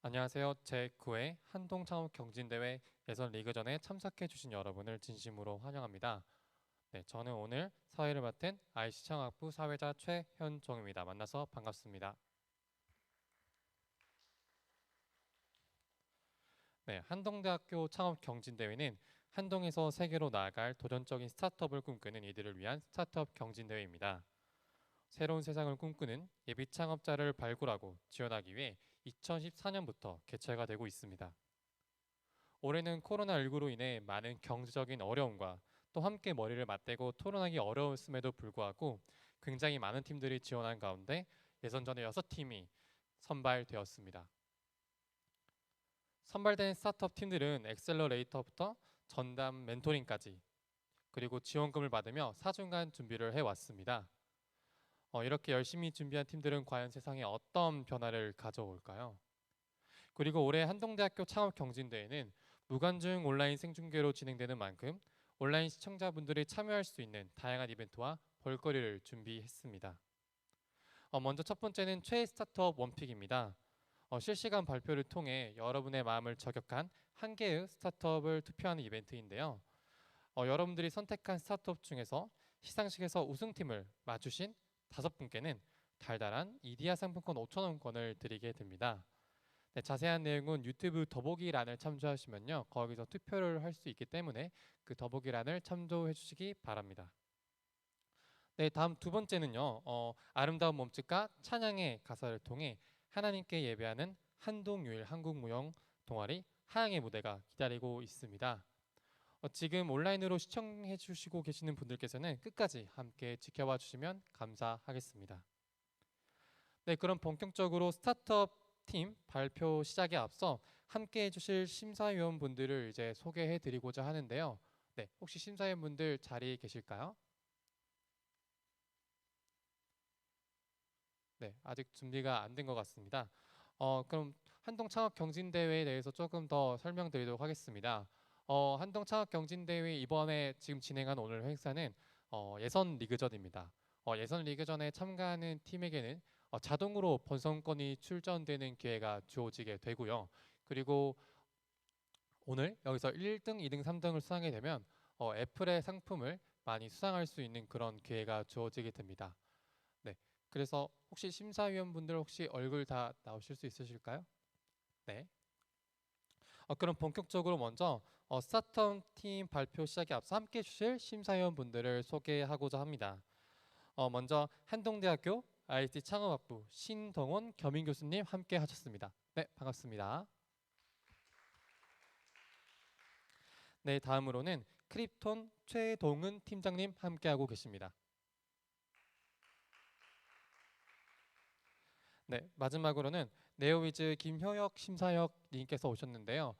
안녕하세요. 제9회 한동창업경진대회 예선 리그전에 참석해 주신 여러분을 진심으로 환영합니다. 네, 저는 오늘 사회를 맡은 IC창학부 사회자 최현종입니다. 만나서 반갑습니다. 네, 한동대학교 창업경진대회는 한동에서 세계로 나아갈 도전적인 스타트업을 꿈꾸는 이들을 위한 스타트업 경진대회입니다. 새로운 세상을 꿈꾸는 예비 창업자를 발굴하고 지원하기 위해 2014년부터 개최가 되고 있습니다. 올해는 코로나19로 인해 많은 경제적인 어려움과 또 함께 머리를 맞대고 토론하기 어려웠음에도 불구하고 굉장히 많은 팀들이 지원한 가운데 예선전에 6팀이 선발되었습니다. 선발된 스타트업 팀들은 엑셀러레이터부터 전담 멘토링까지 그리고 지원금을 받으며 4주간 준비를 해왔습니다. 이렇게 열심히 준비한 팀들은 과연 세상에 어떤 변화를 가져올까요? 그리고 올해 한동대학교 창업경진대회는 무관중 온라인 생중계로 진행되는 만큼 온라인 시청자분들이 참여할 수 있는 다양한 이벤트와 볼거리를 준비했습니다. 먼저 첫 번째는 최애 스타트업 원픽입니다. 실시간 발표를 통해 여러분의 마음을 저격한 한 개의 스타트업을 투표하는 이벤트인데요. 여러분들이 선택한 스타트업 중에서 시상식에서 우승팀을 맞추신 5분께는 달달한 이디야 상품권 5,000원권을 드리게 됩니다. 네, 자세한 내용은 유튜브 더보기란을 참조하시면요, 거기서 투표를 할 수 있기 때문에 그 더보기란을 참조해 주시기 바랍니다. 네, 다음 두 번째는요, 아름다운 몸짓과 찬양의 가사를 통해 하나님께 예배하는 한동유일 한국무용 동아리 하양의 무대가 기다리고 있습니다. 지금 온라인으로 시청해 주시고 계시는 분들께서는 끝까지 함께 지켜봐 주시면 감사하겠습니다. 네, 그럼 본격적으로 스타트업 팀 발표 시작에 앞서 함께 해주실 심사위원분들을 이제 소개해 드리고자 하는데요. 네, 혹시 심사위원분들 자리에 계실까요? 네, 아직 준비가 안 된 것 같습니다. 그럼 한동창업경진대회에 대해서 조금 더 설명드리도록 하겠습니다. 한동창업경진대회 이번에 지금 진행한 오늘 행사는 예선 리그전입니다. 예선 리그전에 참가하는 팀에게는 자동으로 본선권이 출전되는 기회가 주어지게 되고요. 그리고 오늘 여기서 1등, 2등, 3등을 수상하게 되면 애플의 상품을 많이 수상할 수 있는 그런 기회가 주어지게 됩니다. 네, 그래서 혹시 심사위원분들 혹시 얼굴 다 나오실 수 있으실까요? 네. 그럼 본격적으로 먼저 스타트업 팀 발표 시작에 앞서 함께 해주실 심사위원분들을 소개하고자 합니다. 먼저 한동대학교 IT 창업학부 신동원 겸임 교수님 함께 하셨습니다. 네, 반갑습니다. 네, 다음으로는 크립톤 최동은 팀장님 함께하고 계십니다. 네, 마지막으로는 네오위즈 김효혁 심사역 님께서 오셨는데요.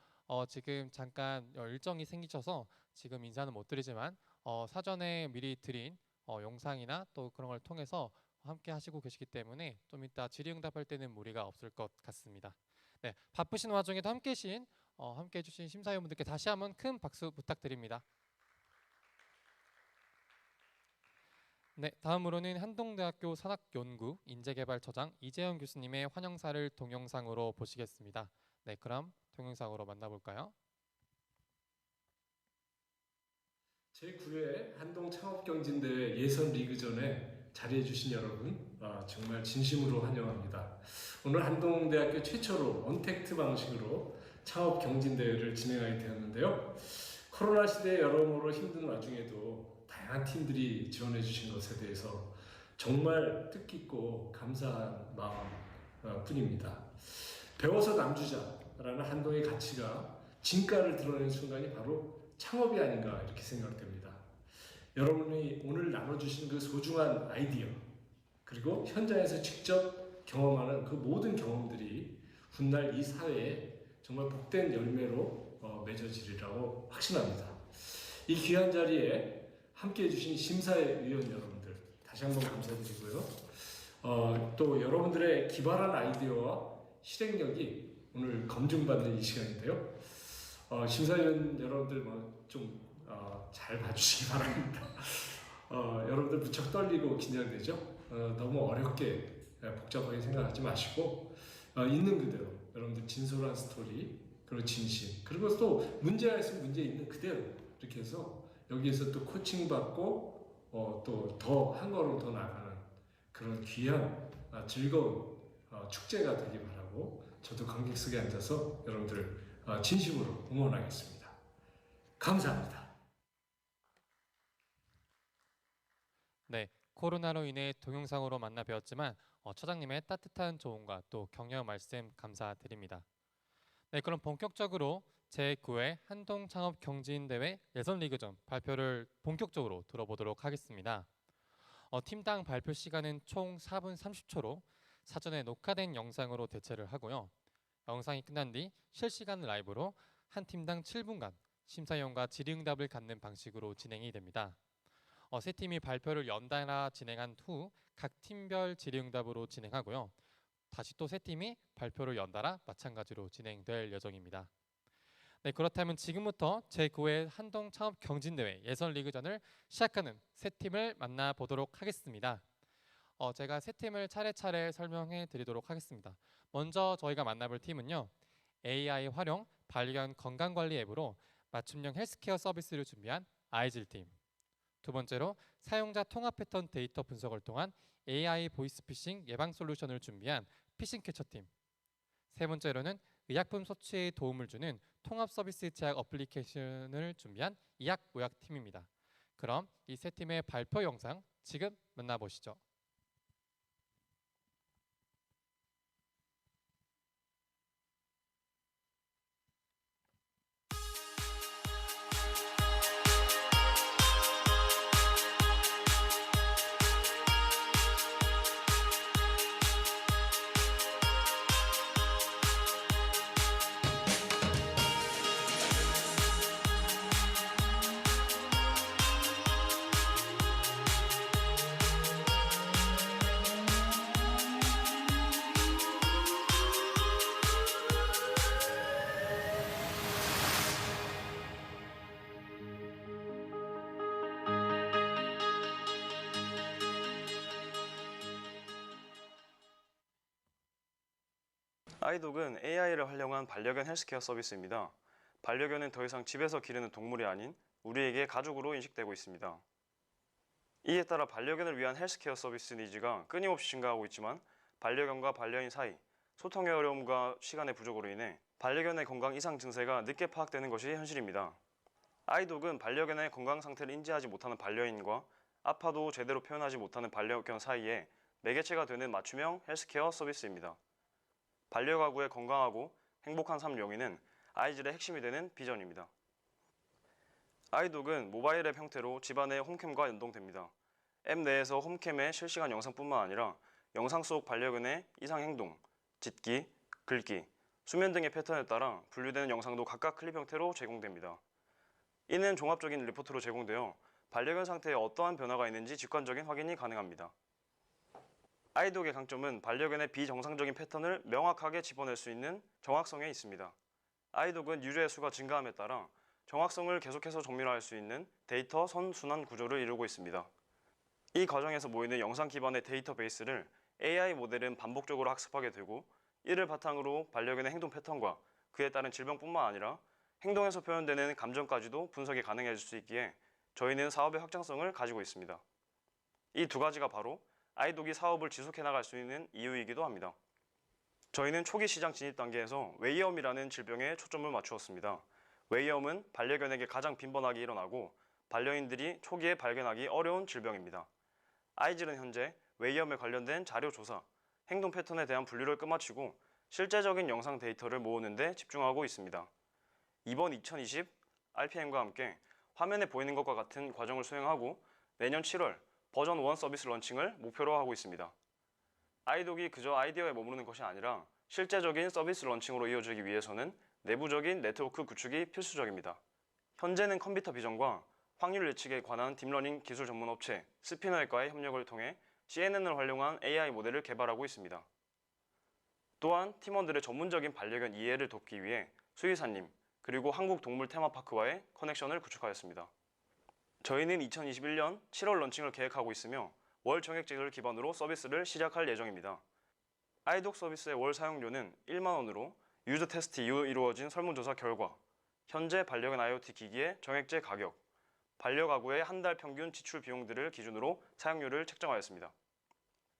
지금 잠깐 일정이 생기셔서 지금 인사는 못 드리지만 사전에 미리 드린 영상이나 또 그런 걸 통해서 함께 하시고 계시기 때문에 좀 이따 질의응답할 때는 무리가 없을 것 같습니다. 네, 바쁘신 와중에도 함께 해주신 심사위원분들께 다시 한번 큰 박수 부탁드립니다. 네, 다음으로는 한동대학교 산학연구 인재개발처장 이재영 교수님의 환영사를 동영상으로 보시겠습니다. 네, 그럼 동영상으로 만나볼까요? 제9회 한동 창업경진대회 예선 리그전에 자리해 주신 여러분 정말 진심으로 환영합니다. 오늘 한동대학교 최초로 언택트 방식으로 창업경진대회를 진행하게 되었는데요. 코로나 시대 여러모로 힘든 와중에도 다양한 팀들이 지원해 주신 것에 대해서 정말 뜻깊고 감사한 마음 뿐입니다. 배워서 남주자라는 한동의 가치가 진가를 드러낸 순간이 바로 창업이 아닌가 이렇게 생각됩니다. 여러분이 오늘 나눠주신 그 소중한 아이디어 그리고 현장에서 직접 경험하는 그 모든 경험들이 훗날 이 사회에 정말 복된 열매로 맺어지리라고 확신합니다. 이 귀한 자리에 함께해 주신 심사위원 여러분들 다시 한번 감사드리고요. 또 여러분들의 기발한 아이디어와 실행력이 오늘 검증받는 이 시간인데요. 심사위원 여러분들 좀 잘 봐주시기 바랍니다. 여러분들 무척 떨리고 긴장되죠? 너무 어렵게 복잡하게 생각하지 마시고 있는 그대로 여러분들 진솔한 스토리, 그리고 진심, 그리고 또 문제가 있으면 문제 있는 그대로 이렇게 해서 여기에서 또 코칭받고 또 더 한 걸음 더 나가는 그런 귀한 즐거운 축제가 되길 바라고 저도 관객석에 앉아서 여러분들 진심으로 응원하겠습니다. 감사합니다. 네, 코로나로 인해 동영상으로 만나 뵈었지만 처장님의 따뜻한 조언과 또 격려 말씀 감사드립니다. 네, 그럼 본격적으로 제9회 한동 창업 경진 대회 예선 리그전 발표를 본격적으로 들어보도록 하겠습니다. 팀당 발표 시간은 총 4분 30초로 사전에 녹화된 영상으로 대체를 하고요. 영상이 끝난 뒤 실시간 라이브로 한 팀당 7분간 심사위원과 질의응답을 갖는 방식으로 진행이 됩니다. 세 팀이 발표를 연달아 진행한 후 각 팀별 질의응답으로 진행하고요. 다시 또 세 팀이 발표를 연달아 마찬가지로 진행될 예정입니다. 네, 그렇다면 지금부터 제9회 한동 창업 경진대회 예선 리그전을 시작하는 세 팀을 만나보도록 하겠습니다. 제가 세 팀을 차례차례 설명해 드리도록 하겠습니다. 먼저 저희가 만나볼 팀은요. AI 활용 반려견 건강관리 앱으로 맞춤형 헬스케어 서비스를 준비한 아이즐 팀. 두 번째로 사용자 통합 패턴 데이터 분석을 통한 AI 보이스피싱 예방 솔루션을 준비한 피싱캐쳐 팀. 세 번째로는 의약품 소취에 도움을 주는 통합 서비스 제약 어플리케이션을 준비한 이약모약 팀입니다. 그럼 이 세 팀의 발표 영상 지금 만나보시죠. 아이독은 AI를 활용한 반려견 헬스케어 서비스입니다. 반려견은 더 이상 집에서 기르는 동물이 아닌 우리에게 가족으로 인식되고 있습니다. 이에 따라 반려견을 위한 헬스케어 서비스 니즈가 끊임없이 증가하고 있지만 반려견과 반려인 사이 소통의 어려움과 시간의 부족으로 인해 반려견의 건강 이상 증세가 늦게 파악되는 것이 현실입니다. 아이독은 반려견의 건강 상태를 인지하지 못하는 반려인과 아파도 제대로 표현하지 못하는 반려견 사이에 매개체가 되는 맞춤형 헬스케어 서비스입니다. 반려가구의 건강하고 행복한 삶 영위는 아이즐의 핵심이 되는 비전입니다. 아이독은 모바일 앱 형태로 집안의 홈캠과 연동됩니다. 앱 내에서 홈캠의 실시간 영상뿐만 아니라 영상 속 반려견의 이상 행동, 짖기, 긁기, 수면 등의 패턴에 따라 분류되는 영상도 각각 클립 형태로 제공됩니다. 이는 종합적인 리포트로 제공되어 반려견 상태에 어떠한 변화가 있는지 직관적인 확인이 가능합니다. 아이독의 강점은 반려견의 비정상적인 패턴을 명확하게 집어낼 수 있는 정확성에 있습니다. 아이독은 유저의 수가 증가함에 따라 정확성을 계속해서 정밀화할 수 있는 데이터 선순환 구조를 이루고 있습니다. 이 과정에서 모이는 영상 기반의 데이터베이스를 AI 모델은 반복적으로 학습하게 되고 이를 바탕으로 반려견의 행동 패턴과 그에 따른 질병뿐만 아니라 행동에서 표현되는 감정까지도 분석이 가능해질 수 있기에 저희는 사업의 확장성을 가지고 있습니다. 이 두 가지가 바로 아이독이 사업을 지속해 나갈 수 있는 이유이기도 합니다. 저희는 초기 시장 진입 단계에서 웨이엄이라는 질병에 초점을 맞추었습니다. 웨이엄은 반려견에게 가장 빈번하게 일어나고 반려인들이 초기에 발견하기 어려운 질병입니다. 아이즐은 현재 웨이엄에 관련된 자료 조사, 행동 패턴에 대한 분류를 끝마치고 실제적인 영상 데이터를 모으는 데 집중하고 있습니다. 이번 2020 RPM과 함께 화면에 보이는 것과 같은 과정을 수행하고 내년 7월 버전 1 서비스 런칭을 목표로 하고 있습니다. 아이독이 그저 아이디어에 머무르는 것이 아니라 실제적인 서비스 런칭으로 이어지기 위해서는 내부적인 네트워크 구축이 필수적입니다. 현재는 컴퓨터 비전과 확률 예측에 관한 딥러닝 기술 전문 업체 스피너과의 협력을 통해 CNN을 활용한 AI 모델을 개발하고 있습니다. 또한 팀원들의 전문적인 반려견 이해를 돕기 위해 수의사님 그리고 한국동물 테마파크와의 커넥션을 구축하였습니다. 저희는 2021년 7월 런칭을 계획하고 있으며 월 정액제를 기반으로 서비스를 시작할 예정입니다. 아이독 서비스의 월 사용료는 1만원으로 유저 테스트 이후 이루어진 설문조사 결과, 현재 반려견 IoT 기기의 정액제 가격, 반려가구의 한 달 평균 지출 비용들을 기준으로 사용료를 책정하였습니다.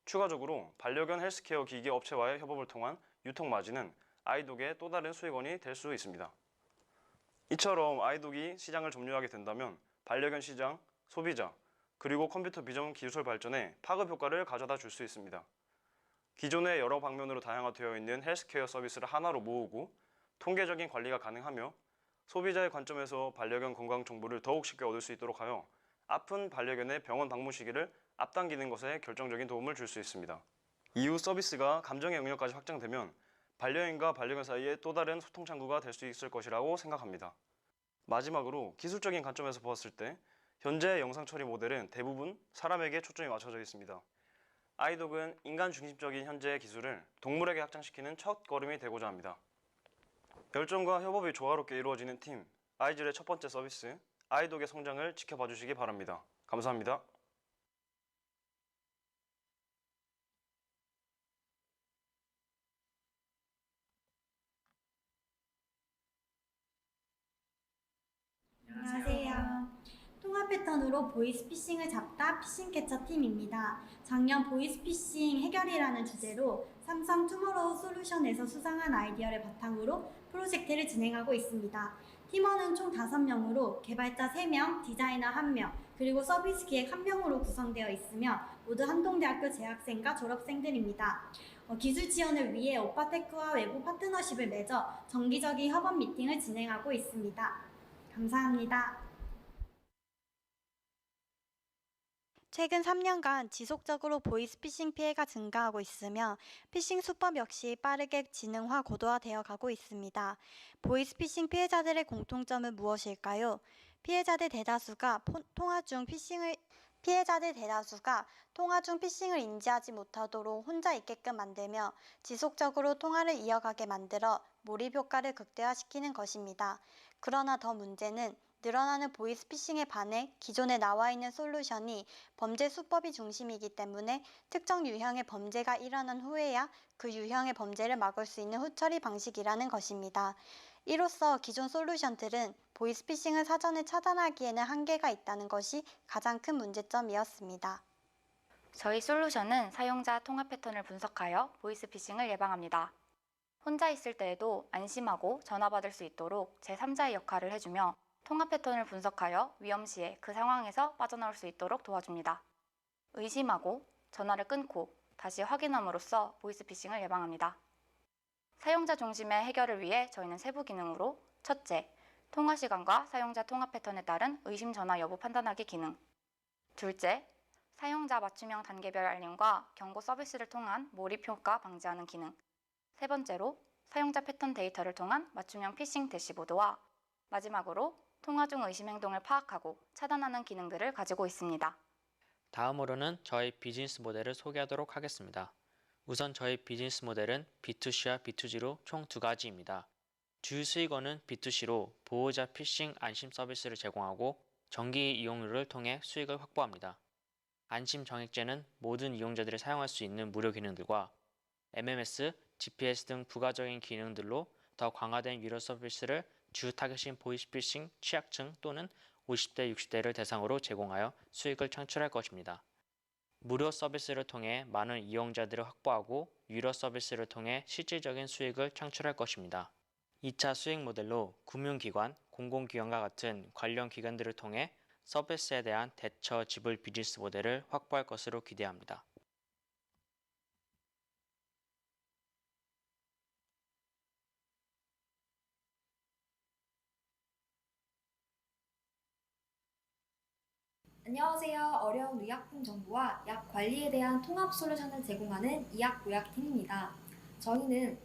추가적으로 반려견 헬스케어 기기 업체와의 협업을 통한 유통 마진은 아이독의 또 다른 수익원이 될 수 있습니다. 이처럼 아이독이 시장을 점유하게 된다면 반려견 시장, 소비자, 그리고 컴퓨터 비전 기술 발전에 파급 효과를 가져다 줄 수 있습니다. 기존의 여러 방면으로 다양화되어 있는 헬스케어 서비스를 하나로 모으고 통계적인 관리가 가능하며 소비자의 관점에서 반려견 건강 정보를 더욱 쉽게 얻을 수 있도록 하여 아픈 반려견의 병원 방문 시기를 앞당기는 것에 결정적인 도움을 줄 수 있습니다. 이후 서비스가 감정의 영역까지 확장되면 반려인과 반려견 사이에 또 다른 소통 창구가 될 수 있을 것이라고 생각합니다. 마지막으로 기술적인 관점에서 보았을 때 현재 영상 처리 모델은 대부분 사람에게 초점이 맞춰져 있습니다. 아이독은 인간 중심적인 현재의 기술을 동물에게 확장시키는 첫 걸음이 되고자 합니다. 열정과 협업이 조화롭게 이루어지는 팀 아이즐의 첫 번째 서비스 아이독의 성장을 지켜봐 주시기 바랍니다. 감사합니다. 안녕하세요. 통합 패턴으로 보이스피싱을 잡다 피싱 캐쳐 팀입니다. 작년 보이스피싱 해결이라는 주제로 삼성 투모로우 솔루션에서 수상한 아이디어를 바탕으로 프로젝트를 진행하고 있습니다. 팀원은 총 5명으로 개발자 3명, 디자이너 1명, 그리고 서비스 기획 1명으로 구성되어 있으며 모두 한동대학교 재학생과 졸업생들입니다. 기술 지원을 위해 오빠테크와 외부 파트너십을 맺어 정기적인 협업 미팅을 진행하고 있습니다. 감사합니다. 최근 3년간 지속적으로 보이스피싱 피해가 증가하고 있으며 피싱 수법 역시 빠르게 지능화 고도화되어 가고 있습니다. 보이스피싱 피해자들의 공통점은 무엇일까요? 피해자들 대다수가 통화 중 피싱을 인지하지 못하도록 혼자 있게끔 만들며 지속적으로 통화를 이어가게 만들어 몰입 효과를 극대화시키는 것입니다. 그러나 더 문제는 늘어나는 보이스피싱에 반해 기존에 나와 있는 솔루션이 범죄 수법이 중심이기 때문에 특정 유형의 범죄가 일어난 후에야 그 유형의 범죄를 막을 수 있는 후처리 방식이라는 것입니다. 이로써 기존 솔루션들은 보이스피싱을 사전에 차단하기에는 한계가 있다는 것이 가장 큰 문제점이었습니다. 저희 솔루션은 사용자 통화 패턴을 분석하여 보이스피싱을 예방합니다. 혼자 있을 때에도 안심하고 전화받을 수 있도록 제3자의 역할을 해주며 통화 패턴을 분석하여 위험 시에 그 상황에서 빠져나올 수 있도록 도와줍니다. 의심하고 전화를 끊고 다시 확인함으로써 보이스피싱을 예방합니다. 사용자 중심의 해결을 위해 저희는 세부 기능으로 첫째, 통화 시간과 사용자 통화 패턴에 따른 의심 전화 여부 판단하기 기능. 둘째, 사용자 맞춤형 단계별 알림과 경고 서비스를 통한 몰입 효과 방지하는 기능. 세 번째로, 사용자 패턴 데이터를 통한 맞춤형 피싱 대시보드와 마지막으로 통화 중 의심 행동을 파악하고 차단하는 기능들을 가지고 있습니다. 다음으로는 저희 비즈니스 모델을 소개하도록 하겠습니다. 우선 저희 비즈니스 모델은 B2C와 B2G로 총 2가지입니다. 주요 수익원은 B2C로 보호자 피싱 안심 서비스를 제공하고 정기 이용료를 통해 수익을 확보합니다. 안심 정액제는 모든 이용자들이 사용할 수 있는 무료 기능들과 MMS, GPS 등 부가적인 기능들로 더 강화된 유료 서비스를 주 타겟인 보이스피싱 취약층 또는 50대, 60대를 대상으로 제공하여 수익을 창출할 것입니다. 무료 서비스를 통해 많은 이용자들을 확보하고 유료 서비스를 통해 실질적인 수익을 창출할 것입니다. 2차 수익 모델로 금융기관, 공공기관과 같은 관련 기관들을 통해 서비스에 대한 대처 지불 비즈니스 모델을 확보할 것으로 기대합니다. 안녕하세요. 어려운 의약품 정보와 약 관리에 대한 통합 솔루션을 제공하는 이약보약팀입니다. 저희는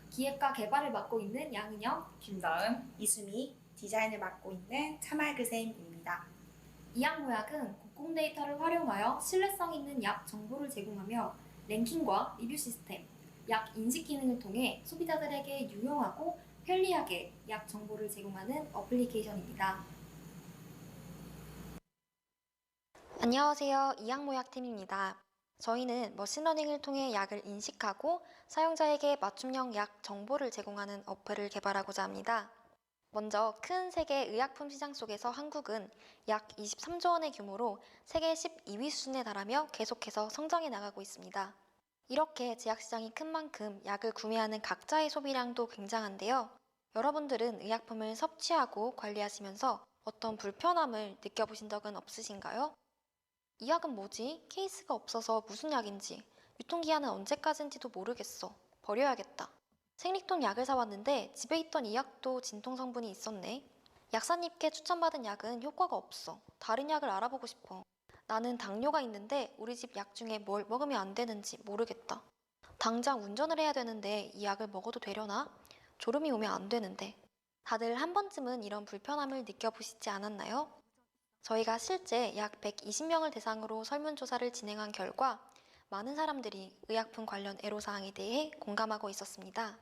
기획과 개발을 맡고 있는 양은영, 김다은, 이수미, 디자인을 맡고 있는 차말그샘입니다. 이약보약은 공공 데이터를 활용하여 신뢰성 있는 약 정보를 제공하며 랭킹과 리뷰 시스템, 약 인식 기능을 통해 소비자들에게 유용하고 편리하게 약 정보를 제공하는 어플리케이션입니다. 안녕하세요. 이약모약팀입니다. 저희는 머신러닝을 통해 약을 인식하고 사용자에게 맞춤형 약 정보를 제공하는 어플을 개발하고자 합니다. 먼저 큰 세계 의약품 시장 속에서 한국은 약 23조 원의 규모로 세계 12위 수준에 달하며 계속해서 성장해 나가고 있습니다. 이렇게 제약시장이 큰 만큼 약을 구매하는 각자의 소비량도 굉장한데요. 여러분들은 의약품을 섭취하고 관리하시면서 어떤 불편함을 느껴보신 적은 없으신가요? 이 약은 뭐지? 케이스가 없어서 무슨 약인지, 유통기한은 언제까지인지도 모르겠어. 버려야겠다. 생리통 약을 사왔는데 집에 있던 이 약도 진통 성분이 있었네. 약사님께 추천받은 약은 효과가 없어. 다른 약을 알아보고 싶어. 나는 당뇨가 있는데 우리 집 약 중에 뭘 먹으면 안 되는지 모르겠다. 당장 운전을 해야 되는데 이 약을 먹어도 되려나? 졸음이 오면 안 되는데. 다들 한 번쯤은 이런 불편함을 느껴보시지 않았나요? 저희가 실제 약 120명을 대상으로 설문조사를 진행한 결과 많은 사람들이 의약품 관련 애로사항에 대해 공감하고 있었습니다.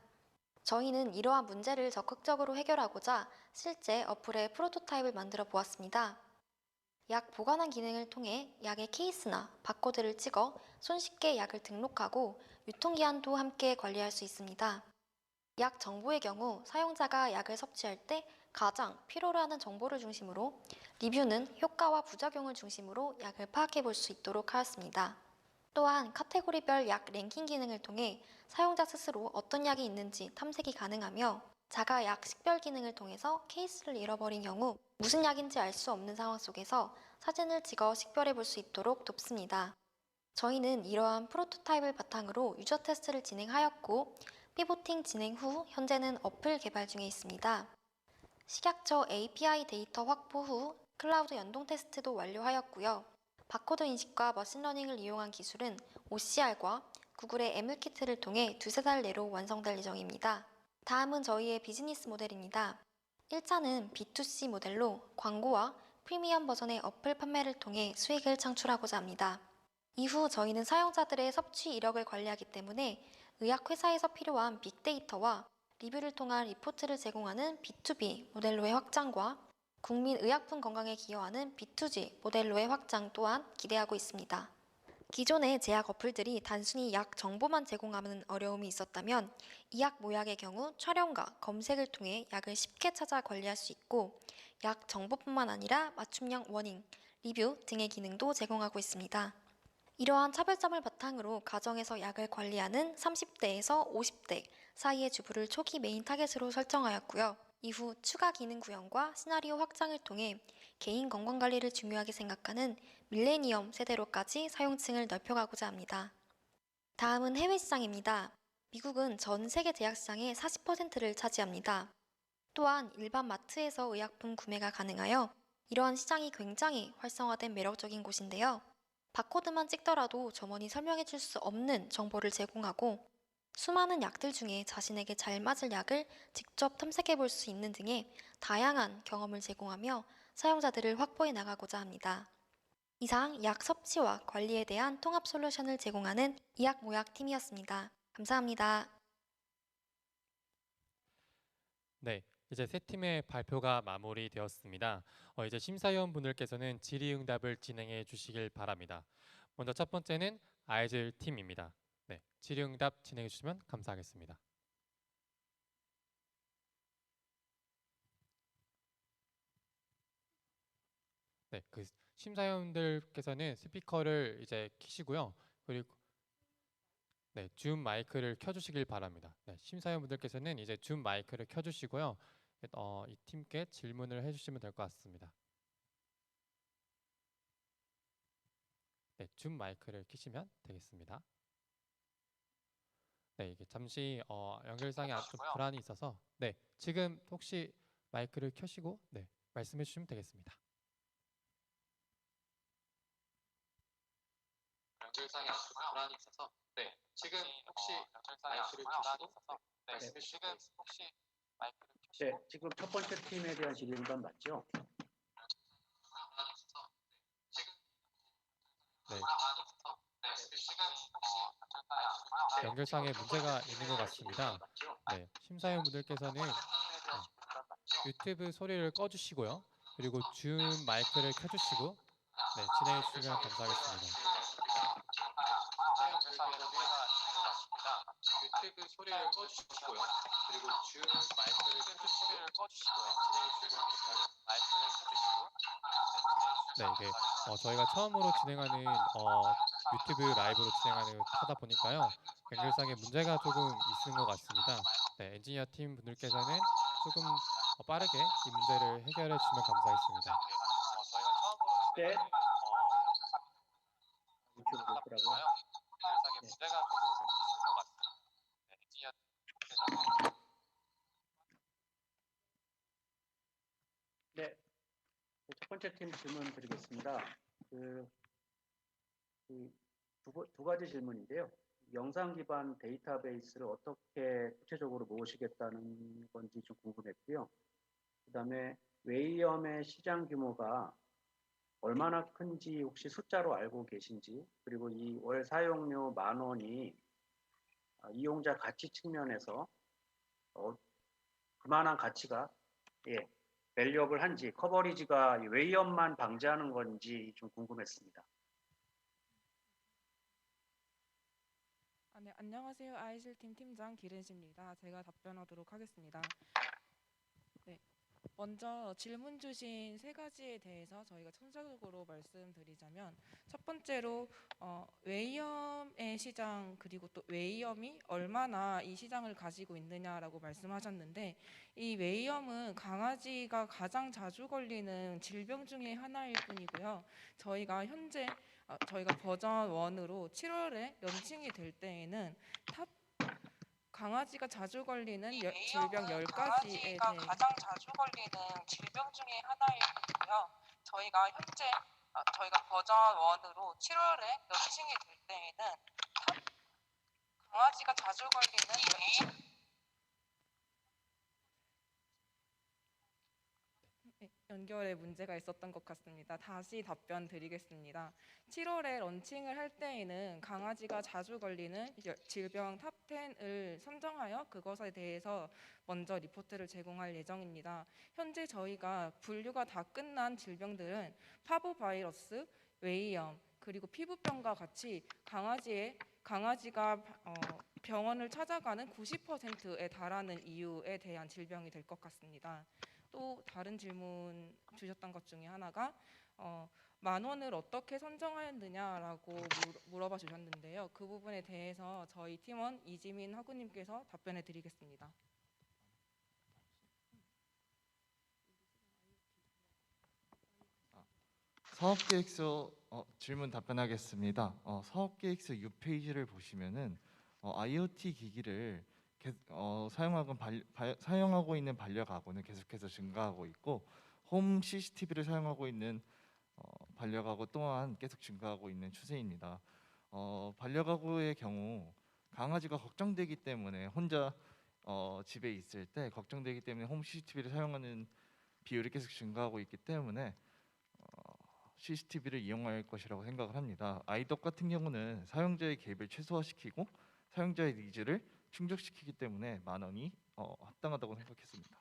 저희는 이러한 문제를 적극적으로 해결하고자 실제 어플의 프로토타입을 만들어 보았습니다. 약 보관한 기능을 통해 약의 케이스나 바코드를 찍어 손쉽게 약을 등록하고 유통기한도 함께 관리할 수 있습니다. 약 정보의 경우 사용자가 약을 섭취할 때 가장 필요로 하는 정보를 중심으로 리뷰는 효과와 부작용을 중심으로 약을 파악해 볼 수 있도록 하였습니다. 또한 카테고리별 약 랭킹 기능을 통해 사용자 스스로 어떤 약이 있는지 탐색이 가능하며 자가 약 식별 기능을 통해서 케이스를 잃어버린 경우 무슨 약인지 알 수 없는 상황 속에서 사진을 찍어 식별해 볼 수 있도록 돕습니다. 저희는 이러한 프로토타입을 바탕으로 유저 테스트를 진행하였고 피보팅 진행 후 현재는 어플 개발 중에 있습니다. 식약처 API 데이터 확보 후 클라우드 연동 테스트도 완료하였고요. 바코드 인식과 머신러닝을 이용한 기술은 OCR과 구글의 ML키트를 통해 2-3달 내로 완성될 예정입니다. 다음은 저희의 비즈니스 모델입니다. 1차는 B2C 모델로 광고와 프리미엄 버전의 어플 판매를 통해 수익을 창출하고자 합니다. 이후 저희는 사용자들의 섭취 이력을 관리하기 때문에 의약회사에서 필요한 빅데이터와 리뷰를 통한 리포트를 제공하는 B2B 모델로의 확장과 국민 의약품 건강에 기여하는 B2G 모델로의 확장 또한 기대하고 있습니다. 기존의 제약 어플들이 단순히 약 정보만 제공하는 어려움이 있었다면 이 약 모약의 경우 촬영과 검색을 통해 약을 쉽게 찾아 관리할 수 있고 약 정보뿐만 아니라 맞춤형 워닝, 리뷰 등의 기능도 제공하고 있습니다. 이러한 차별점을 바탕으로 가정에서 약을 관리하는 30대에서 50대 사이의 주부를 초기 메인 타겟으로 설정하였고요. 이후 추가 기능 구현과 시나리오 확장을 통해 개인 건강관리를 중요하게 생각하는 밀레니엄 세대로까지 사용층을 넓혀가고자 합니다. 다음은 해외 시장입니다. 미국은 전 세계 제약 시장의 40%를 차지합니다. 또한 일반 마트에서 의약품 구매가 가능하여 이러한 시장이 굉장히 활성화된 매력적인 곳인데요. 바코드만 찍더라도 점원이 설명해 줄 수 없는 정보를 제공하고 수많은 약들 중에 자신에게 잘 맞을 약을 직접 탐색해 볼 수 있는 등의 다양한 경험을 제공하며 사용자들을 확보해 나가고자 합니다. 이상 약 섭취와 관리에 대한 통합 솔루션을 제공하는 이약모약 팀이었습니다. 감사합니다. 네, 이제 세 팀의 발표가 마무리되었습니다. 이제 심사위원분들께서는 질의응답을 진행해 주시길 바랍니다. 먼저 첫 번째는 아이즐 팀입니다. 네, 질의응답 진행해 주시면 감사하겠습니다. 네, 그 심사위원들께서는 스피커를 이제 켜시고요. 그리고 네, 줌 마이크를 켜주시길 바랍니다. 네, 심사위원분들께서는 이제 줌 마이크를 켜주시고요. 이 팀께 질문을 해주시면 될 것 같습니다. 네, 줌 마이크를 켜시면 되겠습니다. 네, 이게 잠시 연결상에 좀 불안이 있어서 네, 지금 혹시 마이크를 켜시고 네, 말씀해 주시면 되겠습니다. 연결상에 불안이 있어서 네, 지금 혹시 마이크를 켜시고 네, 말씀해 주시면 혹시 마이크를 켜시고 네, 지금 첫 번째 팀에 대한 질의응답 맞죠? 네. 연결상에 문제가 있는 것 같습니다. 네, 심사위원분들께서는 유튜브 소리를 꺼주시고요. 그리고 줌 마이크를 켜주시고 네, 진행해 주시면 감사하겠습니다. 네, 이게 저희가 처음으로 진행하는 유튜브 라이브로 진행하는 하다 보니까요. 연결상에 문제가 조금 있는 것 같습니다. 네, 엔지니어 팀 분들께서는 조금 빠르게 이 문제를 해결해 주면 감사하겠습니다. 네. 유튜브 보더라고요. 네. 네. 첫 번째 팀 질문 드리겠습니다. 두 가지 질문인데요. 영상 기반 데이터베이스를 어떻게 구체적으로 모으시겠다는 건지 좀 궁금했고요. 그다음에 웨이엄의 시장 규모가 얼마나 큰지 혹시 숫자로 알고 계신지, 그리고 이 월 사용료 10,000원이 이용자 가치 측면에서 그만한 가치가 밸류업을 한지, 커버리지가 웨이엄만 방지하는 건지 좀 궁금했습니다. 네, 안녕하세요. 아이실팀 팀장 기른씨입니다. 제가 답변하도록 하겠습니다. 네, 먼저 질문 주신 세 가지에 대해서 저희가 총체적으로 말씀드리자면, 첫 번째로 웨이엄의 시장, 그리고 또 웨이엄이 얼마나 이 시장을 가지고 있느냐라고 말씀하셨는데, 이 웨이엄은 강아지가 가장 자주 걸리는 질병 중에 하나일 뿐이고요. 저희가 현재 저희가 버전 1으로 7월에 런칭이 될 때에는 강아지가 자주 걸리는 질병 10가지에 대해 가장 자주 걸리는 질병 중에 하나일 뿐이고요. 저희가 현재 저희가 버전 1으로 7월에 런칭이 될 때에는 강아지가 자주 걸리는 연결에 문제가 있었던 것 같습니다. 다시 답변 드리겠습니다. 7월에 런칭을 할 때에는 강아지가 자주 걸리는 질병 탑 10을 선정하여 그것에 대해서 먼저 리포트를 제공할 예정입니다. 현재 저희가 분류가 다 끝난 질병들은 파보바이러스, 웨이엄, 그리고 피부병과 같이 강아지가 병원을 찾아가는 90%에 달하는 이유에 대한 질병이 될 것 같습니다. 또 다른 질문 주셨던 것 중에 하나가 10,000원을 어떻게 선정하였느냐라고 물어봐 주셨는데요. 그 부분에 대해서 저희 팀원 이지민 하구님께서 답변해 드리겠습니다. 사업계획서 질문 답변하겠습니다. 사업계획서 6페이지를 보시면은 IoT 기기를 사용하고 있는 반려가구는 계속해서 증가하고 있고, 홈 CCTV를 사용하고 있는 반려가구 또한 계속 증가하고 있는 추세입니다. 반려가구의 경우 강아지가 걱정되기 때문에 혼자 집에 있을 때 걱정되기 때문에 홈 CCTV를 사용하는 비율이 계속 증가하고 있기 때문에 CCTV를 이용할 것이라고 생각을 합니다. 아이덕 같은 경우는 사용자의 개입을 최소화시키고 사용자의 니즈를 충족시키기 때문에 10,000원이 합당하다고 생각했습니다.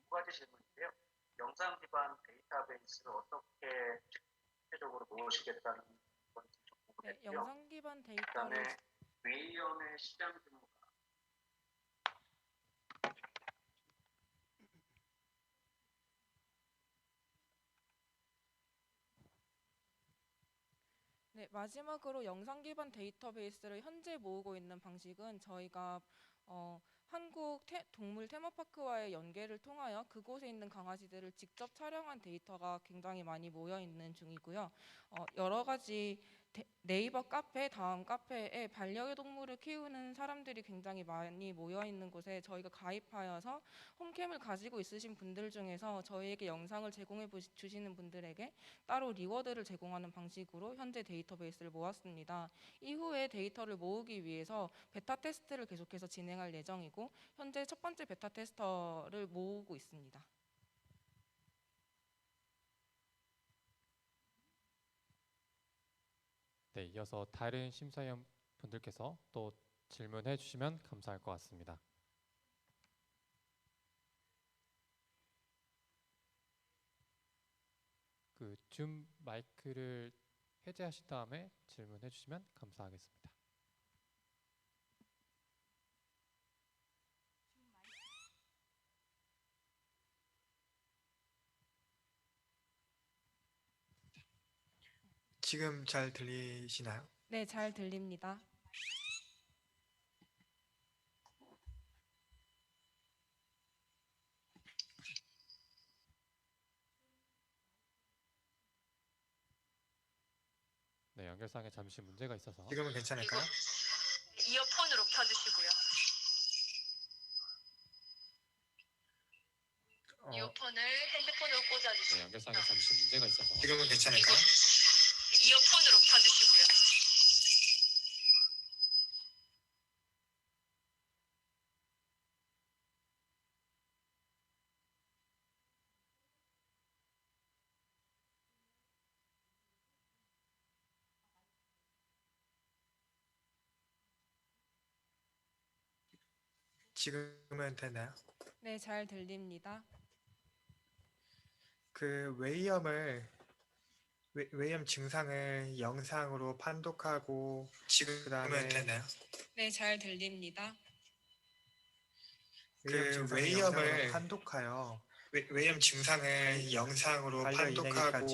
두 가지 질문인데요. 영상 기반 데이터베이스를 어떻게 구체적으로 모으시겠다는 건지 좀 궁금했고요. 네, 영상 기반 데이터를 그다음에 웨이엄의 시장 규모가 네, 마지막으로 영상 기반 데이터베이스를 현재 모으고 있는 방식은 저희가 한국 동물 테마파크와의 연계를 통하여 그곳에 있는 강아지들을 직접 촬영한 데이터가 굉장히 많이 모여 있는 중이고요. 여러 가지 네이버 카페, 다음 카페에 반려동물을 키우는 사람들이 굉장히 많이 모여 있는 곳에 저희가 가입하여서 홈캠을 가지고 있으신 분들 중에서 저희에게 영상을 제공해 주시는 분들에게 따로 리워드를 제공하는 방식으로 현재 데이터베이스를 모았습니다. 이후에 데이터를 모으기 위해서 베타 테스트를 계속해서 진행할 예정이고, 현재 첫 번째 베타 테스터를 모으고 있습니다. 네, 이어서 다른 심사위원 분들께서 또 질문해 주시면 감사할 것 같습니다. 그 줌 마이크를 해제하신 다음에 질문해 주시면 감사하겠습니다. 지금 잘 들리시나요? 네, 잘 들립니다. 네, 연결상에 잠시 문제가 있어서 지금은 괜찮을까요? 이어폰으로 켜주시고요. 이어폰을 핸드폰으로 네, 꽂아주시고 연결상에 잠시 문제가 있어서 지금은 괜찮을까요? 이어폰으로 켜주시고요. 지금은 되나요? 네, 잘 들립니다. 그 웨이엄 증상을 영상으로 판독하고 그다음에 되나요? 네, 잘 들립니다. 그 웨이엄을 판독하여 웨이엄 증상을 영상으로 판독하고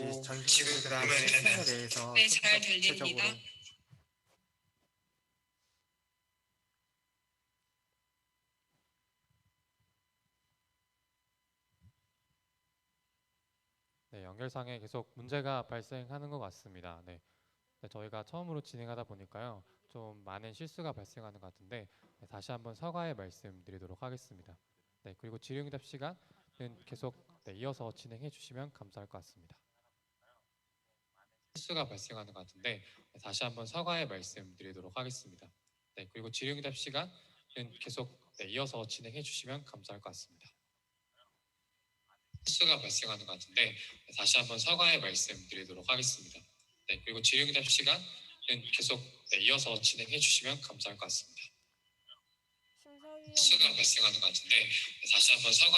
지금 그다음에 시스템에 대해서 네, 좀 잘 더 들립니다. 구체적으로 네, 연결상에 계속 문제가 발생하는 것 같습니다. 네, 네, 저희가 처음으로 진행하다 보니까요, 좀 많은 실수가 발생하는 것 같은데 네, 다시 한번 사과의 말씀드리도록 하겠습니다. 네, 그리고 질의응답 시간은 계속 이어서 진행해 주시면 감사할 것 같습니다. 실수가 발생하는 것 같은데 네, 다시 한번 사과의 말씀드리도록 하겠습니다. 네, 그리고 질의응답 시간은 계속 이어서 진행해 주시면 감사할 것 같습니다. 실수가 발생하는 것 같은데 다시 한번 사과의 말씀드리도록 하겠습니다. 네, 그리고 질의응답 시간은 계속 이어서 진행해 주시면 감사할 것 같습니다. 실수가 발생하는 것 같은데 다시 한번 사과.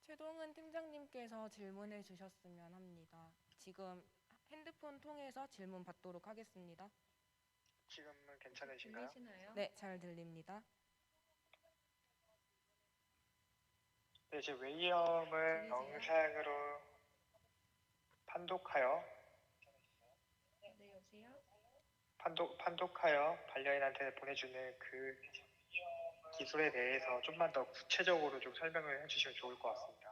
최동은 팀장님께서 질문해 주셨으면 합니다. 지금 핸드폰 통해서 질문 받도록 하겠습니다. 지금은 괜찮으신가요? 네, 잘 들립니다. 네, 이제 웨이엄을 영상으로 판독하여 판독하여 반려인한테 보내주는 그 기술에 대해서 좀만 더 구체적으로 좀 설명을 해주시면 좋을 것 같습니다.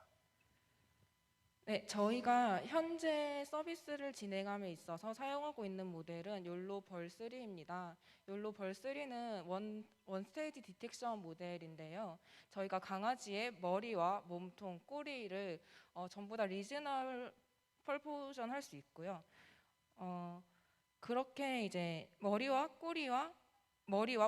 네, 저희가 현재 서비스를 진행함에 있어서 사용하고 있는 모델은 욜로 벌3입니다. 욜로 벌3는 원 스테이지 디텍션 모델인데요. 저희가 강아지의 머리와 몸통, 꼬리를 전부 다 리지널 펄포션 할 수 있고요. 그렇게 이제 머리와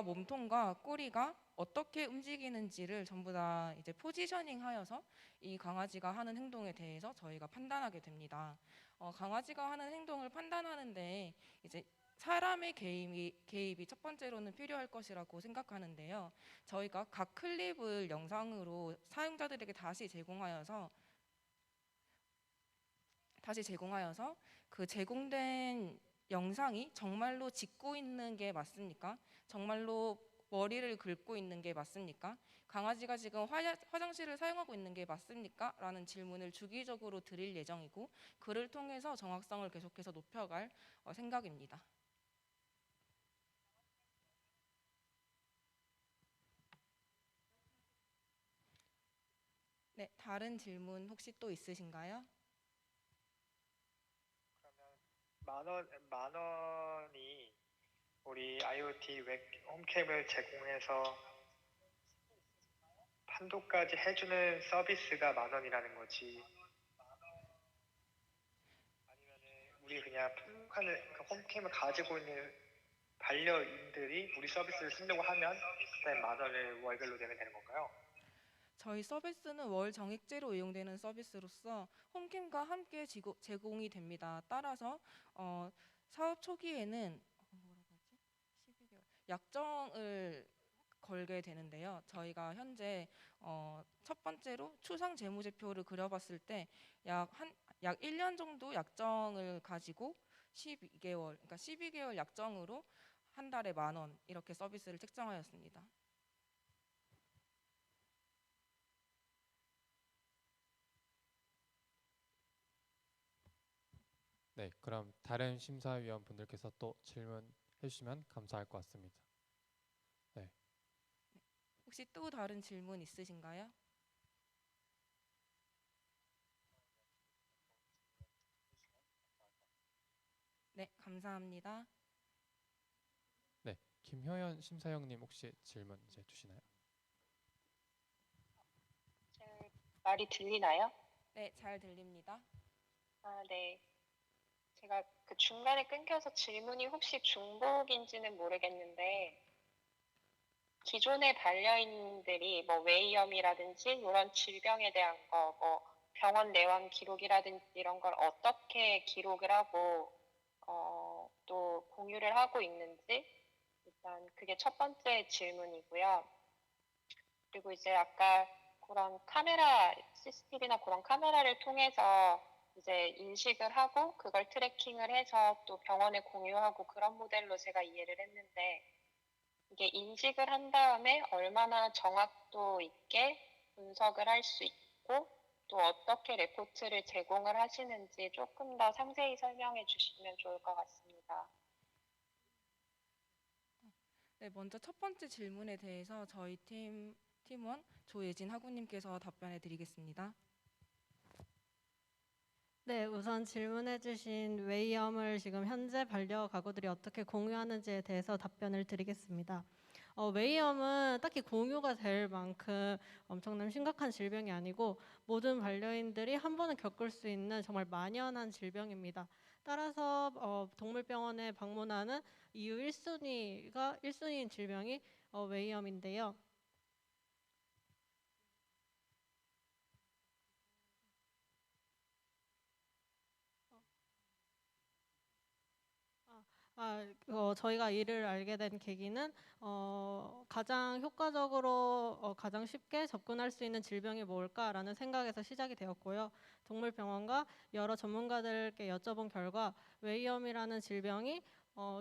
몸통과 꼬리가 어떻게 움직이는지를 전부 다 이제 포지셔닝하여서 이 강아지가 하는 행동에 대해서 저희가 판단하게 됩니다. 강아지가 하는 행동을 판단하는데 이제 사람의 개입이 첫 번째로는 필요할 것이라고 생각하는데요. 저희가 각 클립을 영상으로 사용자들에게 다시 제공하여서 그 제공된 영상이 정말로 짖고 있는 게 맞습니까? 정말로 머리를 긁고 있는 게 맞습니까? 강아지가 지금 화장실을 사용하고 있는 게 맞습니까? 라는 질문을 주기적으로 드릴 예정이고 그를 통해서 정확성을 계속해서 높여갈 생각입니다. 네, 다른 질문 혹시 또 있으신가요? 만 원이 우리 IoT 홈캠을 제공해서 판독까지 해주는 서비스가 10,000원이라는 거지. 아니면 우리 그냥 판독하는 그 홈캠을 가지고 있는 반려인들이 우리 서비스를 쓰려고 하면 그다음에 10,000원을 월별로 내면 되는 건가요? 저희 서비스는 월 정액제로 이용되는 서비스로서 홈캠과 함께 제공이 됩니다. 따라서 사업 초기에는 약정을 걸게 되는데요. 저희가 현재 첫 번째로 추상 재무제표를 그려봤을 때 약 1년 정도 약정을 가지고 12개월, 그러니까 12개월 약정으로 한 달에 10,000원 이렇게 서비스를 책정하였습니다. 네, 그럼 다른 심사위원분들께서 또 질문해 주시면 감사할 것 같습니다. 네, 혹시 또 다른 질문 있으신가요? 네, 감사합니다. 네, 김효연 심사위원님 혹시 질문 이제 주시나요? 제 말이 들리나요? 네, 잘 들립니다. 아, 네. 제가 그 중간에 끊겨서 질문이 혹시 중복인지는 모르겠는데, 기존의 반려인들이 뭐 웨이엄이라든지 이런 질병에 대한 거, 뭐 병원 내원 기록이라든지 이런 걸 어떻게 기록을 하고, 또 공유를 하고 있는지, 일단 그게 첫 번째 질문이고요. 그리고 이제 아까 그런 카메라, CCTV나 그런 카메라를 통해서 이제 인식을 하고 그걸 트래킹을 해서 또 병원에 공유하고 그런 모델로 제가 이해를 했는데, 이게 인식을 한 다음에 얼마나 정확도 있게 분석을 할 수 있고 또 어떻게 레포트를 제공을 하시는지 조금 더 상세히 설명해 주시면 좋을 것 같습니다. 네, 먼저 첫 번째 질문에 대해서 저희 팀원 조예진 하구님께서 답변해 드리겠습니다. 네, 우선 질문해주신 웨이엄을 지금 현재 반려가구들이 어떻게 공유하는지에 대해서 답변을 드리겠습니다. 웨이엄은 딱히 공유가 될 만큼 엄청난 심각한 질병이 아니고 모든 반려인들이 한 번은 겪을 수 있는 정말 만연한 질병입니다. 따라서 동물병원에 방문하는 이유 1순위인 질병이 웨이엄인데요. 저희가 이를 알게 된 계기는 가장 효과적으로 가장 쉽게 접근할 수 있는 질병이 뭘까라는 생각에서 시작이 되었고요. 동물병원과 여러 전문가들께 여쭤본 결과 웨이엄이라는 질병이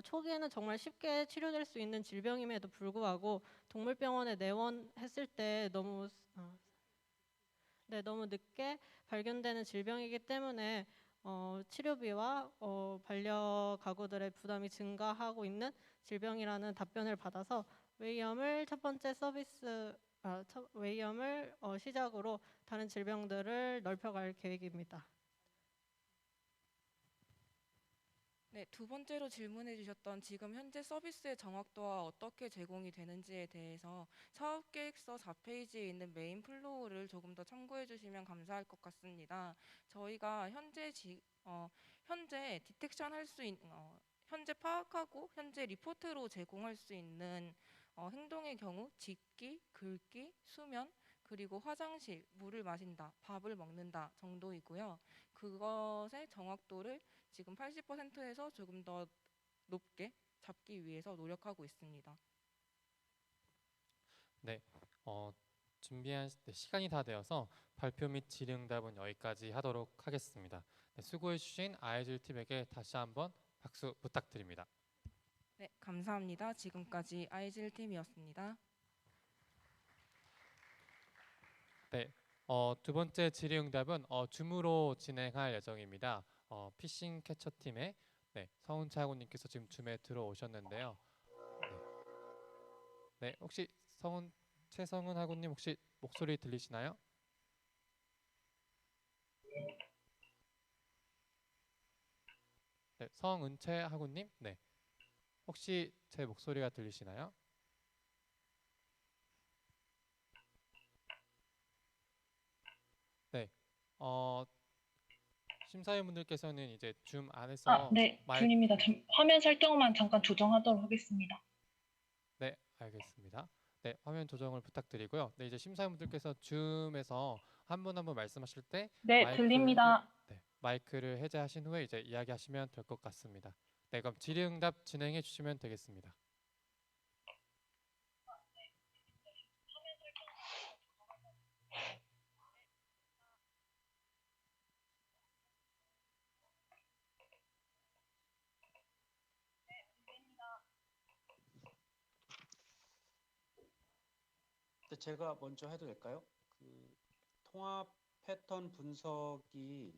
초기에는 정말 쉽게 치료될 수 있는 질병임에도 불구하고 동물병원에 내원했을 때 너무 늦게 발견되는 질병이기 때문에 치료비와 반려가구들의 부담이 증가하고 있는 질병이라는 답변을 받아서 웨이엄을 첫 번째 웨이엄을 시작으로 다른 질병들을 넓혀갈 계획입니다. 네, 두 번째로 질문해 주셨던 지금 현재 서비스의 정확도와 어떻게 제공이 되는지에 대해서 사업계획서 4페이지에 있는 메인 플로우를 조금 더 참고해 주시면 감사할 것 같습니다. 저희가 현재 디텍션 할 수 있는 현재 파악하고 현재 리포트로 제공할 수 있는 행동의 경우 짖기, 긁기, 수면, 그리고 화장실, 물을 마신다, 밥을 먹는다 정도이고요. 그것의 정확도를 지금 80%에서 조금 더 높게 잡기 위해서 노력하고 있습니다. 네, 준비한 시간이 다 되어서 발표 및 질의응답은 여기까지 하도록 하겠습니다. 네, 수고해주신 아이즐 팀에게 다시 한번 박수 부탁드립니다. 네, 감사합니다. 지금까지 아이즐 팀이었습니다. 네, 두 번째 질의응답은 줌으로 진행할 예정입니다. 피싱 캐쳐 팀의 서훈채 학우님께서 지금 줌에 들어오셨는데요. 네, 혹시 최성훈 학우님 혹시 목소리 들리시나요? 네, 성은채 학우님, 네, 혹시 제 목소리가 들리시나요? 네, 심사위원분들께서는 이제 줌 안에서 네, 중입니다. 화면 설정만 잠깐 조정하도록 하겠습니다. 네, 알겠습니다. 네, 화면 조정을 부탁드리고요. 네, 이제 심사위원분들께서 줌에서 한 분 한 분 말씀하실 때 네, 들립니다. 마이크를 해제하신 후에 이제 이야기하시면 될 것 같습니다. 네, 그럼 질의응답 진행해 주시면 되겠습니다. 제가 먼저 해도 될까요? 통합 패턴 분석이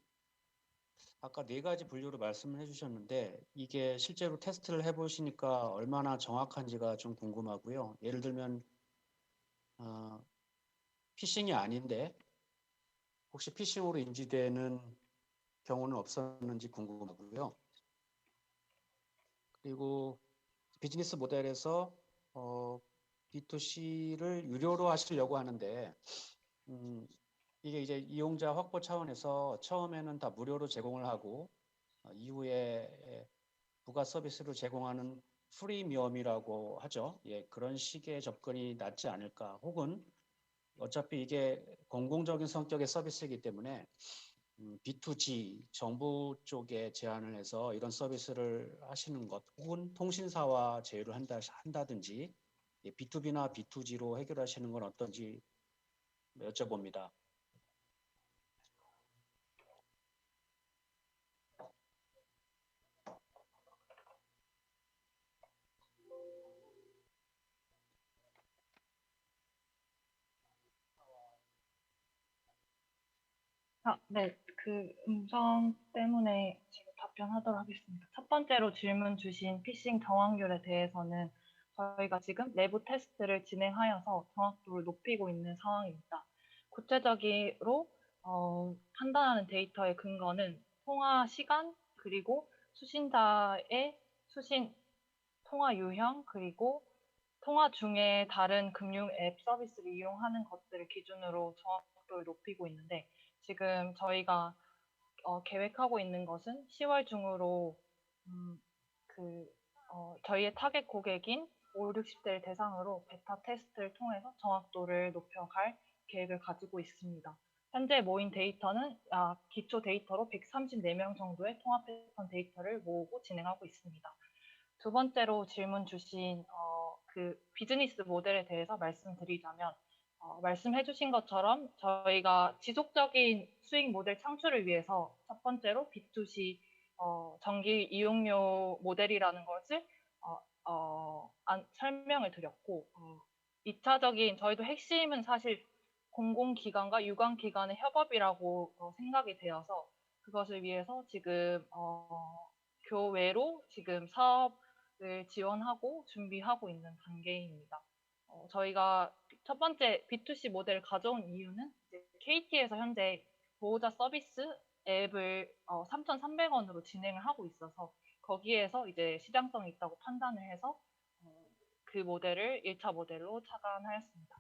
아까 네 가지 분류로 말씀을 해주셨는데 이게 실제로 테스트를 해보시니까 얼마나 정확한지가 좀 궁금하고요. 예를 들면 피싱이 아닌데 혹시 피싱으로 인지되는 경우는 없었는지 궁금하고요. 그리고 비즈니스 모델에서 B2C를 유료로 하시려고 하는데 이게 이제 이용자 확보 차원에서 처음에는 다 무료로 제공을 하고 이후에 부가 서비스를 제공하는 프리미엄이라고 하죠. 예, 그런 식의 접근이 낫지 않을까. 혹은 어차피 이게 공공적인 성격의 서비스이기 때문에 B2G 정부 쪽에 제안을 해서 이런 서비스를 하시는 것 혹은 통신사와 제휴를 한다든지 B2B나 B2G로 해결하시는 건 어떤지 여쭤봅니다. 네. 그 음성 때문에 지금 답변하도록 하겠습니다. 첫 번째로 질문 주신 피싱 정확률에 대해서는 저희가 지금 내부 테스트를 진행하여서 정확도를 높이고 있는 상황입니다. 구체적으로 판단하는 데이터의 근거는 통화 시간 그리고 수신자의 수신 통화 유형 그리고 통화 중에 다른 금융 앱 서비스를 이용하는 것들을 기준으로 정확도를 높이고 있는데 지금 저희가 계획하고 있는 것은 10월 중으로 저희의 타겟 고객인 5, 60대를 대상으로 베타 테스트를 통해서 정확도를 높여갈 계획을 가지고 있습니다. 현재 모인 데이터는 기초 데이터로 134명 정도의 통합 패턴 데이터를 모으고 진행하고 있습니다. 두 번째로 질문 주신 그 비즈니스 모델에 대해서 말씀드리자면 말씀해 주신 것처럼 저희가 지속적인 수익 모델 창출을 위해서 첫 번째로 B2C 정기 이용료 모델이라는 것을 설명을 드렸고 2차적인 저희도 핵심은 사실 공공기관과 유관기관의 협업이라고 생각이 되어서 그것을 위해서 지금 교외로 지금 사업을 지원하고 준비하고 있는 단계입니다. 저희가 첫 번째 B2C 모델을 가져온 이유는 KT에서 현재 보호자 서비스 앱을 3,300원으로 진행을 하고 있어서 거기에서 이제 시장성이 있다고 판단을 해서 그 모델을 1차 모델로 착안하였습니다.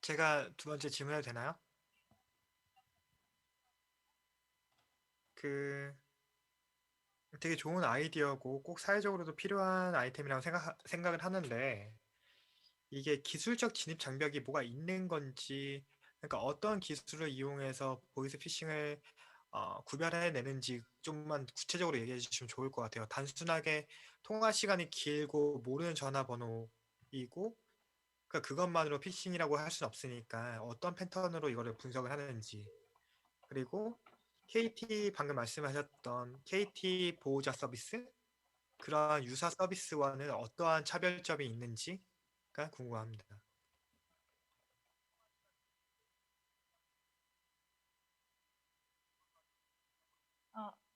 제가 두 번째 질문해도 되나요? 되게 좋은 아이디어고 꼭 사회적으로도 필요한 아이템이라고 생각을 하는데 이게 기술적 진입 장벽이 뭐가 있는 건지 그러니까 어떤 기술을 이용해서 보이스피싱을 구별해내는지 좀만 구체적으로 얘기해 주시면 좋을 것 같아요. 단순하게 통화 시간이 길고 모르는 전화번호이고 그러니까 그것만으로 피싱이라고 할 수는 없으니까 어떤 패턴으로 이거를 분석을 하는지 그리고 KT 방금 말씀하셨던 KT 보호자 서비스 그러한 유사 서비스와는 어떠한 차별점이 있는지가 궁금합니다.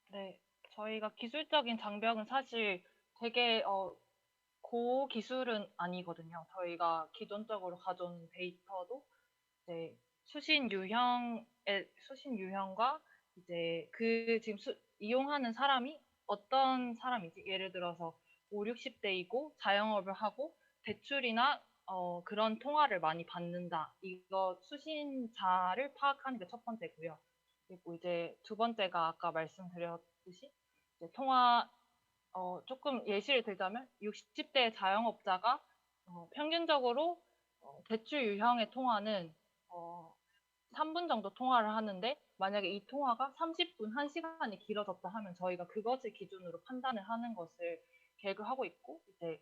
네. 저희가 기술적인 장벽은 사실 되게 고기술은 아니거든요. 저희가 기존적으로 가져온 데이터도 이제 수신 유형과 이제 그 지금 이용하는 사람이 어떤 사람이지? 예를 들어서 5, 60대이고 자영업을 하고 대출이나 그런 통화를 많이 받는다. 이거 수신자를 파악하는 게 첫 번째고요. 그리고 이제 두 번째가 아까 말씀드렸듯이 이제 통화 조금 예시를 들자면 60대 자영업자가 평균적으로 대출 유형의 통화는 3분 정도 통화를 하는데 만약에 이 통화가 30분, 1시간이 길어졌다 하면 저희가 그것을 기준으로 판단을 하는 것을 계획을 하고 있고 이제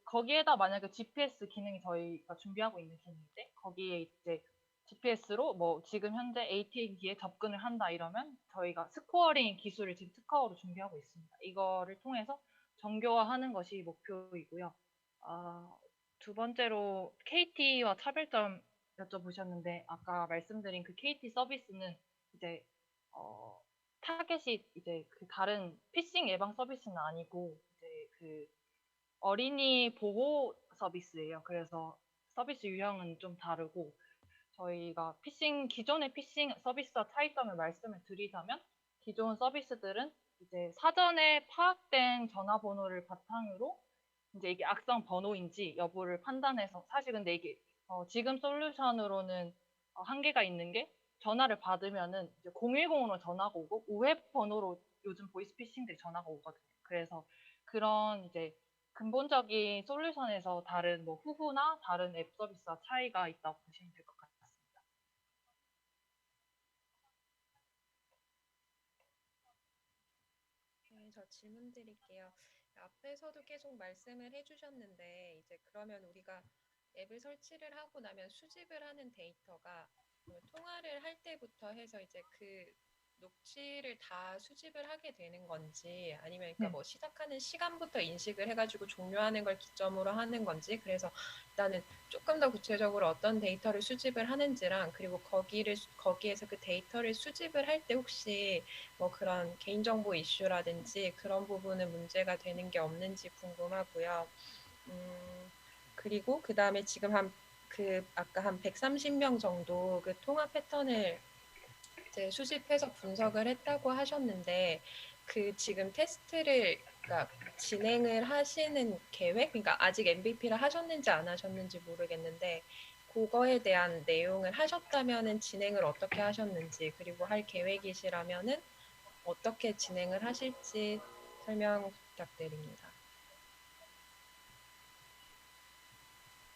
거기에다 만약에 GPS 기능이 저희가 준비하고 있는 기능인데 거기에 이제 GPS로 뭐 지금 현재 ATM기에 접근을 한다 이러면 저희가 스코어링 기술을 지금 특허로 준비하고 있습니다. 이거를 통해서 정교화하는 것이 목표이고요. 두 번째로 KT와 차별점 여쭤보셨는데 아까 말씀드린 그 KT 서비스는 이제 타겟이 이제 그 다른 피싱 예방 서비스는 아니고 이제 그 어린이 보호 서비스예요. 그래서 서비스 유형은 좀 다르고 저희가 기존의 피싱 서비스와 차이점을 말씀을 드리자면 기존 서비스들은 이제 사전에 파악된 전화번호를 바탕으로 이제 이게 악성 번호인지 여부를 판단해서 사실 근데 이게 지금 솔루션으로는 한계가 있는 게 전화를 받으면은 이제 010으로 전화가 오고 우회 번호로 요즘 보이스피싱들이 전화가 오거든요. 그래서 그런 이제 근본적인 솔루션에서 다른 뭐 후후나 다른 앱 서비스와 차이가 있다고 보시면 될 것 같습니다. 네, 저 질문 드릴게요. 앞에서도 계속 말씀을 해주셨는데 이제 그러면 우리가 앱을 설치를 하고 나면 수집을 하는 데이터가 통화를 할 때부터 해서 이제 그 녹취를 다 수집을 하게 되는 건지 아니면 그러니까 네. 뭐 시작하는 시간부터 인식을 해가지고 종료하는 걸 기점으로 하는 건지 그래서 일단은 조금 더 구체적으로 어떤 데이터를 수집을 하는지랑 그리고 거기에서 그 데이터를 수집을 할 때 혹시 뭐 그런 개인정보 이슈라든지 그런 부분은 문제가 되는 게 없는지 궁금하고요. 그리고 그 다음에 지금 아까 한 130명 정도 그 통화 패턴을 이제 수집해서 분석을 했다고 하셨는데 그 지금 테스트를 그러니까 진행을 하시는 계획, 그러니까 아직 MVP를 하셨는지 안 하셨는지 모르겠는데 그거에 대한 내용을 하셨다면은 진행을 어떻게 하셨는지 그리고 할 계획이시라면은 어떻게 진행을 하실지 설명 부탁드립니다.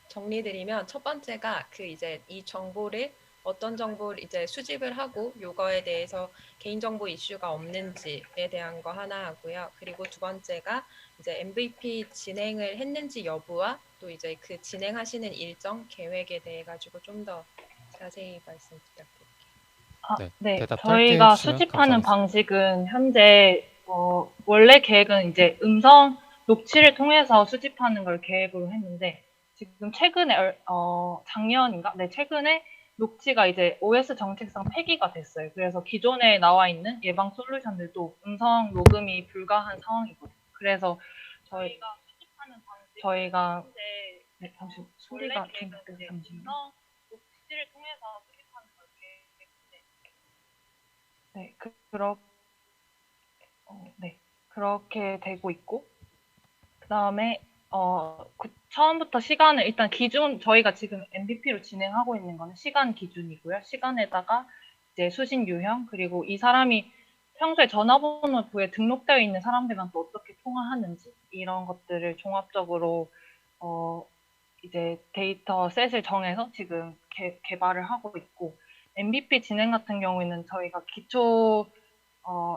정리드리면 첫 번째가 그 이제 이 정보를 어떤 정보를 이제 수집을 하고 요거에 대해서 개인정보 이슈가 없는지에 대한 거 하나 하고요. 그리고 두 번째가 이제 MVP 진행을 했는지 여부와 또 이제 그 진행하시는 일정 계획에 대해 가지고 좀 더 자세히 말씀 부탁드릴게요. 네, 대답 짧게 저희가 해주시면 수집하는 감사하겠습니다. 방식은 현재 원래 계획은 이제 음성 녹취를 통해서 수집하는 걸 계획으로 했는데 지금 최근에 작년인가? 네, 최근에 녹취가 이제 OS 정책상 폐기가 됐어요. 그래서 기존에 나와 있는 예방 솔루션들도 음성 녹음이 불가한 상황이거든요. 그래서 저희가 수집하는 방식 네, 잠시 소리가 좀 잠시만요. 녹취를 통해서 수집하는 걸 계획했는데 네, 그렇게 되고 있고 그다음에 처음부터 시간을 일단 저희가 지금 MVP로 진행하고 있는 거는 시간 기준이고요. 시간에다가 이제 수신 유형 그리고 이 사람이 평소에 전화번호부에 등록되어 있는 사람들만 또 어떻게 통화하는지 이런 것들을 종합적으로 이제 데이터 셋을 정해서 지금 개발을 하고 있고 MVP 진행 같은 경우에는 저희가 기초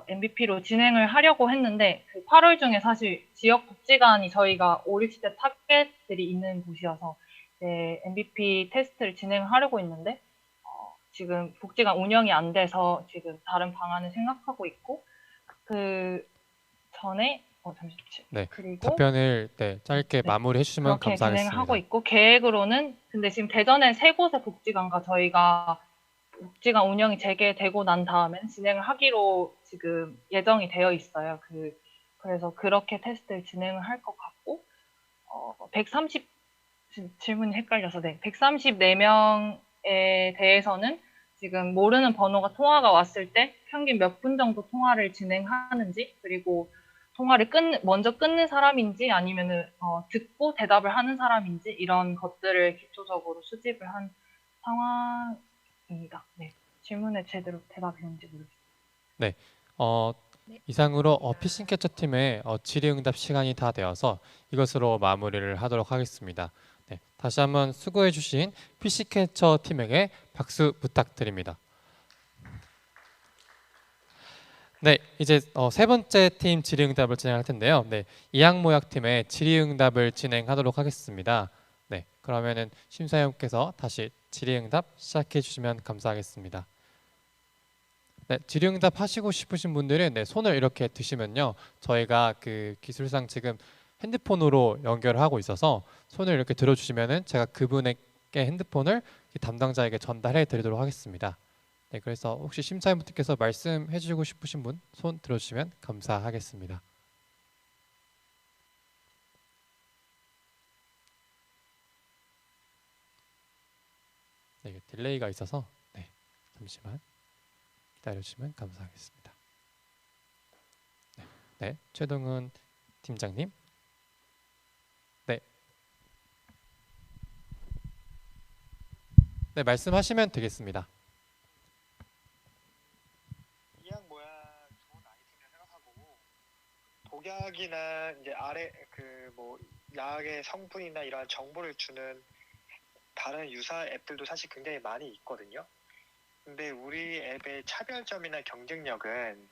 MVP로 진행을 하려고 했는데 그 8월 중에 사실 지역 복지관이 저희가 5, 60대 타겟들이 있는 곳이어서 이제 MVP 테스트를 진행하려고 있는데 지금 복지관 운영이 안 돼서 지금 다른 방안을 생각하고 있고 그 전에 잠시만요. 네, 그리고 답변을 짧게 마무리해 주시면 그렇게 진행을 감사하겠습니다. 하고 있고 계획으로는 근데 지금 대전에 3곳의 복지관과 저희가 복지관 운영이 재개되고 난 다음엔 진행을 하기로 지금 예정이 되어 있어요. 그래서 그렇게 테스트를 진행을 할 것 같고 질문이 헷갈려서 134명에 대해서는 지금 모르는 번호가 통화가 왔을 때 평균 몇 분 정도 통화를 진행하는지 그리고 통화를 먼저 끊는 사람인지 아니면은 듣고 대답을 하는 사람인지 이런 것들을 기초적으로 수집을 한 상황입니다. 네, 질문에 제대로 대답했는지 모르겠습니다. 네, 이상으로 피싱 캐쳐 팀의 질의응답 시간이 다 되어서 이것으로 마무리를 하도록 하겠습니다. 네, 다시 한번 수고해주신 피싱 캐쳐 팀에게 박수 부탁드립니다. 네, 이제 세 번째 팀 질의응답을 진행할 텐데요. 네, 이항모약 팀의 질의응답을 진행하도록 하겠습니다. 네, 그러면은 심사위원께서 다시 질의응답 시작해 주시면 감사하겠습니다. 네, 질의응답 하시고 싶으신 분들은 네, 손을 이렇게 드시면요, 저희가 그 기술상 지금 핸드폰으로 연결을 하고 있어서 손을 이렇게 들어주시면은 제가 그분에게 핸드폰을 담당자에게 전달해 드리도록 하겠습니다. 네, 그래서 혹시 심사위원분께서 말씀해 주시고 싶으신 분 손 들어주시면 감사하겠습니다. 네, 이게 딜레이가 있어서 네, 잠시만 기다려주시면 감사하겠습니다. 네, 네, 최동훈 팀장님. 네. 네, 말씀하시면 되겠습니다. 이약 모양 좋은 아이템이라 생각하고 독약이나 이제 아래 그 뭐 약의 성분이나 이런 정보를 주는 다른 유사 앱들도 사실 굉장히 많이 있거든요. 근데 우리 앱의 차별점이나 경쟁력은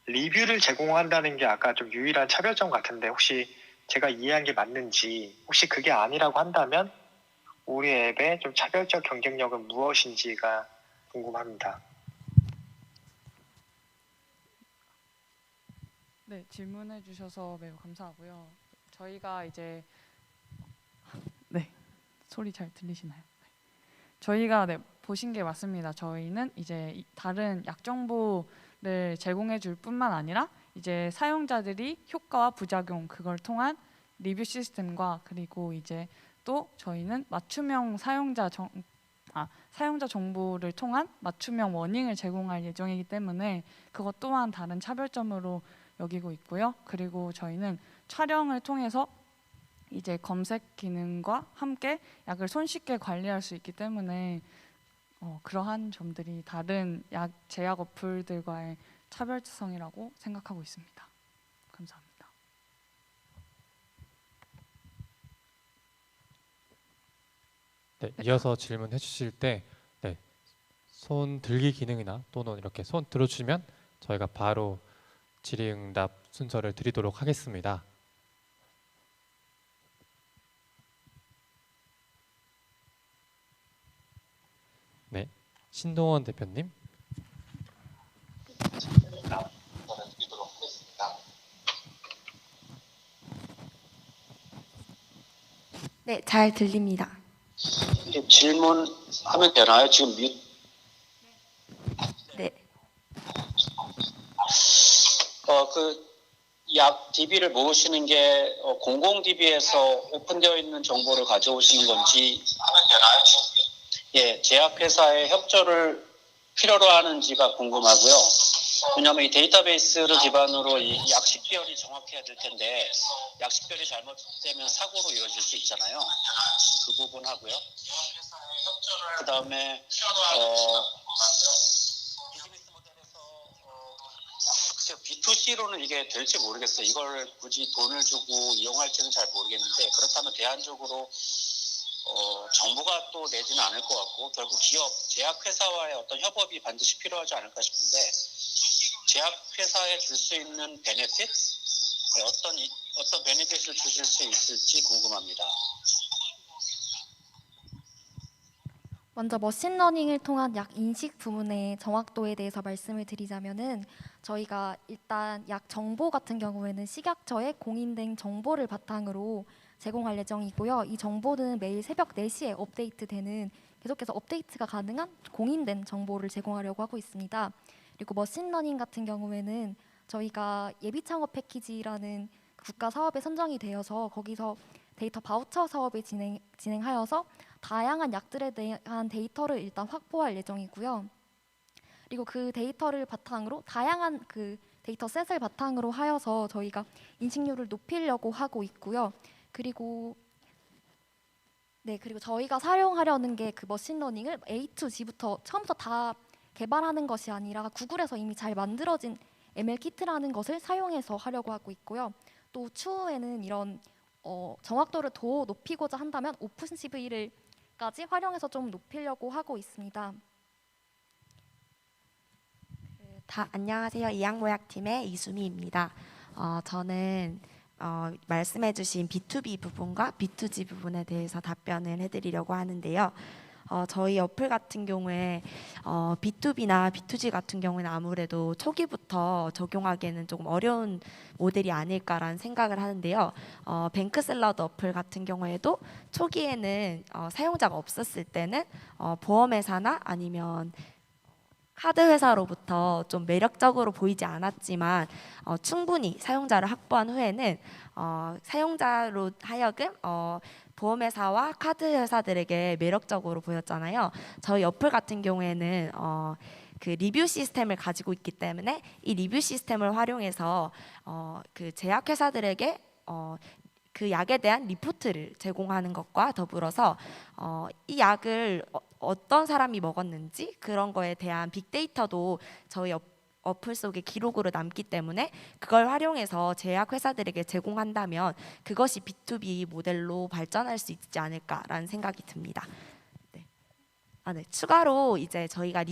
리뷰를 제공한다는 게 아까 좀 유일한 차별점 같은데, 혹시 제가 이해한 게 맞는지, 혹시 그게 아니라고 한다면 우리 앱의 좀 차별적 경쟁력은 무엇인지가 궁금합니다. 네, 질문해 주셔서 매우 감사하고요. 저희가 이제 네, 소리 잘 들리시나요? 저희가 네, 보신 게 맞습니다. 저희는 이제 다른 약 정보를 제공해 줄 뿐만 아니라 이제 사용자들이 효과와 부작용 그걸 통한 리뷰 시스템과, 그리고 이제 또 저희는 맞춤형 사용자 정보를 통한 맞춤형 워닝을 제공할 예정이기 때문에 그것 또한 다른 차별점으로 여기고 있고요. 그리고 저희는 촬영을 통해서 이제 검색 기능과 함께 약을 손쉽게 관리할 수 있기 때문에 그러한 점들이 다른 제약 어플들과의 차별성이라고 생각하고 있습니다. 감사합니다. 네, 이어서 질문해 주실 때 네, 손 들기 기능이나 또는 이렇게 손 들어주시면 저희가 바로 질의응답 순서를 드리도록 하겠습니다. 네, 신동원 대표님. 네, 잘 들립니다. 질문하면 되나요? 지금 네. 약 DB를 모으시는 게 공공 DB에서 오픈되어 있는 정보를 가져오시는 건지, 예, 제약회사의 협조를 필요로 하는지가 궁금하고요. 왜냐하면 이 데이터베이스를 기반으로 이 약 식별이 정확해야 될 텐데 약 식별이 잘못되면 사고로 이어질 수 있잖아요. 그 부분 하고요. 그 다음에 B2C로는 이게 될지 모르겠어요. 이걸 굳이 돈을 주고 이용할지는 잘 모르겠는데, 그렇다면 대안적으로 정부가 또 내지는 않을 것 같고, 결국 기업, 제약회사와의 어떤 협업이 반드시 필요하지 않을까 싶은데, 제약회사에 줄 수 있는 베네핏? 어떤 베네핏을 주실 수 있을지 궁금합니다. 먼저 머신러닝을 통한 약 인식 부분의 정확도에 대해서 말씀을 드리자면은, 저희가 일단 약 정보 같은 경우에는 식약처에 공인된 정보를 바탕으로 제공할 예정이고요. 이 정보는 매일 새벽 4시에 업데이트되는, 계속해서 업데이트가 가능한 공인된 정보를 제공하려고 하고 있습니다. 그리고 머신러닝 같은 경우에는 저희가 예비창업 패키지라는 국가 사업에 선정이 되어서 거기서 데이터 바우처 사업을 진행하여서 다양한 약들에 대한 데이터를 일단 확보할 예정이고요. 그리고 그 데이터를 바탕으로 다양한 그 데이터 셋을 바탕으로 하여서 저희가 인식률을 높이려고 하고 있고요. 그리고 저희가 사용하려는 게 그 머신러닝을 A to G부터 처음부터 다 개발하는 것이 아니라 구글에서 이미 잘 만들어진 ML 키트라는 것을 사용해서 하려고 하고 있고요. 또 추후에는 이런 정확도를 더 높이고자 한다면 오픈CV를까지 활용해서 좀 높이려고 하고 있습니다. 안녕하세요. 이양모약팀의 이수미입니다. 저는 말씀해주신 B2B 부분과 B2G 부분에 대해서 답변을 해드리려고 하는데요. 저희 어플 같은 경우에 B2B나 B2G 같은 경우에는 아무래도 초기부터 적용하기에는 조금 어려운 모델이 아닐까라는 생각을 하는데요. 뱅크샐러드 어플 같은 경우에도 초기에는 사용자가 없었을 때는 보험회사나 아니면 카드 회사로부터 좀 매력적으로 보이지 않았지만 충분히 사용자를 확보한 후에는 사용자로 하여금 보험회사와 카드 회사들에게 매력적으로 보였잖아요. 저희 어플 같은 경우에는 그 리뷰 시스템을 가지고 있기 때문에 이 리뷰 시스템을 활용해서 그 제약회사들에게 그 약에 대한 리포트를 제공하는 것과 더불어서 이 약을 어떤 사람이 먹었는지 그런 거에 대한 빅데이터도 저희 어플 속에 기록으로 남기 때문에 그걸 활용해서 제약회사들에게 제공한다면 그것이 B2B 모델로 발전할 수 있지 않을까라는 생각이 듭니다. 네, 추가로 이제 저희가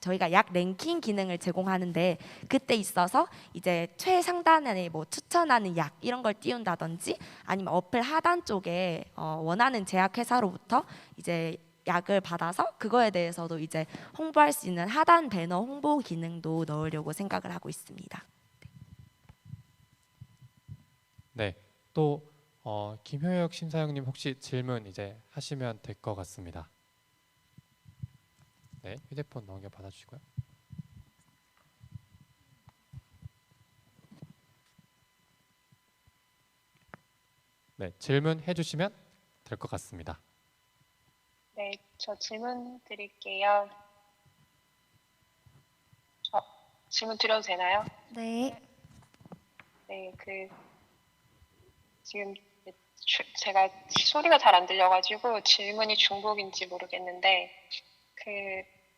저희가 약 랭킹 기능을 제공하는데 그때 있어서 이제 최상단에 뭐 추천하는 약 이런 걸 띄운다든지 아니면 어플 하단 쪽에 원하는 제약회사로부터 이제 약을 받아서 그거에 대해서도 이제 홍보할 수 있는 하단 배너 홍보 기능도 넣으려고 생각을 하고 있습니다. 네, 또 김효혁 심사위원님 혹시 질문 이제 하시면 될 것 같습니다. 네, 휴대폰 넘겨 받아주시고요. 네, 질문해 주시면 될 것 같습니다. 네, 저 질문 드릴게요. 질문 드려도 되나요? 네. 네, 지금 제가 소리가 잘 안 들려가지고 질문이 중복인지 모르겠는데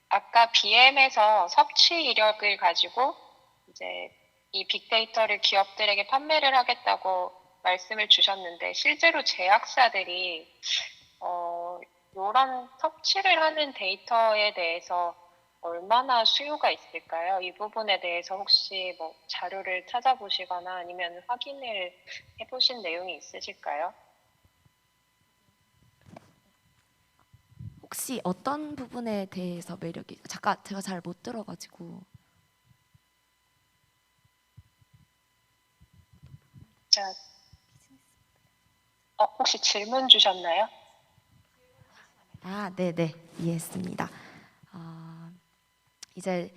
아까 BM에서 섭취 이력을 가지고 이제 이 빅데이터를 기업들에게 판매를 하겠다고 말씀을 주셨는데 실제로 제약사들이 이런 섭취를 하는 데이터에 대해서 얼마나 수요가 있을까요? 이 부분에 대해서 혹시 뭐 자료를 찾아보시거나 아니면 확인을 해보신 내용이 있으실까요? 혹시 어떤 부분에 대해서 매력이 잠깐 제가 잘 못 들어가지고 자, 혹시 질문 주셨나요? 네네 이해했습니다. 이제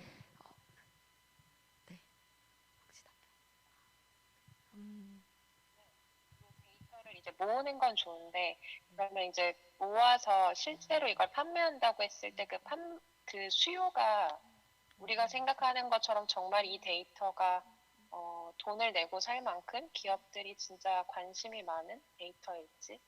데이터를 이제 모으는 건 좋은데 그러면 이제 모아서 실제로 이걸 판매한다고 했을 때 그 수요가 우리가 생각하는 것처럼 정말 이 데이터가 돈을 내고 살 만큼 기업들이 진짜 관심이 많은 데이터일지?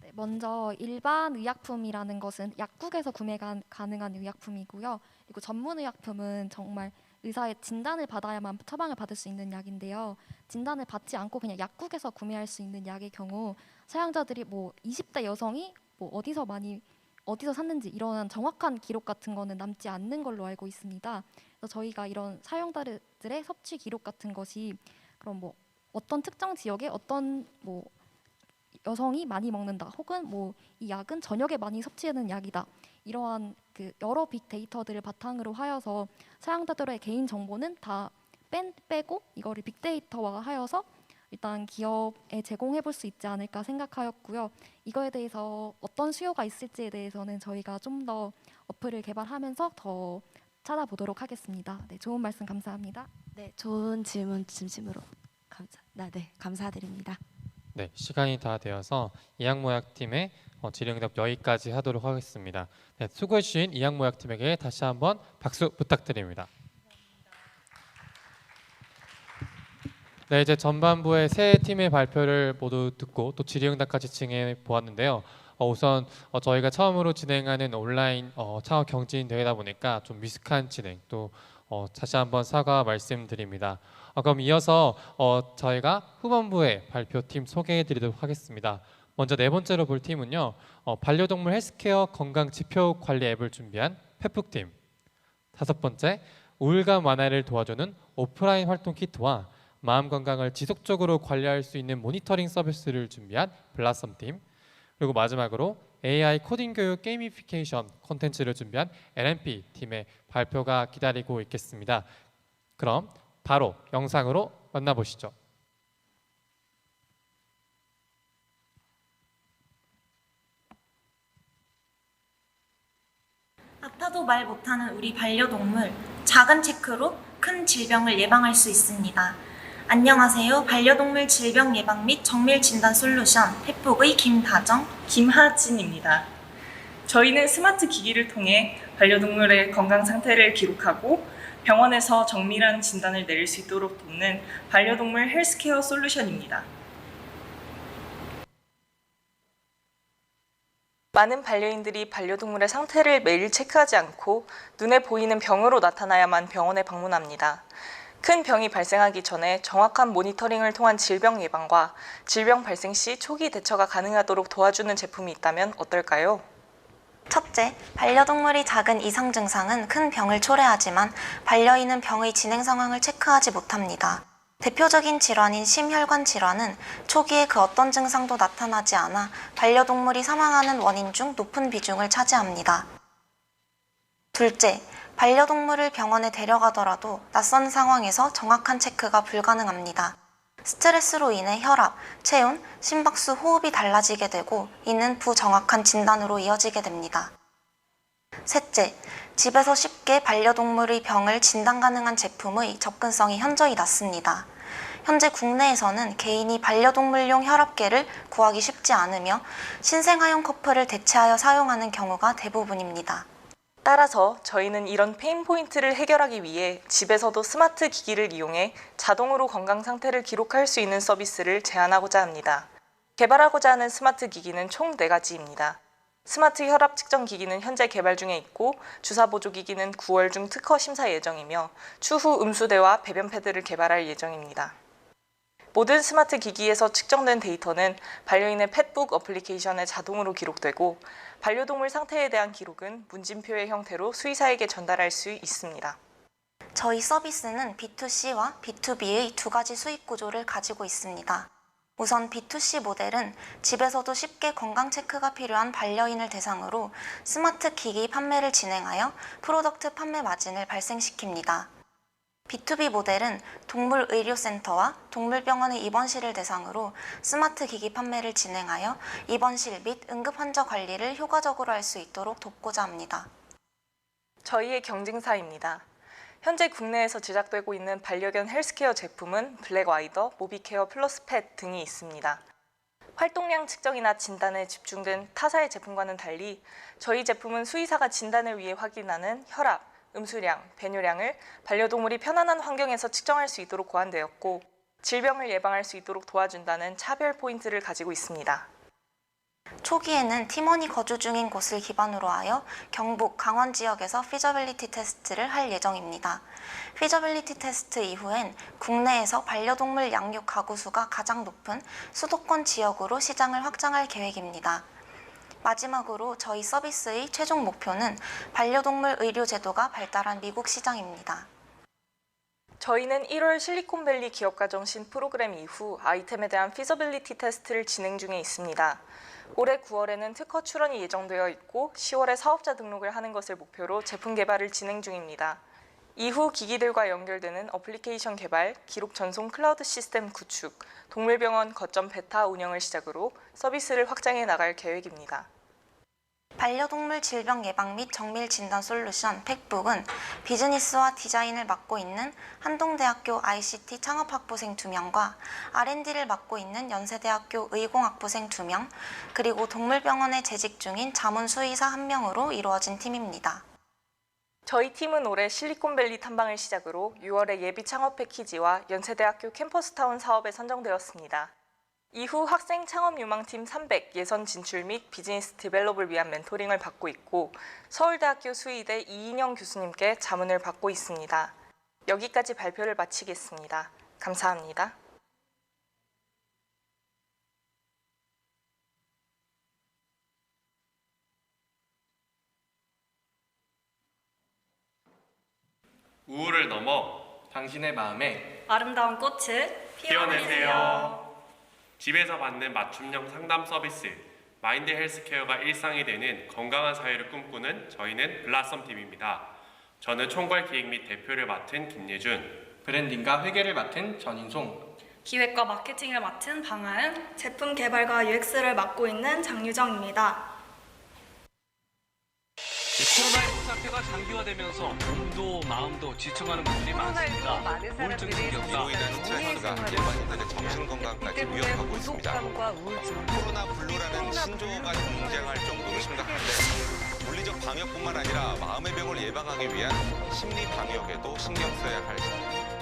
네, 먼저 일반 의약품이라는 것은 약국에서 구매가 가능한 의약품이고요. 그리고 전문 의약품은 정말 의사의 진단을 받아야만 처방을 받을 수 있는 약인데요. 진단을 받지 않고 그냥 약국에서 구매할 수 있는 약의 경우 사용자들이 뭐 20대 여성이 뭐 어디서 샀는지 이런 정확한 기록 같은 거는 남지 않는 걸로 알고 있습니다. 그래서 저희가 이런 사용자들의 섭취 기록 같은 것이 그럼 뭐 어떤 특정 지역에 어떤 뭐 여성이 많이 먹는다 혹은 뭐 이 약은 저녁에 많이 섭취하는 약이다 이러한 그 여러 빅데이터들을 바탕으로 하여서 사용자들의 개인 정보는 다 빼고 이거를 빅데이터화 하여서 일단 기업에 제공해 볼 수 있지 않을까 생각하였고요. 이거에 대해서 어떤 수요가 있을지에 대해서는 저희가 좀 더 어플을 개발하면서 더 찾아보도록 하겠습니다. 네, 좋은 말씀 감사합니다. 네, 좋은 질문 진심으로 감사드립니다. 네, 시간이 다 되어서 이학모약팀의 질의응답 여기까지 하도록 하겠습니다. 네, 수고해 주신 이학모약팀에게 다시 한번 박수 부탁드립니다. 네, 이제 전반부의 세 팀의 발표를 모두 듣고 또 질의응답까지 진행해 보았는데요. 우선 저희가 처음으로 진행하는 온라인 창업 경진 대회다 보니까 좀 미숙한 진행 또 다시 한번 사과 말씀드립니다. 그럼 이어서 저희가 후반부의 발표팀 소개해 드리도록 하겠습니다. 먼저 네 번째로 볼 팀은요. 반려동물 헬스케어 건강 지표 관리 앱을 준비한 페프팀. 다섯 번째, 우울감 완화를 도와주는 오프라인 활동 키트와 마음 건강을 지속적으로 관리할 수 있는 모니터링 서비스를 준비한 블라썸팀, 그리고 마지막으로 AI 코딩 교육 게이미피케이션 콘텐츠를 준비한 LMP 팀의 발표가 기다리고 있겠습니다. 그럼 바로 영상으로 만나보시죠. 아파도 말 못하는 우리 반려동물, 작은 체크로 큰 질병을 예방할 수 있습니다. 안녕하세요. 반려동물 질병 예방 및 정밀 진단 솔루션 펫북의 김다정, 김하진입니다. 저희는 스마트 기기를 통해 반려동물의 건강 상태를 기록하고 병원에서 정밀한 진단을 내릴 수 있도록 돕는 반려동물 헬스케어 솔루션입니다. 많은 반려인들이 반려동물의 상태를 매일 체크하지 않고 눈에 보이는 병으로 나타나야만 병원에 방문합니다. 큰 병이 발생하기 전에 정확한 모니터링을 통한 질병 예방과 질병 발생 시 초기 대처가 가능하도록 도와주는 제품이 있다면 어떨까요? 첫째, 반려동물이 작은 이상 증상은 큰 병을 초래하지만 반려인은 병의 진행 상황을 체크하지 못합니다. 대표적인 질환인 심혈관 질환은 초기에 그 어떤 증상도 나타나지 않아 반려동물이 사망하는 원인 중 높은 비중을 차지합니다. 둘째, 반려동물을 병원에 데려가더라도 낯선 상황에서 정확한 체크가 불가능합니다. 스트레스로 인해 혈압, 체온, 심박수, 호흡이 달라지게 되고 이는 부정확한 진단으로 이어지게 됩니다. 셋째, 집에서 쉽게 반려동물의 병을 진단 가능한 제품의 접근성이 현저히 낮습니다. 현재 국내에서는 개인이 반려동물용 혈압계를 구하기 쉽지 않으며 신생아용 커플을 대체하여 사용하는 경우가 대부분입니다. 따라서 저희는 이런 페인 포인트를 해결하기 위해 집에서도 스마트 기기를 이용해 자동으로 건강 상태를 기록할 수 있는 서비스를 제안하고자 합니다. 개발하고자 하는 스마트 기기는 총 4가지입니다. 스마트 혈압 측정 기기는 현재 개발 중에 있고 주사 보조 기기는 9월 중 특허 심사 예정이며 추후 음수대와 배변 패드를 개발할 예정입니다. 모든 스마트 기기에서 측정된 데이터는 반려인의 펫북 어플리케이션에 자동으로 기록되고 반려동물 상태에 대한 기록은 문진표의 형태로 수의사에게 전달할 수 있습니다. 저희 서비스는 B2C와 B2B의 두 가지 수익 구조를 가지고 있습니다. 우선 B2C 모델은 집에서도 쉽게 건강 체크가 필요한 반려인을 대상으로 스마트 기기 판매를 진행하여 프로덕트 판매 마진을 발생시킵니다. B2B 모델은 동물의료센터와 동물병원의 입원실을 대상으로 스마트 기기 판매를 진행하여 입원실 및 응급 환자 관리를 효과적으로 할 수 있도록 돕고자 합니다. 저희의 경쟁사입니다. 현재 국내에서 제작되고 있는 반려견 헬스케어 제품은 블랙와이더, 모비케어 플러스 펫 등이 있습니다. 활동량 측정이나 진단에 집중된 타사의 제품과는 달리 저희 제품은 수의사가 진단을 위해 확인하는 혈압, 음수량, 배뇨량을 반려동물이 편안한 환경에서 측정할 수 있도록 고안되었고 질병을 예방할 수 있도록 도와준다는 차별 포인트를 가지고 있습니다. 초기에는 팀원이 거주 중인 곳을 기반으로 하여 경북, 강원 지역에서 피저빌리티 테스트를 할 예정입니다. 피저빌리티 테스트 이후엔 국내에서 반려동물 양육 가구 수가 가장 높은 수도권 지역으로 시장을 확장할 계획입니다. 마지막으로 저희 서비스의 최종 목표는 반려동물 의료 제도가 발달한 미국 시장입니다. 저희는 1월 실리콘밸리 기업가정 신 프로그램 이후 아이템에 대한 피저빌리티 테스트를 진행 중에 있습니다. 올해 9월에는 특허 출원이 예정되어 있고 10월에 사업자 등록을 하는 것을 목표로 제품 개발을 진행 중입니다. 이후 기기들과 연결되는 어플리케이션 개발, 기록 전송 클라우드 시스템 구축, 동물병원 거점 베타 운영을 시작으로 서비스를 확장해 나갈 계획입니다. 반려동물 질병 예방 및 정밀 진단 솔루션 펫북은 비즈니스와 디자인을 맡고 있는 한동대학교 ICT 창업학부생 2명과 R&D를 맡고 있는 연세대학교 의공학부생 2명, 그리고 동물병원에 재직 중인 자문수의사 1명으로 이루어진 팀입니다. 저희 팀은 올해 실리콘밸리 탐방을 시작으로 6월에 예비 창업 패키지와 연세대학교 캠퍼스타운 사업에 선정되었습니다. 이후 학생 창업 유망팀 300 예선 진출 및 비즈니스 디벨롭을 위한 멘토링을 받고 있고 서울대학교 수의대 이인영 교수님께 자문을 받고 있습니다. 여기까지 발표를 마치겠습니다. 감사합니다. 우울을 넘어 당신의 마음에 아름다운 꽃을 피워내세요. 집에서 받는 맞춤형 상담 서비스, 마인드 헬스케어가 일상이 되는 건강한 사회를 꿈꾸는 저희는 블라썸팀입니다. 저는 총괄 기획 및 대표를 맡은 김예준, 브랜딩과 회계를 맡은 전인송, 기획과 마케팅을 맡은 방아은, 제품 개발과 UX를 맡고 있는 장유정입니다. 코로나19 사태가 장기화되면서 몸도 마음도 지쳐가는 분들이 많습니다. 우울증 신경과 이로 인한 스트레스가 일반인들의 정신건강까지 위협하고 있습니다. 코로나 블루라는 신조어가 등장할 정도로 심각한데 물리적 방역뿐만 아니라 마음의 병을 예방하기 위한 심리 방역에도 신경 써야 할 시기입니다.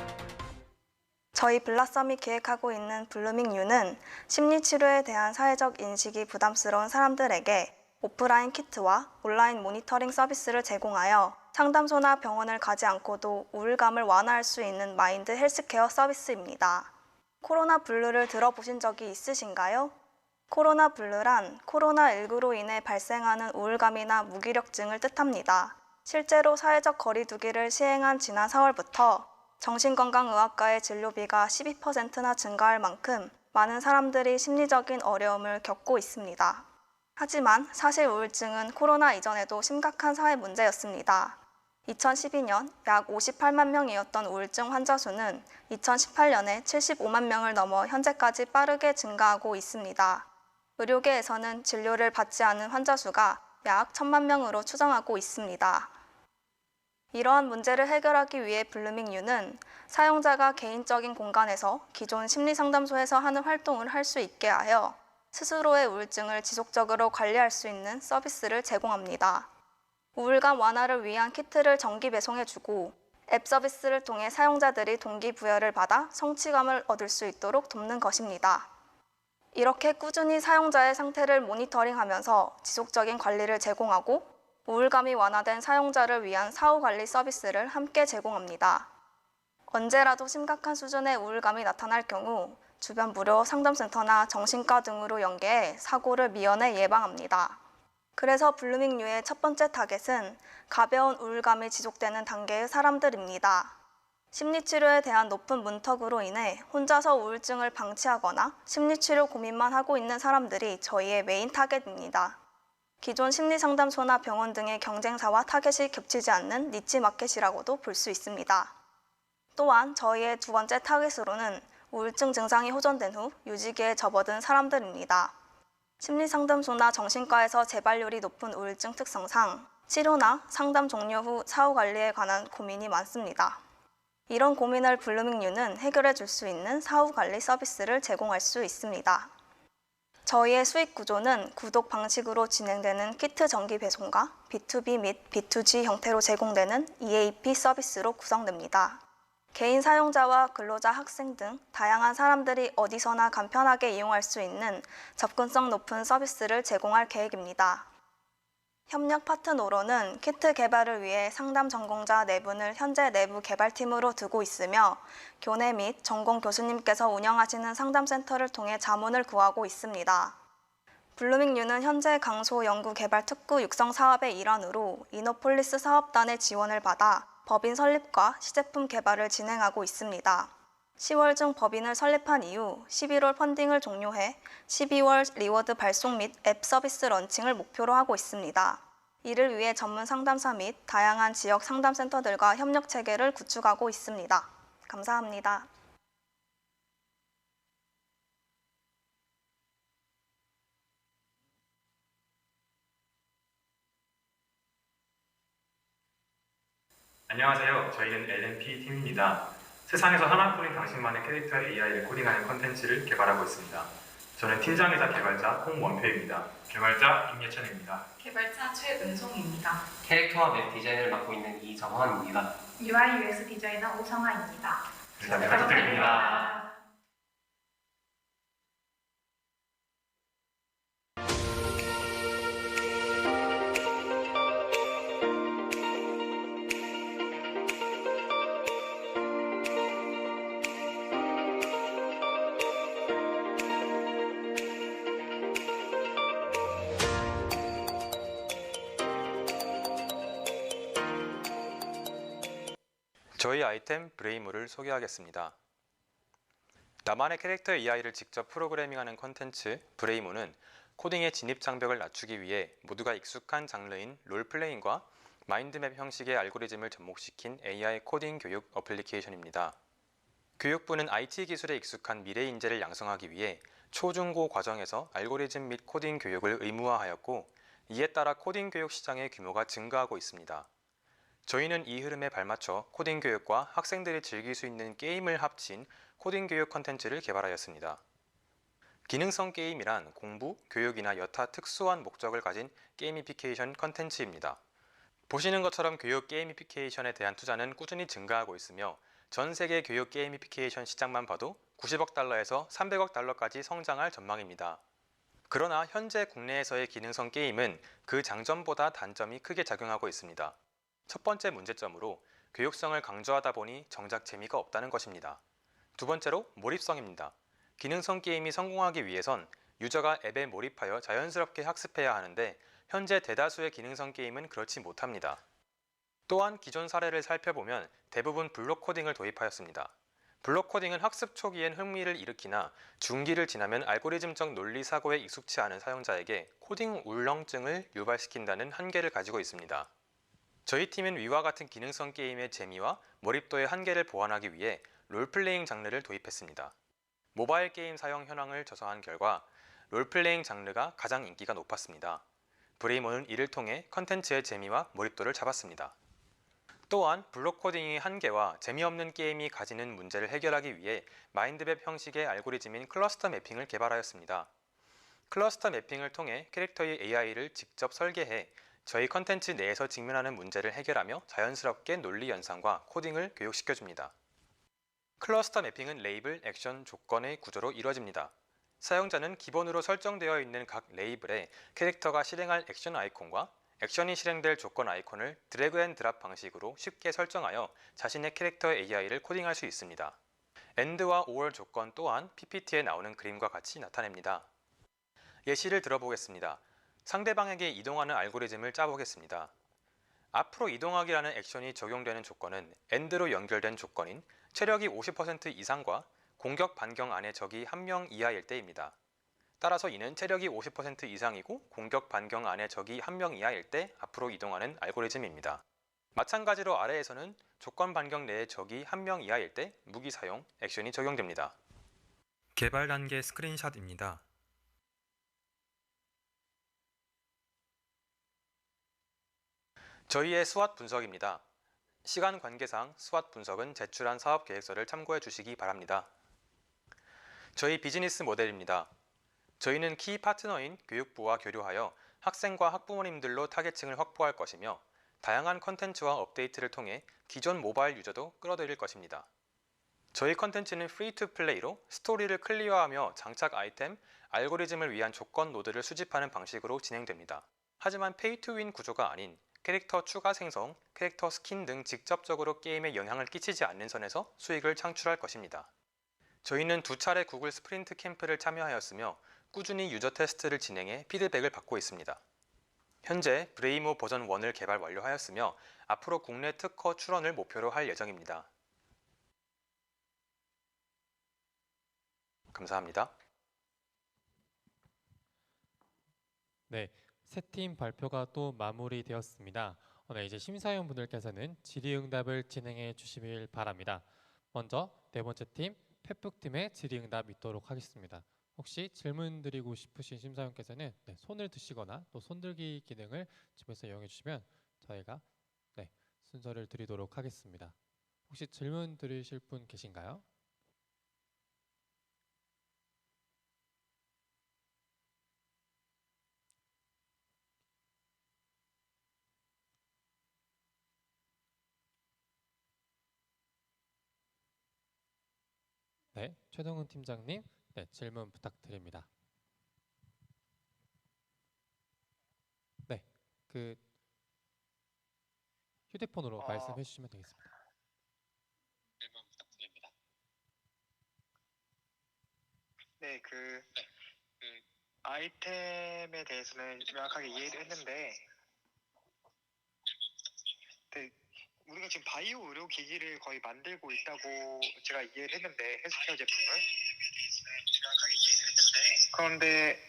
저희 블라썸이 기획하고 있는 블루밍유는 심리치료에 대한 사회적 인식이 부담스러운 사람들에게 오프라인 키트와 온라인 모니터링 서비스를 제공하여 상담소나 병원을 가지 않고도 우울감을 완화할 수 있는 마인드 헬스케어 서비스입니다. 코로나 블루를 들어보신 적이 있으신가요? 코로나 블루란 코로나19로 인해 발생하는 우울감이나 무기력증을 뜻합니다. 실제로 사회적 거리두기를 시행한 지난 4월부터 정신건강의학과의 진료비가 12%나 증가할 만큼 많은 사람들이 심리적인 어려움을 겪고 있습니다. 하지만 사실 우울증은 코로나 이전에도 심각한 사회 문제였습니다. 2012년 약 58만 명이었던 우울증 환자 수는 2018년에 75만 명을 넘어 현재까지 빠르게 증가하고 있습니다. 의료계에서는 진료를 받지 않은 환자 수가 약 1,000만 명으로 추정하고 있습니다. 이러한 문제를 해결하기 위해 블루밍유는 사용자가 개인적인 공간에서 기존 심리상담소에서 하는 활동을 할 수 있게 하여 스스로의 우울증을 지속적으로 관리할 수 있는 서비스를 제공합니다. 우울감 완화를 위한 키트를 정기 배송해주고 앱 서비스를 통해 사용자들이 동기부여를 받아 성취감을 얻을 수 있도록 돕는 것입니다. 이렇게 꾸준히 사용자의 상태를 모니터링하면서 지속적인 관리를 제공하고 우울감이 완화된 사용자를 위한 사후관리 서비스를 함께 제공합니다. 언제라도 심각한 수준의 우울감이 나타날 경우 주변 무료 상담센터나 정신과 등으로 연계해 사고를 미연에 예방합니다. 그래서 블루밍유의 첫 번째 타겟은 가벼운 우울감이 지속되는 단계의 사람들입니다. 심리치료에 대한 높은 문턱으로 인해 혼자서 우울증을 방치하거나 심리치료 고민만 하고 있는 사람들이 저희의 메인 타겟입니다. 기존 심리상담소나 병원 등의 경쟁사와 타겟이 겹치지 않는 니치 마켓이라고도 볼 수 있습니다. 또한 저희의 두 번째 타겟으로는 우울증 증상이 호전된 후 유지기에 접어든 사람들입니다. 심리상담소나 정신과에서 재발률이 높은 우울증 특성상 치료나 상담 종료 후 사후관리에 관한 고민이 많습니다. 이런 고민을 블루밍유는 해결해 줄 수 있는 사후관리 서비스를 제공할 수 있습니다. 저희의 수익 구조는 구독 방식으로 진행되는 키트 정기 배송과 B2B 및 B2G 형태로 제공되는 EAP 서비스로 구성됩니다. 개인 사용자와 근로자, 학생 등 다양한 사람들이 어디서나 간편하게 이용할 수 있는 접근성 높은 서비스를 제공할 계획입니다. 협력 파트너로는 키트 개발을 위해 상담 전공자 4분을 현재 내부 개발팀으로 두고 있으며 교내 및 전공 교수님께서 운영하시는 상담센터를 통해 자문을 구하고 있습니다. 블루밍유는 현재 강소 연구개발 특구 육성 사업의 일환으로 이노폴리스 사업단의 지원을 받아 법인 설립과 시제품 개발을 진행하고 있습니다. 10월 중 법인을 설립한 이후 11월 펀딩을 종료해 12월 리워드 발송 및 앱 서비스 런칭을 목표로 하고 있습니다. 이를 위해 전문 상담사 및 다양한 지역 상담센터들과 협력 체계를 구축하고 있습니다. 감사합니다. 안녕하세요. 저희는 LNP 팀입니다. 세상에서 하나뿐인 당신만의 캐릭터 AI를 코딩하는 콘텐츠를 개발하고 있습니다. 저는 팀장이자 개발자 홍원표입니다. 개발자 임예천입니다. 개발자 최은송입니다. 캐릭터와 맵 디자인을 맡고 있는 이정헌입니다. UI UX 디자이너 오성아입니다. 잘 부탁드립니다. 저희 아이템 브레이무를 소개하겠습니다. 나만의 캐릭터 AI를 직접 프로그래밍하는 컨텐츠 브레이모는 코딩의 진입 장벽을 낮추기 위해 모두가 익숙한 장르인 롤플레잉과 마인드맵 형식의 알고리즘을 접목시킨 AI 코딩 교육 어플리케이션입니다. 교육부는 IT 기술에 익숙한 미래 인재를 양성하기 위해 초중고 과정에서 알고리즘 및 코딩 교육을 의무화하였고, 이에 따라 코딩 교육 시장의 규모가 증가하고 있습니다. 저희는 이 흐름에 발맞춰 코딩 교육과 학생들이 즐길 수 있는 게임을 합친 코딩 교육 컨텐츠를 개발하였습니다. 기능성 게임이란 공부, 교육이나 여타 특수한 목적을 가진 게이미피케이션 컨텐츠입니다. 보시는 것처럼 교육 게이미피케이션에 대한 투자는 꾸준히 증가하고 있으며 전 세계 교육 게이미피케이션 시장만 봐도 90억 달러에서 300억 달러까지 성장할 전망입니다. 그러나 현재 국내에서의 기능성 게임은 그 장점보다 단점이 크게 작용하고 있습니다. 첫 번째 문제점으로 교육성을 강조하다 보니 정작 재미가 없다는 것입니다. 두 번째로 몰입성입니다. 기능성 게임이 성공하기 위해선 유저가 앱에 몰입하여 자연스럽게 학습해야 하는데 현재 대다수의 기능성 게임은 그렇지 못합니다. 또한 기존 사례를 살펴보면 대부분 블록 코딩을 도입하였습니다. 블록 코딩은 학습 초기엔 흥미를 일으키나 중기를 지나면 알고리즘적 논리 사고에 익숙치 않은 사용자에게 코딩 울렁증을 유발시킨다는 한계를 가지고 있습니다. 저희 팀은 위와 같은 기능성 게임의 재미와 몰입도의 한계를 보완하기 위해 롤플레잉 장르를 도입했습니다. 모바일 게임 사용 현황을 조사한 결과 롤플레잉 장르가 가장 인기가 높았습니다. 브레이모는 이를 통해 컨텐츠의 재미와 몰입도를 잡았습니다. 또한 블록 코딩의 한계와 재미없는 게임이 가지는 문제를 해결하기 위해 마인드맵 형식의 알고리즘인 클러스터 매핑을 개발하였습니다. 클러스터 매핑을 통해 캐릭터의 AI를 직접 설계해 저희 컨텐츠 내에서 직면하는 문제를 해결하며 자연스럽게 논리 연산과 코딩을 교육시켜줍니다. 클러스터 매핑은 레이블, 액션, 조건의 구조로 이루어집니다. 사용자는 기본으로 설정되어 있는 각 레이블에 캐릭터가 실행할 액션 아이콘과 액션이 실행될 조건 아이콘을 드래그 앤 드랍 방식으로 쉽게 설정하여 자신의 캐릭터 AI를 코딩할 수 있습니다. AND와 OR 조건 또한 PPT에 나오는 그림과 같이 나타냅니다. 예시를 들어보겠습니다. 상대방에게 이동하는 알고리즘을 짜보겠습니다. 앞으로 이동하기라는 액션이 적용되는 조건은 AND로 연결된 조건인 체력이 50% 이상과 공격 반경 안에 적이 1명 이하일 때입니다. 따라서 이는 체력이 50% 이상이고 공격 반경 안에 적이 1명 이하일 때 앞으로 이동하는 알고리즘입니다. 마찬가지로 아래에서는 조건 반경 내에 적이 1명 이하일 때 무기 사용, 액션이 적용됩니다. 개발 단계 스크린샷입니다. 저희의 SWOT 분석입니다. 시간 관계상 SWOT 분석은 제출한 사업 계획서를 참고해 주시기 바랍니다. 저희 비즈니스 모델입니다. 저희는 키 파트너인 교육부와 교류하여 학생과 학부모님들로 타겟층을 확보할 것이며 다양한 컨텐츠와 업데이트를 통해 기존 모바일 유저도 끌어들일 것입니다. 저희 컨텐츠는 프리 투 플레이로 스토리를 클리어하며 장착 아이템, 알고리즘을 위한 조건 노드를 수집하는 방식으로 진행됩니다. 하지만 페이 투 윈 구조가 아닌 캐릭터 추가 생성, 캐릭터 스킨 등 직접적으로 게임에 영향을 끼치지 않는 선에서 수익을 창출할 것입니다. 저희는 2차례 구글 스프린트 캠프를 참여하였으며 꾸준히 유저 테스트를 진행해 피드백을 받고 있습니다. 현재 브레이모 버전 1을 개발 완료하였으며 앞으로 국내 특허 출원을 목표로 할 예정입니다. 감사합니다. 네, 세 팀 발표가 또 마무리되었습니다. 네, 이제 심사위원분들께서는 질의응답을 진행해 주시길 바랍니다. 먼저 네 번째 팀 페북팀의 질의응답 있도록 하겠습니다. 혹시 질문 드리고 싶으신 심사위원께서는 손을 드시거나 또 손들기 기능을 집에서 이용해 주시면 저희가 순서를 드리도록 하겠습니다. 혹시 질문 드리실 분 계신가요? 네, 최동훈 팀장님, 질문 부탁드립니다. 네, 그 휴대폰으로 말씀해 주시면 되겠습니다. 질문 부탁드립니다. 네, 그 아이템에 대해서는 명확하게 이해를 했는데, 우리가 지금 바이오 의료기기를 거의 만들고 있다고 제가 이해를 했는데 헬스케어 제품을 정확하게 이해를 했는데 그런데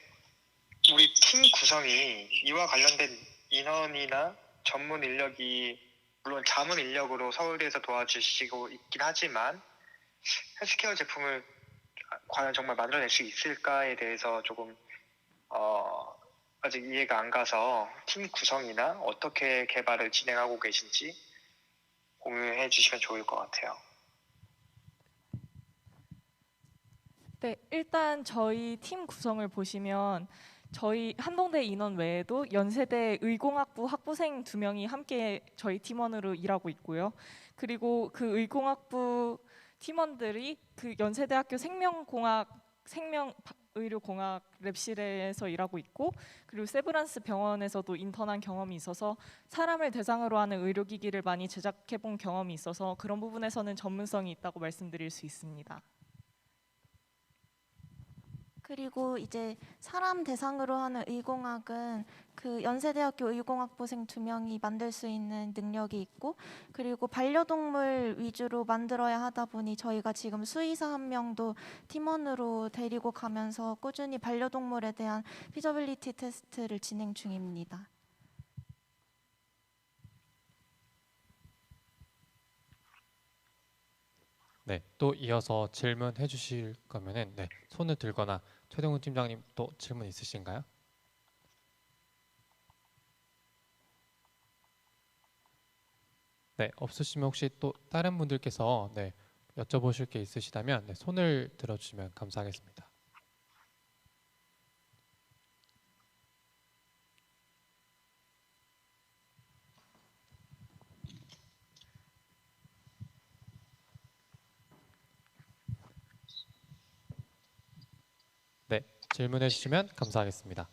우리 팀 구성이 이와 관련된 인원이나 전문 인력이 물론 자문 인력으로 서울대에서 도와주시고 있긴 하지만 헬스케어 제품을 과연 정말 만들어낼 수 있을까에 대해서 조금 아직 이해가 안 가서 팀 구성이나 어떻게 개발을 진행하고 계신지 공유해 주시면 좋을 것 같아요. 네, 일단 저희 팀 구성을 보시면 저희 한동대 인원 외에도 연세대 의공학부 학부생 2명이 함께 저희 팀원으로 일하고 있고요. 그리고 그 의공학부 팀원들이 그 연세대학교 생명의료공학 랩실에서 일하고 있고, 그리고 세브란스 병원에서도 인턴한 경험이 있어서 사람을 대상으로 하는 의료기기를 많이 제작해 본 경험이 있어서 그런 부분에서는 전문성이 있다고 말씀드릴 수 있습니다. 그리고 이제 사람 대상으로 하는 의공학은 그 연세대학교 의공학부생 2명이 만들 수 있는 능력이 있고, 그리고 반려동물 위주로 만들어야 하다 보니 저희가 지금 수의사 1명도 팀원으로 데리고 가면서 꾸준히 반려동물에 대한 피저빌리티 테스트를 진행 중입니다. 네, 또 이어서 질문해 주실 거면은 네, 손을 들거나 최동훈 팀장님 또 질문 있으신가요? 네, 없으시면 혹시 또 다른 분들께서 네, 여쭤보실 게 있으시다면 네, 손을 들어주시면 감사하겠습니다. 네, 질문해 주시면 감사하겠습니다.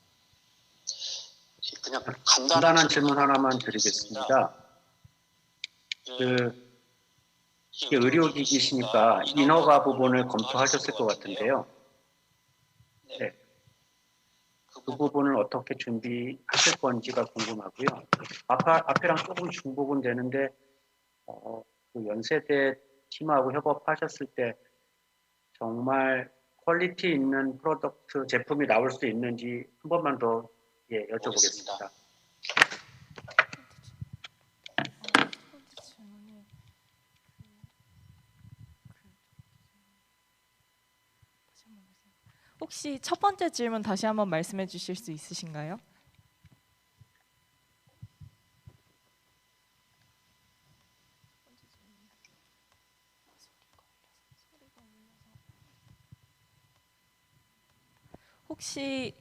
그냥 간단한 질문 하나만 드리겠습니다. 이게 의료기기시니까 인허가 부분을 검토하셨을 것 같은데요. 네. 그 부분을 어떻게 준비하실 건지가 궁금하고요. 앞에랑 조금 중복은 되는데 그 연세대 팀하고 협업하셨을 때 정말 퀄리티 있는 프로덕트 제품이 나올 수 있는지 한 번만 더 여쭤보겠습니다. 혹시 첫 번째 질문 다시 한번 말씀해 주실 수 있으신가요? 혹시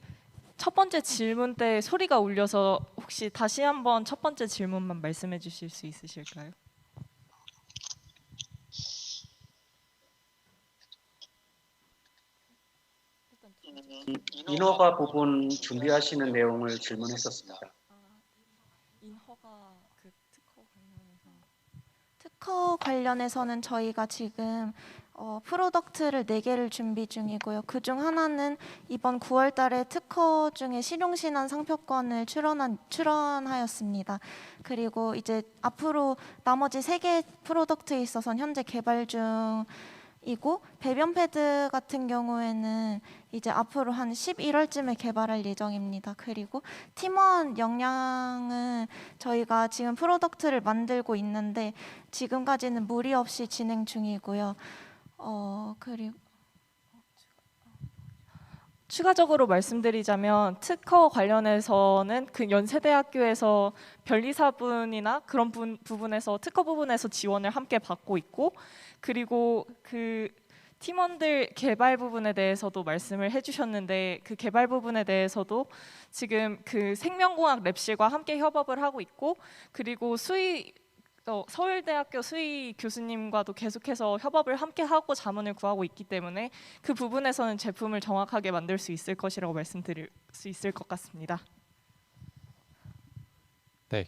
첫 번째 질문 때 소리가 울려서 혹시 다시 한번 첫 번째 질문만 말씀해 주실 수 있으실까요? 인허가 부분 준비하시는 내용을 질문했었습니다. 인허가 그 특허 관련해서 특허 관련해서는 저희가 지금 프로덕트를 4개를 준비 중이고요. 그중 하나는 이번 9월 달에 특허 중에 실용신안 상표권을 출원하였습니다. 그리고 이제 앞으로 나머지 3개 프로덕트에 있어서는 현재 개발 중이고, 배변 패드 같은 경우에는 이제 앞으로 한 11월쯤에 개발할 예정입니다. 그리고 팀원 역량은 저희가 지금 프로덕트를 만들고 있는데 지금까지는 무리 없이 진행 중이고요. 그리고 추가적으로 말씀드리자면 특허 관련해서는 그 연세대학교에서 변리사분이나 그런 부분에서 특허 부분에서 지원을 함께 받고 있고, 그리고 그 팀원들 개발 부분에 대해서도 말씀을 해주셨는데 그 개발 부분에 대해서도 지금 그 생명공학 랩실과 함께 협업을 하고 있고, 그리고 서울대학교 수의 교수님과도 계속해서 협업을 함께 하고 자문을 구하고 있기 때문에 그 부분에서는 제품을 정확하게 만들 수 있을 것이라고 말씀드릴 수 있을 것 같습니다. 네,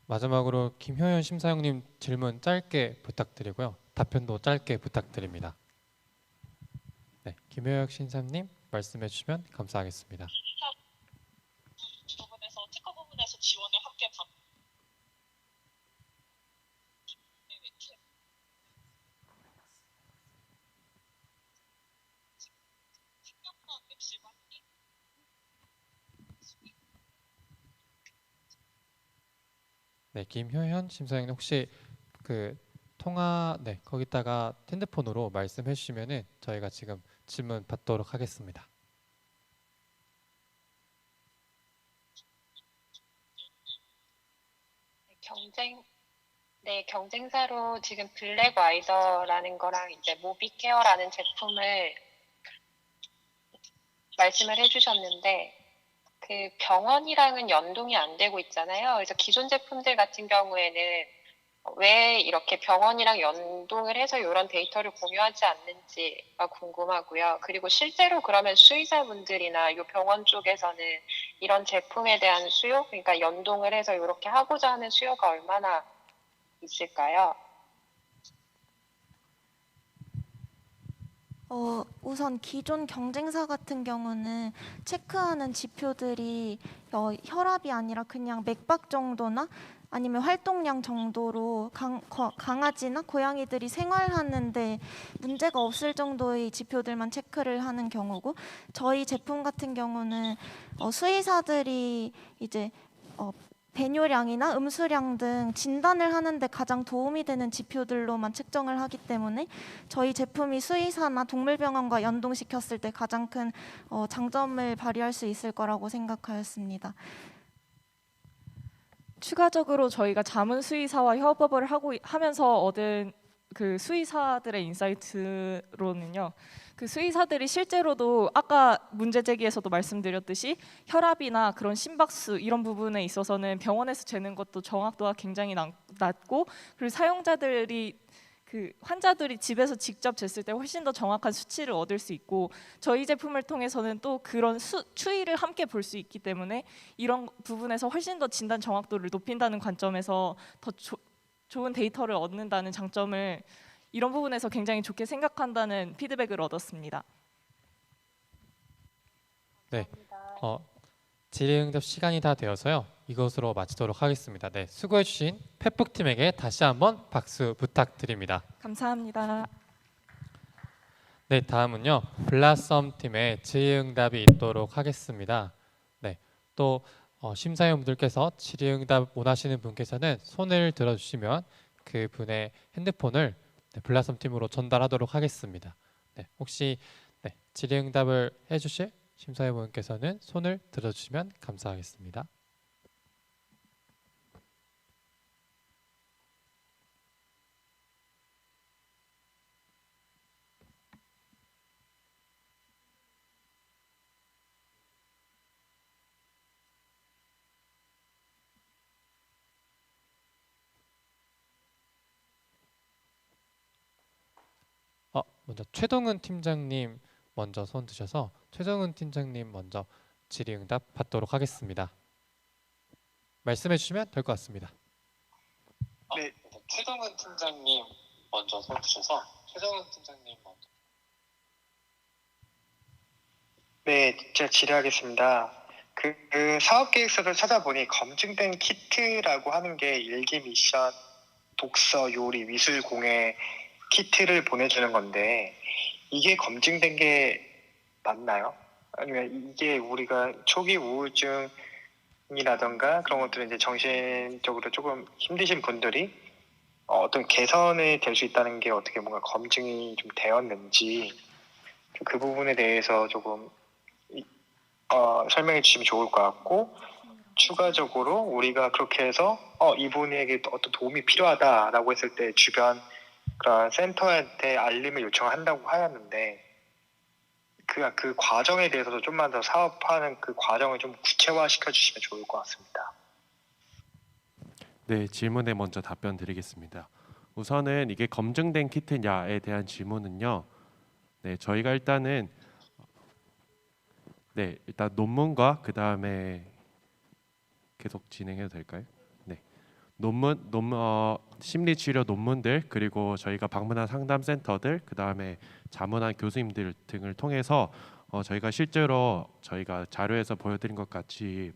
마지막으로 김효연 심사위원님 질문 짧게 부탁드리고요. 답변도 짧게 부탁드립니다. 네, 김효연 심사위원님 말씀해 주시면 감사하겠습니다. 부분에서 특허 부분에서 지원을 함께 받고 네, 김효현 심사위원 혹시 그 통화 거기다가 핸드폰으로 말씀해 주시면은 저희가 지금 질문 받도록 하겠습니다. 경쟁사로 지금 블랙와이더라는 거랑 이제 모비케어라는 제품을 말씀을 해주셨는데 그 병원이랑은 연동이 안 되고 있잖아요. 그래서 기존 제품들 같은 경우에는 왜 이렇게 병원이랑 연동을 해서 이런 데이터를 공유하지 않는지가 궁금하고요. 그리고 실제로 그러면 수의사분들이나 이 병원 쪽에서는 이런 제품에 대한 수요, 그러니까 연동을 해서 이렇게 하고자 하는 수요가 얼마나 있을까요? 우선 기존 경쟁사 같은 경우는 체크하는 지표들이 혈압이 아니라 그냥 맥박 정도나 아니면 활동량 정도로 강아지나 고양이들이 생활하는데 문제가 없을 정도의 지표들만 체크를 하는 경우고, 저희 제품 같은 경우는 수의사들이 이제 배뇨량이나 음수량 등 진단을 하는데 가장 도움이 되는 지표들로만 측정을 하기 때문에 저희 제품이 수의사나 동물병원과 연동시켰을 때 가장 큰 장점을 발휘할 수 있을 거라고 생각하였습니다. 추가적으로 저희가 자문 수의사와 협업을 하면서 얻은 그 수의사들의 인사이트로는요. 그 수의사들이 실제로도 아까 문제 제기에서도 말씀드렸듯이 혈압이나 그런 심박수 이런 부분에 있어서는 병원에서 재는 것도 정확도가 굉장히 낮고, 그리고 사용자들이 그 환자들이 집에서 직접 쟀을 때 훨씬 더 정확한 수치를 얻을 수 있고, 저희 제품을 통해서는 또 그런 추이를 함께 볼 수 있기 때문에 이런 부분에서 훨씬 더 진단 정확도를 높인다는 관점에서 더 좋은 데이터를 얻는다는 장점을 이런 부분에서 굉장히 좋게 생각한다는 피드백을 얻었습니다. 네, 질의응답 시간이 다 되어서요. 이것으로 마치도록 하겠습니다. 네, 수고해주신 페북팀에게 다시 한번 박수 부탁드립니다. 감사합니다. 네, 다음은요. 블라썸 팀의 질의응답이 있도록 하겠습니다. 네, 또 심사위원분들께서 질의응답 원하시는 분께서는 손을 들어주시면 그 분의 핸드폰을 블라썸 팀으로 전달하도록 하겠습니다. 네, 혹시 질의응답을 해주실 심사위원분께서는 손을 들어주시면 감사하겠습니다. 먼저 최동은 팀장님 먼저 손 드셔서 최동은 팀장님 먼저 질의응답 받도록 하겠습니다. 말씀해 주시면 될 것 같습니다. 네, 최동은 팀장님 먼저 손 드셔서 최동은 팀장님 먼저. 네, 제가 질의하겠습니다. 그 사업 계획서를 찾아보니 검증된 키트라고 하는 게 일기 미션, 독서, 요리, 미술, 공예 키트를 보내주는 건데 이게 검증된 게 맞나요? 아니면 이게 우리가 초기 우울증이라던가 그런 것들은 이제 정신적으로 조금 힘드신 분들이 어떤 개선이 될 수 있다는 게 어떻게 뭔가 검증이 좀 되었는지 그 부분에 대해서 조금 설명해 주시면 좋을 것 같고, 추가적으로 우리가 그렇게 해서 이분에게 어떤 도움이 필요하다라고 했을 때 주변 그런 센터한테 알림을 요청한다고 하였는데 그 과정에 대해서도 좀만 더 사업하는 그 과정을 좀 구체화시켜 주시면 좋을 것 같습니다. 네, 질문에 먼저 답변 드리겠습니다. 우선은 이게 검증된 키트냐에 대한 질문은요. 네, 저희가 일단 논문과 그 다음에 계속 진행해도 될까요? 네, 심리치료 논문들, 그리고 저희가 방문한 상담센터들, 그 다음에 자문한 교수님들 등을 통해서 저희가 실제로 저희가 자료에서 보여드린 것 같이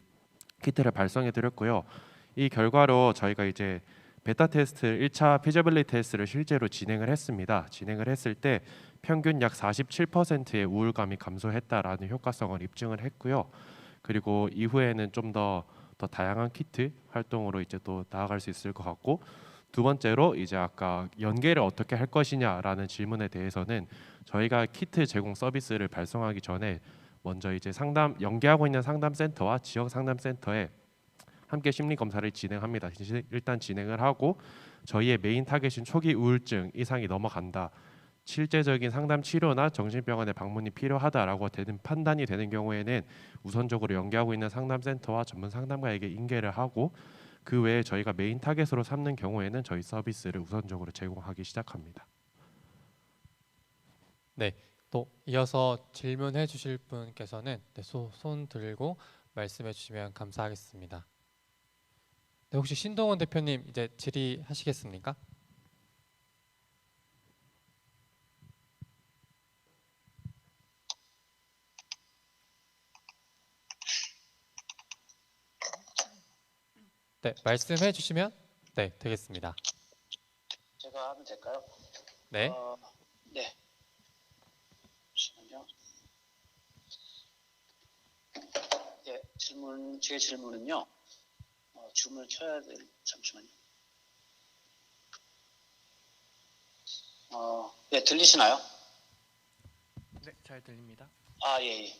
키트를 발송해 드렸고요. 이 결과로 저희가 이제 베타 테스트 1차 피저빌리티 테스트를 실제로 진행을 했습니다. 진행을 했을 때 평균 약 47%의 우울감이 감소했다라는 효과성을 입증을 했고요. 그리고 이후에는 좀 더 더 다양한 키트 활동으로 이제 또 나아갈 수 있을 것 같고, 두 번째로 이제 아까 연계를 어떻게 할 것이냐라는 질문에 대해서는 저희가 키트 제공 서비스를 발송하기 전에 먼저 이제 연계하고 있는 상담센터와 지역 상담센터에 함께 심리 검사를 진행합니다. 일단 진행을 하고 저희의 메인 타겟인 초기 우울증 이상이 넘어간다, 실제적인 상담 치료나 정신병원의 방문이 필요하다라고 판단이 되는 경우에는 우선적으로 연계하고 있는 상담센터와 전문 상담가에게 인계를 하고, 그 외에 저희가 메인 타겟으로 삼는 경우에는 저희 서비스를 우선적으로 제공하기 시작합니다. 네, 또 이어서 질문해 주실 분께서는 손 들고 말씀해 주시면 감사하겠습니다. 네, 혹시 신동원 대표님 이제 질의하시겠습니까? 네, 말씀해 주시면 네, 되겠습니다. 제가 하면 될까요? 네. 네. 잠시만요. 네, 제 질문은요. 줌을 켜야 될, 잠시만요. 네, 들리시나요? 네, 잘 들립니다. 아, 예.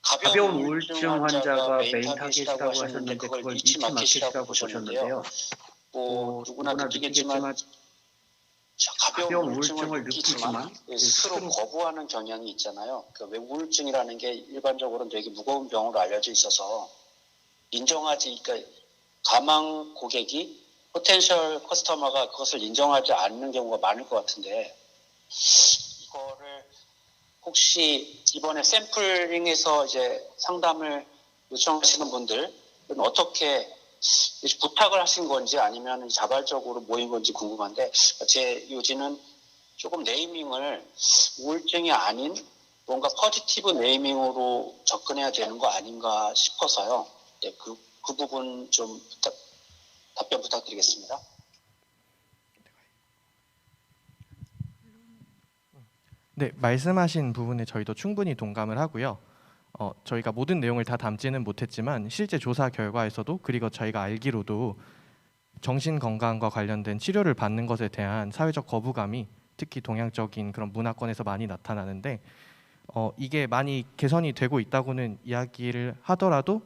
가벼운 우울증 환자가 메인 타겟이라고 하셨는데 그걸 이치 마켓이라고 보셨는데요. 누구나 느끼겠지만 가벼운 우울증을 느끼지만 스스로 거부하는 경향이 있잖아요. 그러니까 왜 우울증이라는 게 일반적으로 되게 무거운 병으로 알려져 있어서 그러니까 가망 고객이 포텐셜 커스터머가 그것을 인정하지 않는 경우가 많을 것 같은데, 이거를 혹시 이번에 샘플링에서 이제 상담을 요청하시는 분들은 어떻게 부탁을 하신 건지 아니면 자발적으로 모인 건지 궁금한데, 제 요지는 조금 네이밍을 우울증이 아닌 뭔가 포지티브 네이밍으로 접근해야 되는 거 아닌가 싶어서요. 네, 그 부분 좀 답변 부탁드리겠습니다. 네, 말씀하신 부분에 저희도 충분히 동감을 하고요. 저희가 모든 내용을 다 담지는 못했지만 실제 조사 결과에서도, 그리고 저희가 알기로도 정신 건강과 관련된 치료를 받는 것에 대한 사회적 거부감이 특히 동양적인 그런 문화권에서 많이 나타나는데, 이게 많이 개선이 되고 있다고는 이야기를 하더라도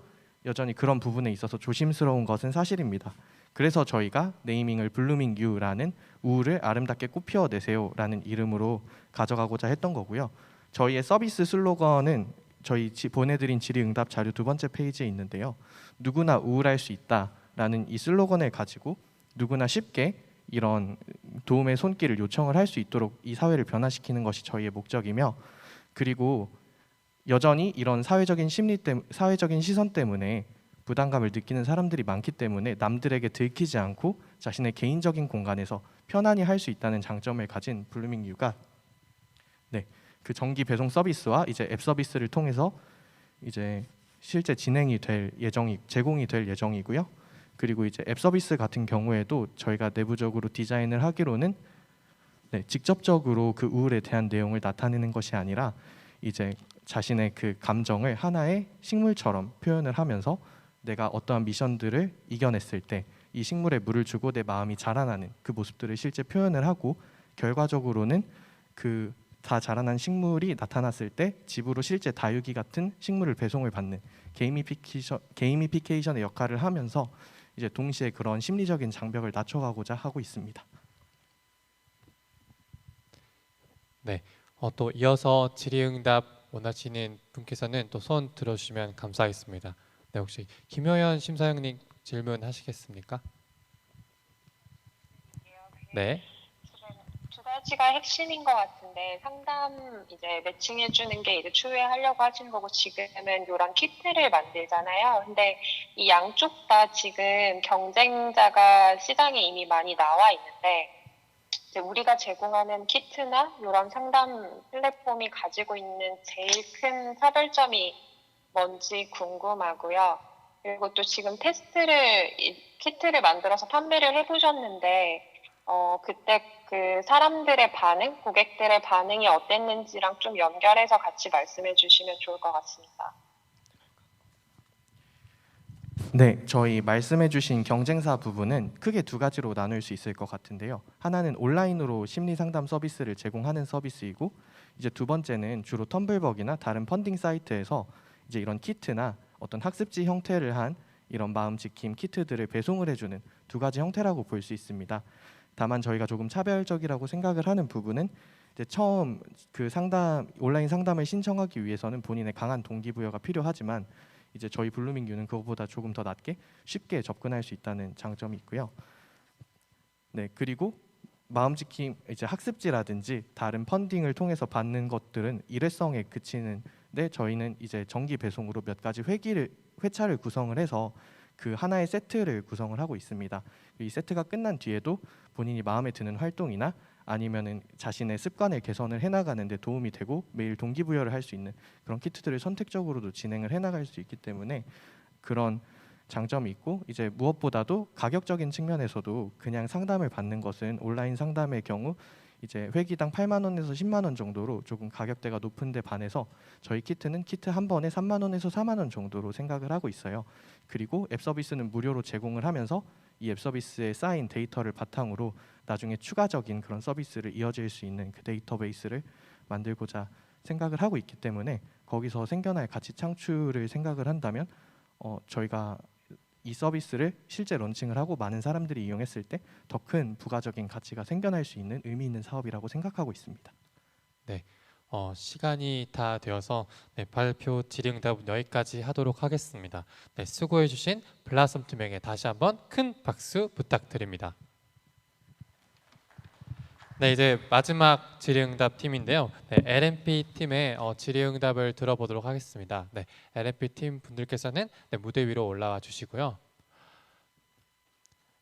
여전히 그런 부분에 있어서 조심스러운 것은 사실입니다. 그래서 저희가 네이밍을 블루밍 유라는 우울을 아름답게 꽃피워내세요라는 이름으로 가져가고자 했던 거고요. 저희의 서비스 슬로건은 저희 보내드린 질의응답 자료 2번째 페이지에 있는데요. 누구나 우울할 수 있다라는 이 슬로건을 가지고 누구나 쉽게 이런 도움의 손길을 요청을 할 수 있도록 이 사회를 변화시키는 것이 저희의 목적이며, 그리고 여전히 이런 사회적인 시선 때문에 부담감을 느끼는 사람들이 많기 때문에 남들에게 들키지 않고 자신의 개인적인 공간에서 편안히 할 수 있다는 장점을 가진 블루밍 유가 그 정기 배송 서비스와 이제 앱 서비스를 통해서 이제 실제 제공이 될 예정이고요. 그리고 이제 앱 서비스 같은 경우에도 저희가 내부적으로 디자인을 하기로는 직접적으로 그 우울에 대한 내용을 나타내는 것이 아니라 이제 자신의 그 감정을 하나의 식물처럼 표현을 하면서 내가 어떠한 미션들을 이겨냈을 때 이 식물에 물을 주고 내 마음이 자라나는 그 모습들을 실제 표현을 하고, 결과적으로는 그 다 자라난 식물이 나타났을 때 집으로 실제 다육이 같은 식물을 배송을 받는 게이미피케이션의 역할을 하면서 이제 동시에 그런 심리적인 장벽을 낮춰가고자 하고 있습니다. 네, 또 이어서 질의응답 원하시는 분께서는 또 손 들어주시면 감사하겠습니다. 네, 혹시 김효연 심사위원님 질문하시겠습니까? 네. 두 가지가 핵심인 것 같은데, 상담 이제 매칭해 주는 게 이제 추후에 하려고 하시는 거고, 지금은 이런 키트를 만들잖아요. 근데 이 양쪽 다 지금 경쟁자가 시장에 이미 많이 나와 있는데, 이제 우리가 제공하는 키트나 이런 상담 플랫폼이 가지고 있는 제일 큰 차별점이 뭔지 궁금하고요. 그리고 또 지금 키트를 만들어서 판매를 해보셨는데, 그때 그 사람들의 반응, 고객들의 반응이 어땠는지랑 좀 연결해서 같이 말씀해 주시면 좋을 것 같습니다. 네, 저희 말씀해주신 경쟁사 부분은 크게 두 가지로 나눌 수 있을 것 같은데요. 하나는 온라인으로 심리 상담 서비스를 제공하는 서비스이고, 이제 두 번째는 주로 텀블벅이나 다른 펀딩 사이트에서 이제 이런 키트나 어떤 학습지 형태를 한 이런 마음지킴 키트들을 배송을 해주는 두 가지 형태라고 볼 수 있습니다. 다만 저희가 조금 차별적이라고 생각을 하는 부분은 이제 처음 그 온라인 상담을 신청하기 위해서는 본인의 강한 동기부여가 필요하지만 이제 저희 블루밍유는 그것보다 조금 더 낮게 쉽게 접근할 수 있다는 장점이 있고요. 네, 그리고 마음지킴 이제 학습지라든지 다른 펀딩을 통해서 받는 것들은 일회성에 그치는데 저희는 이제 정기 배송으로 몇 가지 회차를 구성을 해서 그 하나의 세트를 구성을 하고 있습니다. 이 세트가 끝난 뒤에도 본인이 마음에 드는 활동이나 아니면은 자신의 습관을 개선을 해나가는 데 도움이 되고 매일 동기부여를 할 수 있는 그런 키트들을 선택적으로도 진행을 해나갈 수 있기 때문에 그런 장점이 있고, 이제 무엇보다도 가격적인 측면에서도 그냥 상담을 받는 것은 온라인 상담의 경우 이제 회기당 8만 원에서 10만 원 정도로 조금 가격대가 높은데 반해서 저희 키트는 키트 한 번에 3만 원에서 4만 원 정도로 생각을 하고 있어요. 그리고 앱 서비스는 무료로 제공을 하면서 이 앱 서비스에 쌓인 데이터를 바탕으로 나중에 추가적인 그런 서비스를 이어질 수 있는 그 데이터베이스를 만들고자 생각을 하고 있기 때문에 거기서 생겨날 가치 창출을 생각을 한다면 저희가 이 서비스를 실제 런칭을 하고 많은 사람들이 이용했을 때 더 큰 부가적인 가치가 생겨날 수 있는 의미 있는 사업이라고 생각하고 있습니다. 네, 시간이 다 되어서 발표 질의응답은 여기까지 하도록 하겠습니다. 네, 수고해주신 블라썸 팀에게 다시 한번 큰 박수 부탁드립니다. 네, 이제 마지막 질의응답 팀인데요. 네, LNP 팀의 질의응답을 들어보도록 하겠습니다. 네, LNP 팀 분들께서는 무대 위로 올라와 주시고요.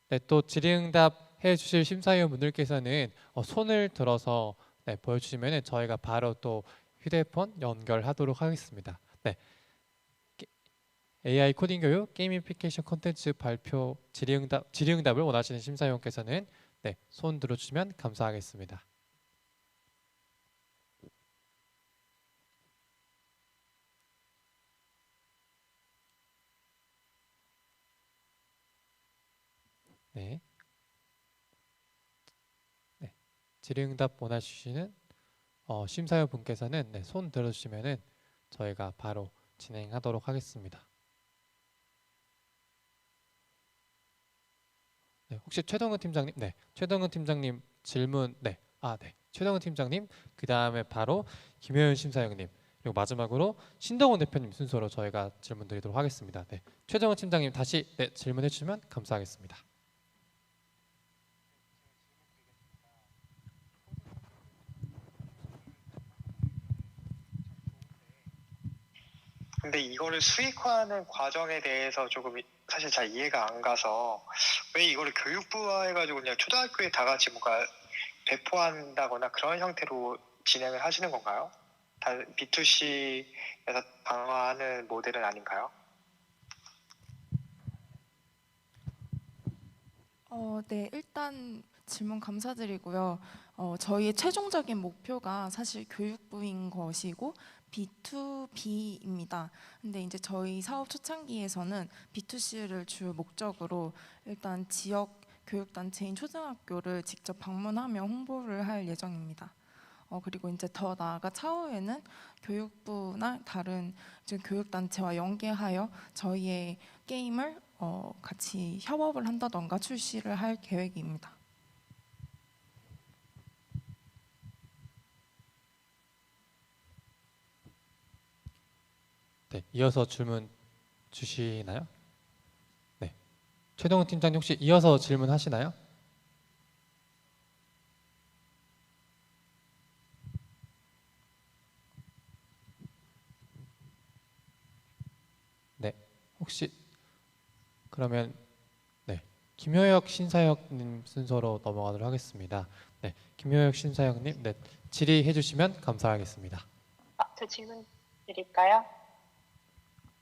네, 또 질의응답 해주실 심사위원 분들께서는 손을 들어서 보여주시면 저희가 바로 또 휴대폰 연결하도록 하겠습니다. 네, AI 코딩 교육 게이미피케이션 콘텐츠 발표 질의응답을 원하시는 심사위원께서는 손 들어주시면 감사하겠습니다. 네. 질의응답 원하시는 심사위원 분께서는 손 들어주시면은 저희가 바로 진행하도록 하겠습니다. 네, 혹시 최동훈 팀장님, 최동훈 팀장님 질문, 최동훈 팀장님, 그 다음에 바로 김효연 심사위원님, 그리고 마지막으로 신동훈 대표님 순서로 저희가 질문 드리도록 하겠습니다. 네, 최동훈 팀장님 다시 질문해 주시면 감사하겠습니다. 근데 이거를 수익화하는 과정에 대해서 조금 사실 잘 이해가 안 가서 왜 이거를 교육부화 해가지고 그냥 초등학교에 다 같이 뭔가 배포한다거나 그런 형태로 진행을 하시는 건가요? 다 B2C에서 강화하는 모델은 아닌가요? 네, 일단 질문 감사드리고요. 저희의 최종적인 목표가 사실 교육부인 것이고 B2B입니다. 근데 이제 저희 사업 초창기에서는 B2C를 주 목적으로 일단 지역 교육단체인 초등학교를 직접 방문하며 홍보를 할 예정입니다. 그리고 이제 더 나아가 차후에는 교육부나 다른 이제 교육단체와 연계하여 저희의 게임을 같이 협업을 한다던가 출시를 할 계획입니다. 네, 이어서 질문 주시나요? 네, 최동훈 팀장님 혹시 이어서 질문하시나요? 네, 혹시 그러면 김효혁 신사역님 순서로 넘어가도록 하겠습니다. 네, 김효혁 신사역님, 질의해 주시면 감사하겠습니다. 저 질문 드릴까요?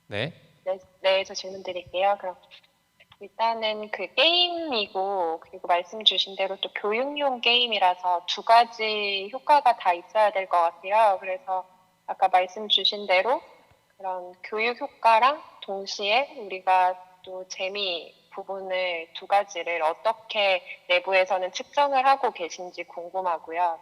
네. 네, 저 질문 드릴게요. 그럼 일단은 그 게임이고 그리고 말씀 주신 대로 또 교육용 게임이라서 두 가지 효과가 다 있어야 될 것 같아요. 그래서 아까 말씀 주신 대로 그런 교육 효과랑 동시에 우리가 또 재미 부분을 두 가지를 어떻게 내부에서는 측정을 하고 계신지 궁금하고요.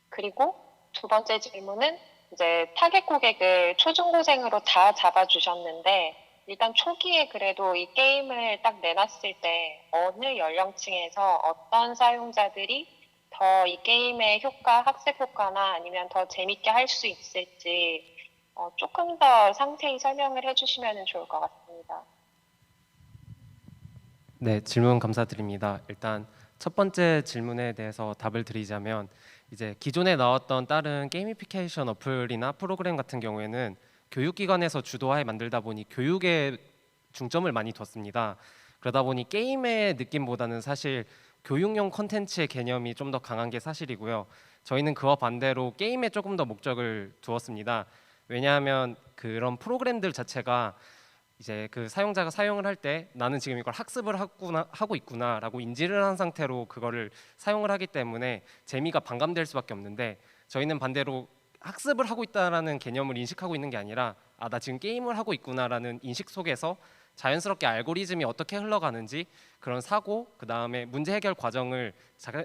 그리고 두 번째 질문은 이제 타겟 고객을 초중고생으로 다 잡아주셨는데 일단 초기에 그래도 이 게임을 딱 내놨을 때 어느 연령층에서 어떤 사용자들이 더 이 게임의 효과, 학습 효과나 아니면 더 재밌게 할 수 있을지 조금 더 상세히 설명을 해주시면 좋을 것 같습니다. 네, 질문 감사드립니다. 일단 첫 번째 질문에 대해서 답을 드리자면 이제 기존에 나왔던 다른 게이미피케이션 어플이나 프로그램 같은 경우에는 교육기관에서 주도하에 만들다 보니 교육에 중점을 많이 뒀습니다. 그러다 보니 게임의 느낌보다는 사실 교육용 콘텐츠의 개념이 좀 더 강한 게 사실이고요. 저희는 그와 반대로 게임에 조금 더 목적을 두었습니다. 왜냐하면 그런 프로그램들 자체가 이제 그 사용자가 사용을 할 때 나는 지금 이걸 학습을 하고 있구나라고 인지를 한 상태로 그거를 사용을 하기 때문에 재미가 반감될 수밖에 없는데 저희는 반대로 학습을 하고 있다라는 개념을 인식하고 있는 게 아니라 나 지금 게임을 하고 있구나라는 인식 속에서 자연스럽게 알고리즘이 어떻게 흘러가는지 그런 사고 그 다음에 문제 해결 과정을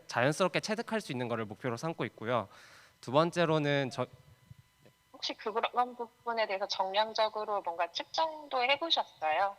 자연스럽게 체득할 수 있는 것을 목표로 삼고 있고요. 두 번째로는 혹시 그런 부분에 대해서 정량적으로 뭔가 측정도 해보셨어요?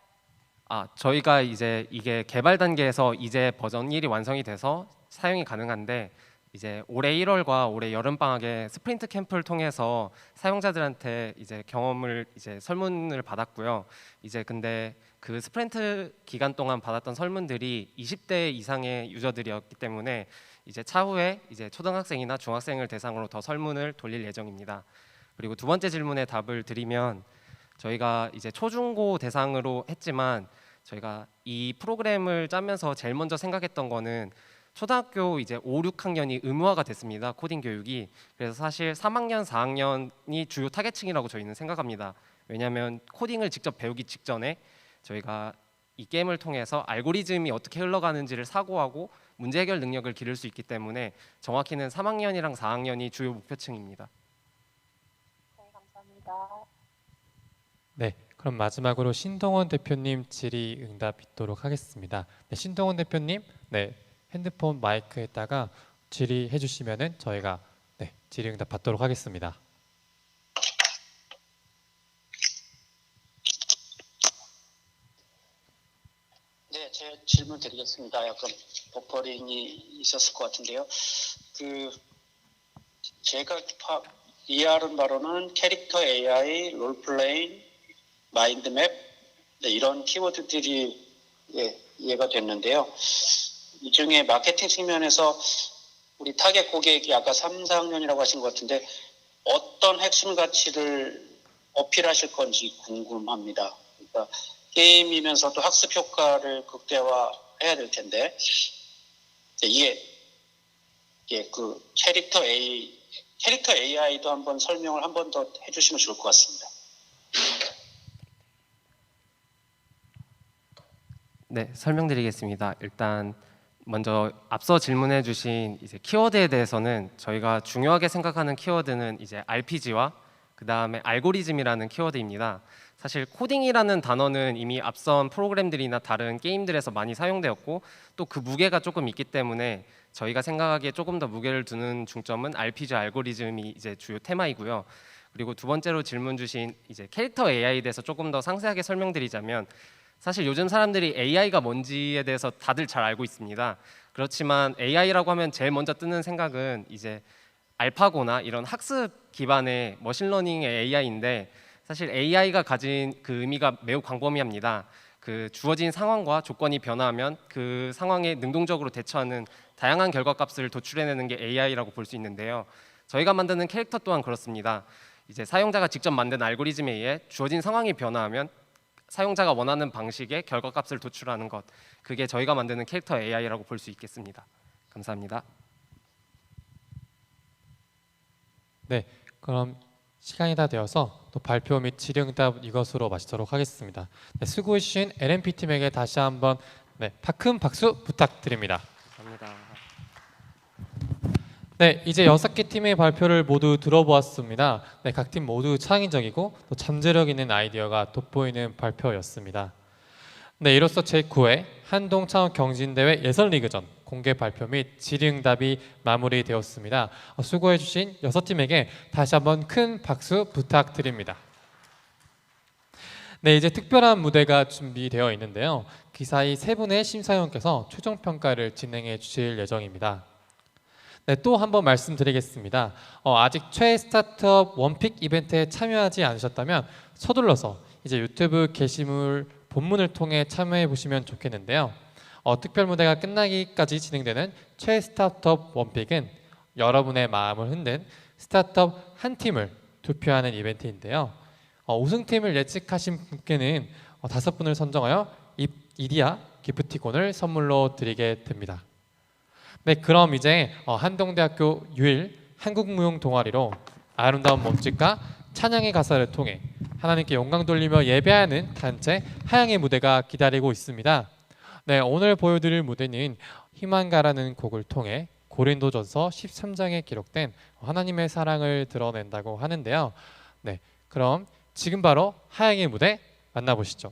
저희가 이제 이게 개발 단계에서 이제 버전 1이 완성이 돼서 사용이 가능한데 이제 올해 1월과 올해 여름 방학에 스프린트 캠프를 통해서 사용자들한테 이제 경험을 이제 설문을 받았고요. 이제 근데 그 스프린트 기간 동안 받았던 설문들이 20대 이상의 유저들이었기 때문에 이제 차후에 이제 초등학생이나 중학생을 대상으로 더 설문을 돌릴 예정입니다. 그리고 두 번째 질문에 답을 드리면 저희가 이제 초중고 대상으로 했지만 저희가 이 프로그램을 짜면서 제일 먼저 생각했던 거는 초등학교 이제 5, 6학년이 의무화가 됐습니다. 코딩 교육이. 그래서 사실 3학년, 4학년이 주요 타겟층이라고 저희는 생각합니다. 왜냐하면 코딩을 직접 배우기 직전에 저희가 이 게임을 통해서 알고리즘이 어떻게 흘러가는지를 사고하고 문제 해결 능력을 기를 수 있기 때문에 정확히는 3학년이랑 4학년이 주요 목표층입니다. 네, 감사합니다. 네, 그럼 마지막으로 신동원 대표님 질의응답 있도록 하겠습니다. 네, 신동원 대표님, 네, 핸드폰 마이크에다가 질의해 주시면은 저희가 질의응답 받도록 하겠습니다. 네, 제 질문 드리겠습니다. 약간 버퍼링이 있었을 것 같은데요. 제가 이해하는 바로는 캐릭터 AI, 롤플레잉, 마인드맵 이런 키워드들이 이해가 됐는데요. 이 중에 마케팅 측면에서 우리 타겟 고객이 아까 3, 4학년이라고 하신 것 같은데 어떤 핵심 가치를 어필하실 건지 궁금합니다. 그러니까 게임이면서도 학습 효과를 극대화해야 될 텐데 이게 그 캐릭터 AI도 한번 설명을 한 번 더 해주시면 좋을 것 같습니다. 네, 설명드리겠습니다. 일단 먼저 앞서 질문해 주신 이제 키워드에 대해서는 저희가 중요하게 생각하는 키워드는 이제 RPG와 그 다음에 알고리즘이라는 키워드입니다. 사실 코딩이라는 단어는 이미 앞선 프로그램들이나 다른 게임들에서 많이 사용되었고 또 그 무게가 조금 있기 때문에 저희가 생각하기에 조금 더 무게를 두는 중점은 RPG 알고리즘이 이제 주요 테마이고요. 그리고 두 번째로 질문 주신 이제 캐릭터 AI에 대해서 조금 더 상세하게 설명드리자면 사실 요즘 사람들이 AI가 뭔지에 대해서 다들 잘 알고 있습니다. 그렇지만 AI라고 하면 제일 먼저 뜨는 생각은 이제 알파고나 이런 학습 기반의 머신러닝의 AI인데 사실 AI가 가진 그 의미가 매우 광범위합니다. 그 주어진 상황과 조건이 변화하면 그 상황에 능동적으로 대처하는 다양한 결과값을 도출해내는 게 AI라고 볼 수 있는데요. 저희가 만드는 캐릭터 또한 그렇습니다. 이제 사용자가 직접 만든 알고리즘에 의해 주어진 상황이 변화하면 사용자가 원하는 방식의 결과값을 도출하는 것, 그게 저희가 만드는 캐릭터 AI라고 볼 수 있겠습니다. 감사합니다. 네, 그럼 시간이 다 되어서 또 발표 및 질의응답 이것으로 마치도록 하겠습니다. 네, 수고해 주신 LMP 팀에게 다시 한번 큰 박수 부탁드립니다. 감사합니다. 네, 이제 6개 팀의 발표를 모두 들어보았습니다. 네, 각 팀 모두 창의적이고 또 잠재력 있는 아이디어가 돋보이는 발표였습니다. 네, 이로써 제9회 한동창원 경진대회 예선리그전 공개 발표 및 질의응답이 마무리되었습니다. 수고해주신 6팀에게 다시 한번 큰 박수 부탁드립니다. 네, 이제 특별한 무대가 준비되어 있는데요. 기사의 3분의 심사위원께서 최종평가를 진행해 주실 예정입니다. 네, 또 한번 말씀드리겠습니다. 아직 최애 스타트업 원픽 이벤트에 참여하지 않으셨다면 서둘러서 이제 유튜브 게시물 본문을 통해 참여해 보시면 좋겠는데요. 특별 무대가 끝나기까지 진행되는 최애 스타트업 원픽은 여러분의 마음을 흔든 스타트업 한 팀을 투표하는 이벤트인데요. 우승팀을 예측하신 분께는 5분을 선정하여 이디야 기프티콘을 선물로 드리게 됩니다. 네, 그럼 이제 한동대학교 유일 한국무용 동아리로 아름다운 몸짓과 찬양의 가사를 통해 하나님께 영광 돌리며 예배하는 단체 하양의 무대가 기다리고 있습니다. 네, 오늘 보여드릴 무대는 희망가라는 곡을 통해 고린도전서 13장에 기록된 하나님의 사랑을 드러낸다고 하는데요. 네, 그럼 지금 바로 하양의 무대 만나보시죠.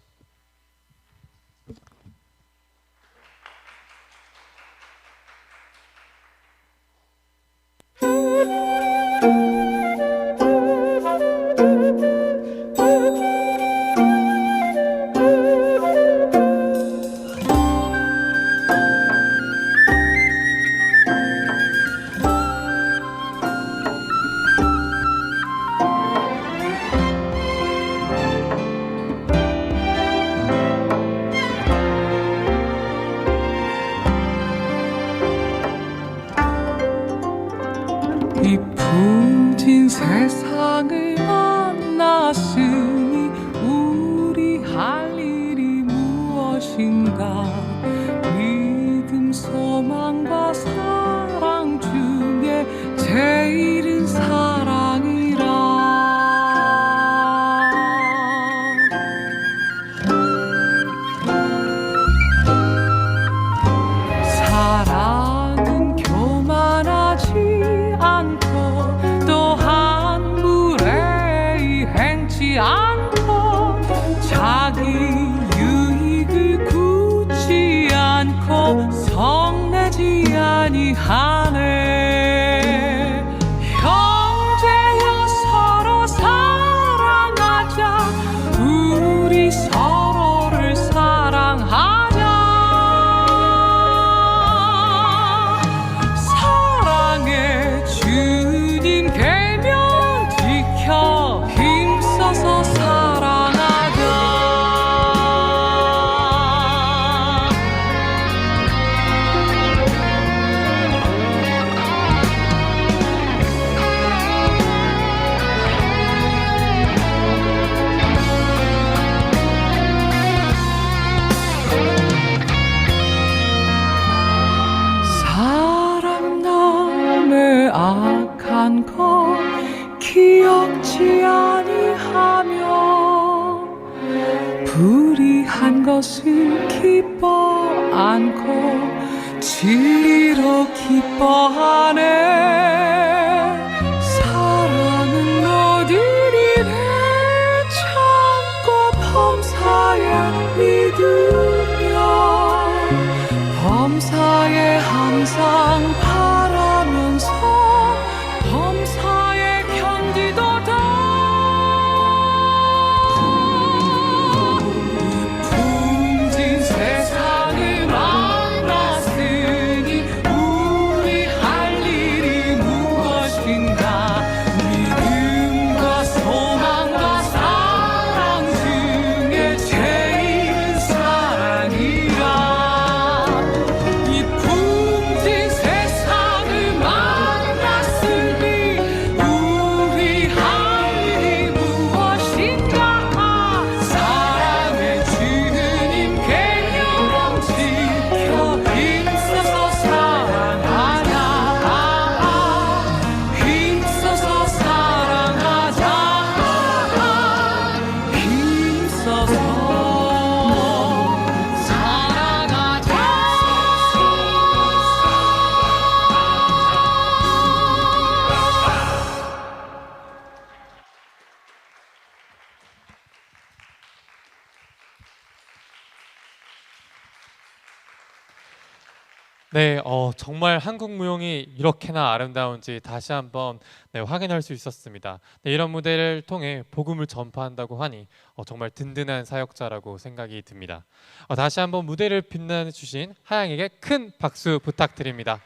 이 풍진 세상을 만났으니 우리 할 일이 무엇인가. 믿음 소망과 사랑 중에 제일은 사랑이라. 사랑은 교만하지 않고 또한 무례히 행치 않고 자기 유익을 굳지 않고 성내지 아니하네. 형제여 서로 사랑하자. 우리 서로를 사랑하자. 사랑의 주님 계명 지켜 힘써서 사랑하자. 사람 남의 악한 것 기억지 아니하며 불의한 것을 기뻐 않고 진리로 기뻐하네. 사랑은 모든 일에 참고 범사에 믿으며 범사에 항상 바라면서 범사에 견디도다. 풍진 세상을 만났으니 우리 할 네, 정말 한국 무용이 이렇게나 아름다운지 다시 한번 확인할 수 있었습니다. 네, 이런 무대를 통해 복음을 전파한다고 하니 정말 든든한 사역자라고 생각이 듭니다. 다시 한번 무대를 빛내 주신 하양에게 큰 박수 부탁드립니다.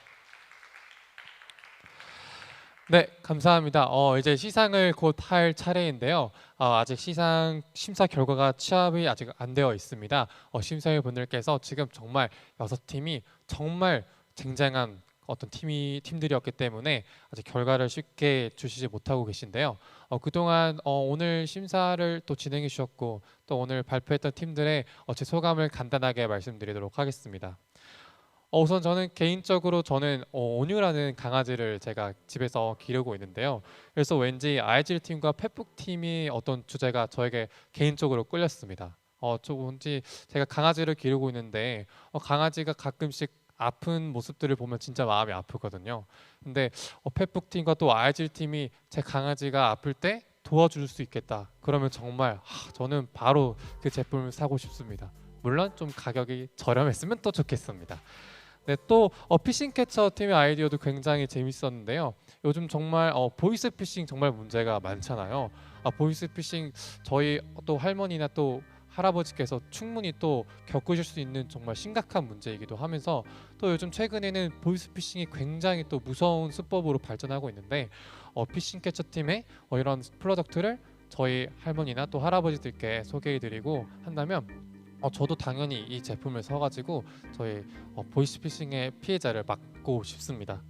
네, 감사합니다. 이제 시상을 곧 할 차례인데요. 아직 시상 심사 결과가 취합이 아직 안 되어 있습니다. 심사위원분들께서 지금 정말 6팀이 정말 쟁쟁한 어떤 팀들이었기 때문에 아직 결과를 쉽게 주시지 못하고 계신데요. 그동안 오늘 심사를 또 진행해 주셨고 또 오늘 발표했던 팀들의 제 소감을 간단하게 말씀드리도록 하겠습니다. 우선 저는 개인적으로 온유라는 강아지를 제가 집에서 기르고 있는데요. 그래서 왠지 아이질 팀과 펫북 팀이 어떤 주제가 저에게 개인적으로 끌렸습니다. 왠지 제가 강아지를 기르고 있는데 강아지가 가끔씩 아픈 모습들을 보면 진짜 마음이 아프거든요. 근데 펫북 팀과 또 아이질 팀이 제 강아지가 아플 때 도와줄 수 있겠다. 그러면 정말 저는 바로 그 제품을 사고 싶습니다. 물론 좀 가격이 저렴했으면 또 좋겠습니다. 네, 또 피싱 캐쳐 팀의 아이디어도 굉장히 재밌었는데요. 요즘 정말 보이스 피싱 정말 문제가 많잖아요. 보이스 피싱 저희 또 할머니나 또 할아버지께서 충분히 또 겪으실 수 있는 정말 심각한 문제이기도 하면서 또 요즘 최근에는 보이스 피싱이 굉장히 또 무서운 수법으로 발전하고 있는데 피싱 캐쳐 팀의 이런 프로덕트를 저희 할머니나 또 할아버지들께 소개해드리고 한다면 저도 당연히 이 제품을 사가지고 저희 보이스피싱의 피해자를 막고 싶습니다.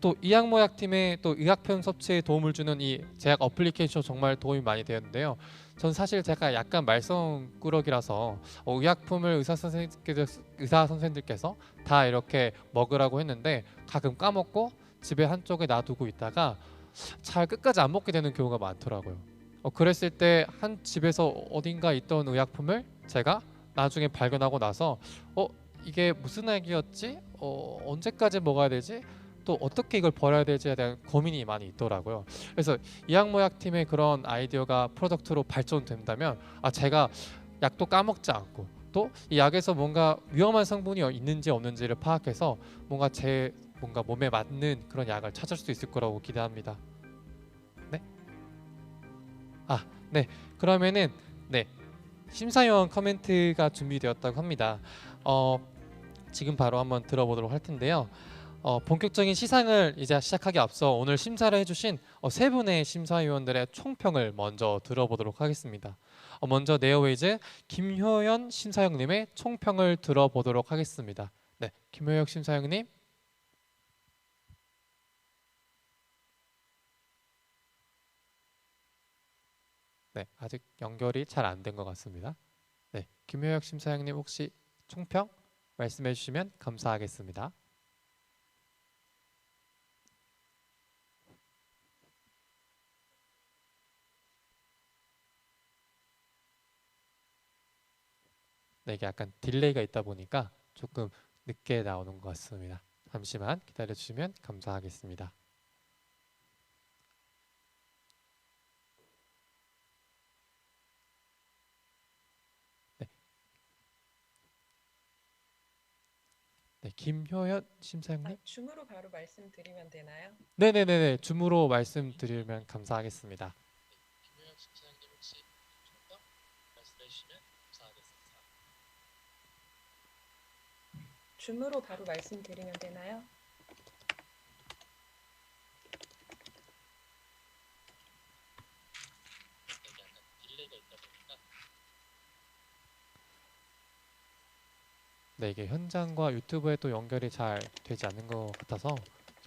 또 의학모약 팀의 또 의학편 섭취에 도움을 주는 이 제약 어플리케이션 정말 도움이 많이 되었는데요. 전 사실 제가 약간 말썽꾸러기라서 의약품을 의사 선생님들께서 다 이렇게 먹으라고 했는데 가끔 까먹고 집에 한쪽에 놔두고 있다가 잘 끝까지 안 먹게 되는 경우가 많더라고요. 그랬을 때 한 집에서 어딘가 있던 의약품을 제가 나중에 발견하고 나서 이게 무슨 약이었지? 언제까지 먹어야 되지? 또 어떻게 이걸 버려야 될지에 대한 고민이 많이 있더라고요. 그래서 의학모약 팀의 그런 아이디어가 프로덕트로 발전된다면 제가 약도 까먹지 않고 또 이 약에서 뭔가 위험한 성분이 있는지 없는지를 파악해서 뭔가 몸에 맞는 그런 약을 찾을 수 있을 거라고 기대합니다. 네? 네. 그러면은 심사위원 코멘트가 준비되었다고 합니다. 지금 바로 한번 들어보도록 할 텐데요. 본격적인 시상을 이제 시작하기 앞서 오늘 심사를 해주신 세 분의 심사위원들의 총평을 먼저 들어보도록 하겠습니다. 먼저 네오웨이즈 김효연 심사위원님의 총평을 들어보도록 하겠습니다. 네, 김효연 심사위원님. 네, 아직 연결이 잘 안 된 것 같습니다. 네, 김효혁 심사위원님 혹시 총평 말씀해 주시면 감사하겠습니다. 네, 이게 약간 딜레이가 있다 보니까 조금 늦게 나오는 것 같습니다. 잠시만 기다려 주시면 감사하겠습니다. 네, 김효연 심사위원님. 줌으로 바로 말씀드리면 되나요? 네네네네, 줌으로 말씀드리면 감사하겠습니다. 김효연 심사위원님 혹시 총평 말씀해 주시면 감사하겠습니다. 줌으로 바로 말씀드리면 되나요? 네, 이게 현장과 유튜브에 또 연결이 잘 되지 않는 것 같아서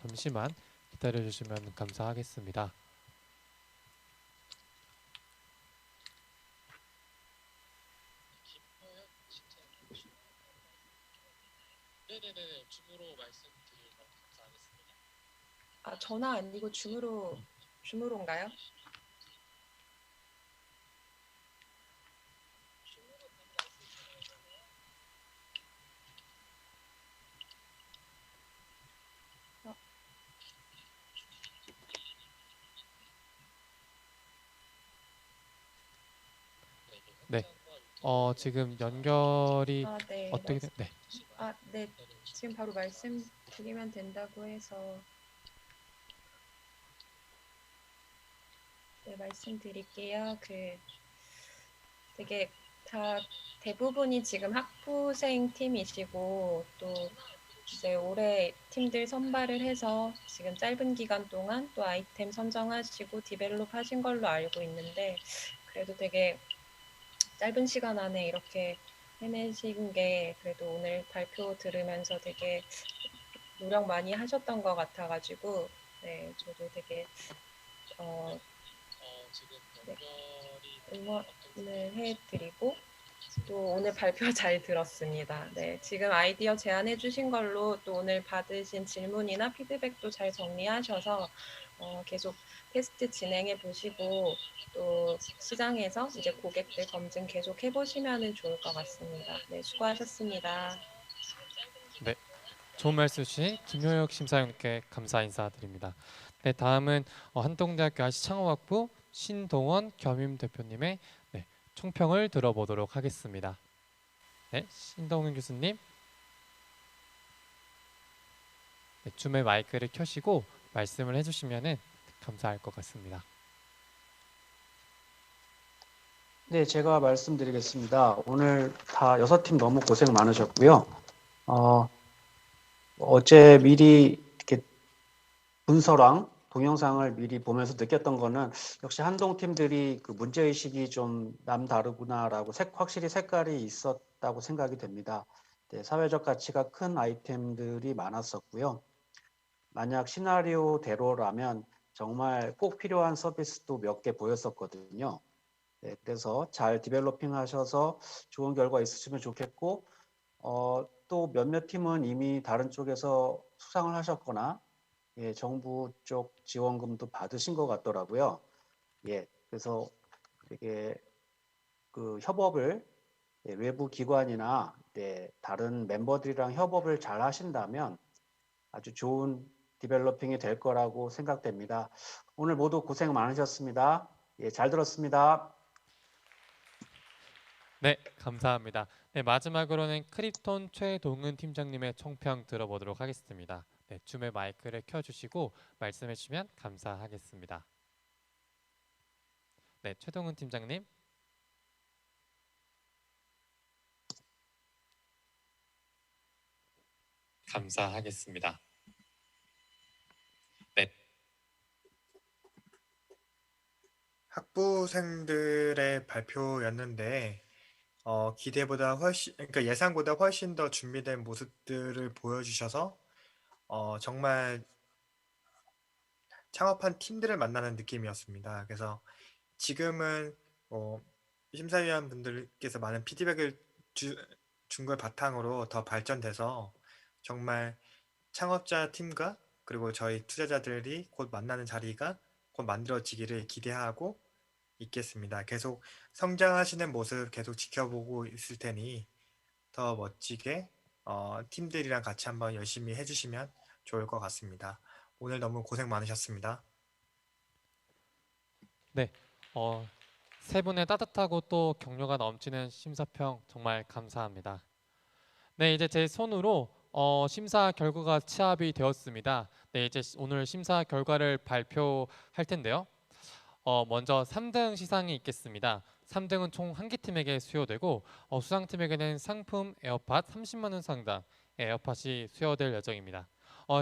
잠시만 기다려 주시면 감사하겠습니다. 네네네, 줌으로 말씀드리면 감사하겠습니다. 전화 아니고 줌으로인가요? 네, 지금 연결이 네, 어떻게 네. 네. 지금 바로 말씀드리면 된다고 해서 네, 말씀드릴게요. 되게 다 대부분이 지금 학부생 팀이시고 또 이제 올해 팀들 선발을 해서 지금 짧은 기간 동안 또 아이템 선정하시고 디벨롭 하신 걸로 알고 있는데 그래도 되게 짧은 시간 안에 이렇게 해내신 게 그래도 오늘 발표 들으면서 되게 노력 많이 하셨던 것 같아가지고 네, 저도 되게 네, 응원을 해드리고 또 오늘 발표 잘 들었습니다. 네, 지금 아이디어 제안해 주신 걸로 또 오늘 받으신 질문이나 피드백도 잘 정리하셔서 계속 테스트 진행해 보시고 또 시장에서 이제 고객들 검증 계속 해보시면 좋을 것 같습니다. 네, 수고하셨습니다. 네, 좋은 말씀 주신 김효혁 심사위원께 감사 인사드립니다. 네, 다음은 한동대학교 IC창업학부 신동원 겸임 대표님의 총평을 들어보도록 하겠습니다. 네, 신동훈 교수님, 네, 줌의 마이크를 켜시고 말씀을 해주시면 감사할 것 같습니다. 네, 제가 말씀드리겠습니다. 오늘 다 6팀 너무 고생 많으셨고요. 어제 미리 이렇게 문서랑 동영상을 미리 보면서 느꼈던 거는 역시 한동팀들이 그 문제의식이 좀 남다르구나라고 확실히 색깔이 있었다고 생각이 됩니다. 네, 사회적 가치가 큰 아이템들이 많았었고요. 만약 시나리오대로라면 정말 꼭 필요한 서비스도 몇 개 보였었거든요. 네, 그래서 잘 디벨로핑 하셔서 좋은 결과 있으시면 좋겠고 또 몇몇 팀은 이미 다른 쪽에서 수상을 하셨거나 예, 정부 쪽 지원금도 받으신 것 같더라고요. 예, 그래서 되게 그 협업을 외부 기관이나 다른 멤버들이랑 협업을 잘 하신다면 아주 좋은 디벨로핑이 될 거라고 생각됩니다. 오늘 모두 고생 많으셨습니다. 예, 잘 들었습니다. 네, 감사합니다. 네, 마지막으로는 크립톤 최동은 팀장님의 총평 들어보도록 하겠습니다. 네, 줌의 마이크를 켜주시고 말씀해 주시면 감사하겠습니다. 네, 최동은 팀장님. 감사하겠습니다. 네. 학부생들의 발표였는데 기대보다 훨씬, 그러니까 예상보다 훨씬 더 준비된 모습들을 보여주셔서 정말 창업한 팀들을 만나는 느낌이었습니다. 그래서 지금은 심사위원 분들께서 많은 피드백을 준 걸 바탕으로 더 발전돼서 정말 창업자 팀과 그리고 저희 투자자들이 곧 만나는 자리가 곧 만들어지기를 기대하고 있겠습니다. 계속 성장하시는 모습 계속 지켜보고 있을 테니 더 멋지게 팀들이랑 같이 한번 열심히 해주시면 좋을 것 같습니다. 오늘 너무 고생 많으셨습니다. 네, 세 분의 따뜻하고 또 격려가 넘치는 심사평 정말 감사합니다. 네, 이제 제 손으로 심사 결과가 취합이 되었습니다. 네, 이제 오늘 심사 결과를 발표할 텐데요. 먼저 3등 시상이 있겠습니다. 3등은 총 1개 팀에게 수여되고 수상팀에게는 상품 에어팟 30만 원 상당 에어팟이 수여될 예정입니다.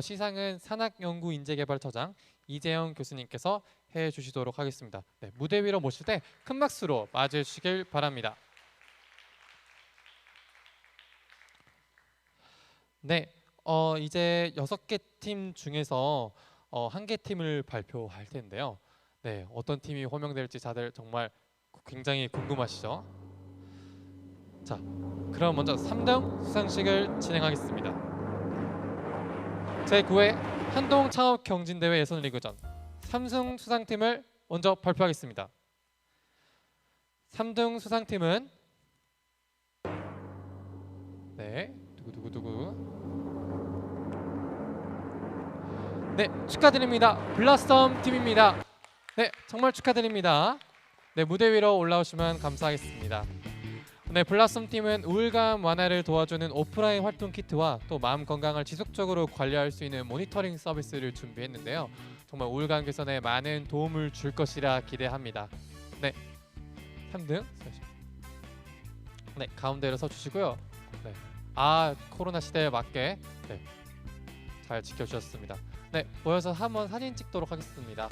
시상은 산학연구인재개발처장 이재영 교수님께서 해주시도록 하겠습니다. 네, 무대 위로 모실 때 큰 박수로 맞이해 주시길 바랍니다. 네, 이제 6개 팀 중에서 1개 팀을 발표할 텐데요. 네, 어떤 팀이 호명될지 다들 정말 굉장히 궁금하시죠? 자, 그럼 먼저 3등 수상식을 진행하겠습니다. 제9회 한동창업경진대회 예선리그전 3승 수상팀을 먼저 발표하겠습니다. 3등 수상팀은 네, 두구두구두구. 네, 축하드립니다. 블라썸 팀입니다. 네, 정말 축하드립니다. 네, 무대 위로 올라오시면 감사하겠습니다. 네, 블라썸 팀은 우울감 완화를 도와주는 오프라인 활동 키트와 또 마음 건강을 지속적으로 관리할 수 있는 모니터링 서비스를 준비했는데요. 정말 우울감 개선에 많은 도움을 줄 것이라 기대합니다. 네, 3등. 네, 가운데로 서주시고요. 네, 코로나 시대에 맞게 네, 잘 지켜주셨습니다. 네, 모여서 한번 사진 찍도록 하겠습니다.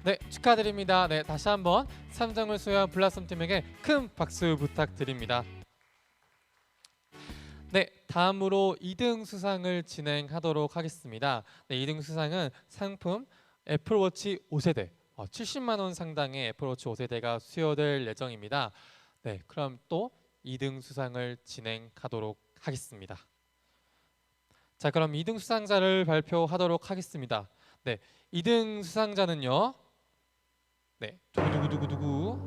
네, 축하드립니다. 네, 다시 한번 3등을 수여한 블라썸 팀에게 큰 박수 부탁드립니다. 네, 다음으로 2등 수상을 진행하도록 하겠습니다. 네, 2등 수상은 상품 애플워치 5세대 70만 원 상당의 애플워치 5세대가 수여될 예정입니다. 네, 그럼 또 2등 수상을 진행하도록 하겠습니다. 자, 그럼 2등 수상자를 발표하도록 하겠습니다. 네, 2등 수상자는요. 네, 두구두구두구두구.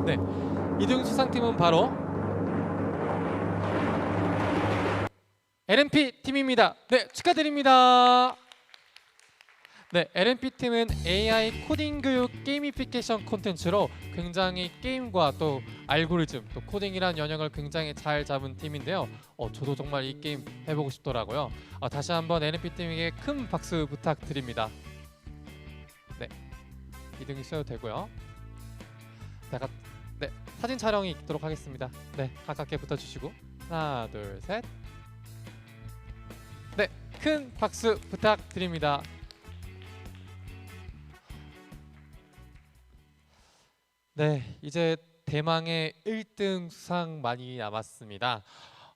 네, 2등 수상팀은 바로 LMP 팀입니다. 네, 축하드립니다. 네, LMP 팀은 AI 코딩 교육 게이미피케이션 콘텐츠로 굉장히 게임과 또 알고리즘, 또 코딩이란 영역을 굉장히 잘 잡은 팀인데요. 저도 정말 이 게임 해보고 싶더라고요. 다시 한번 LMP 팀에게 큰 박수 부탁드립니다. 네, 2등이 수여도 되고요. 네, 사진 촬영이 있도록 하겠습니다. 네, 가깝게 붙어주시고 하나, 둘, 셋. 네, 큰 박수 부탁드립니다. 네, 이제 대망의 1등 수상만이 남았습니다.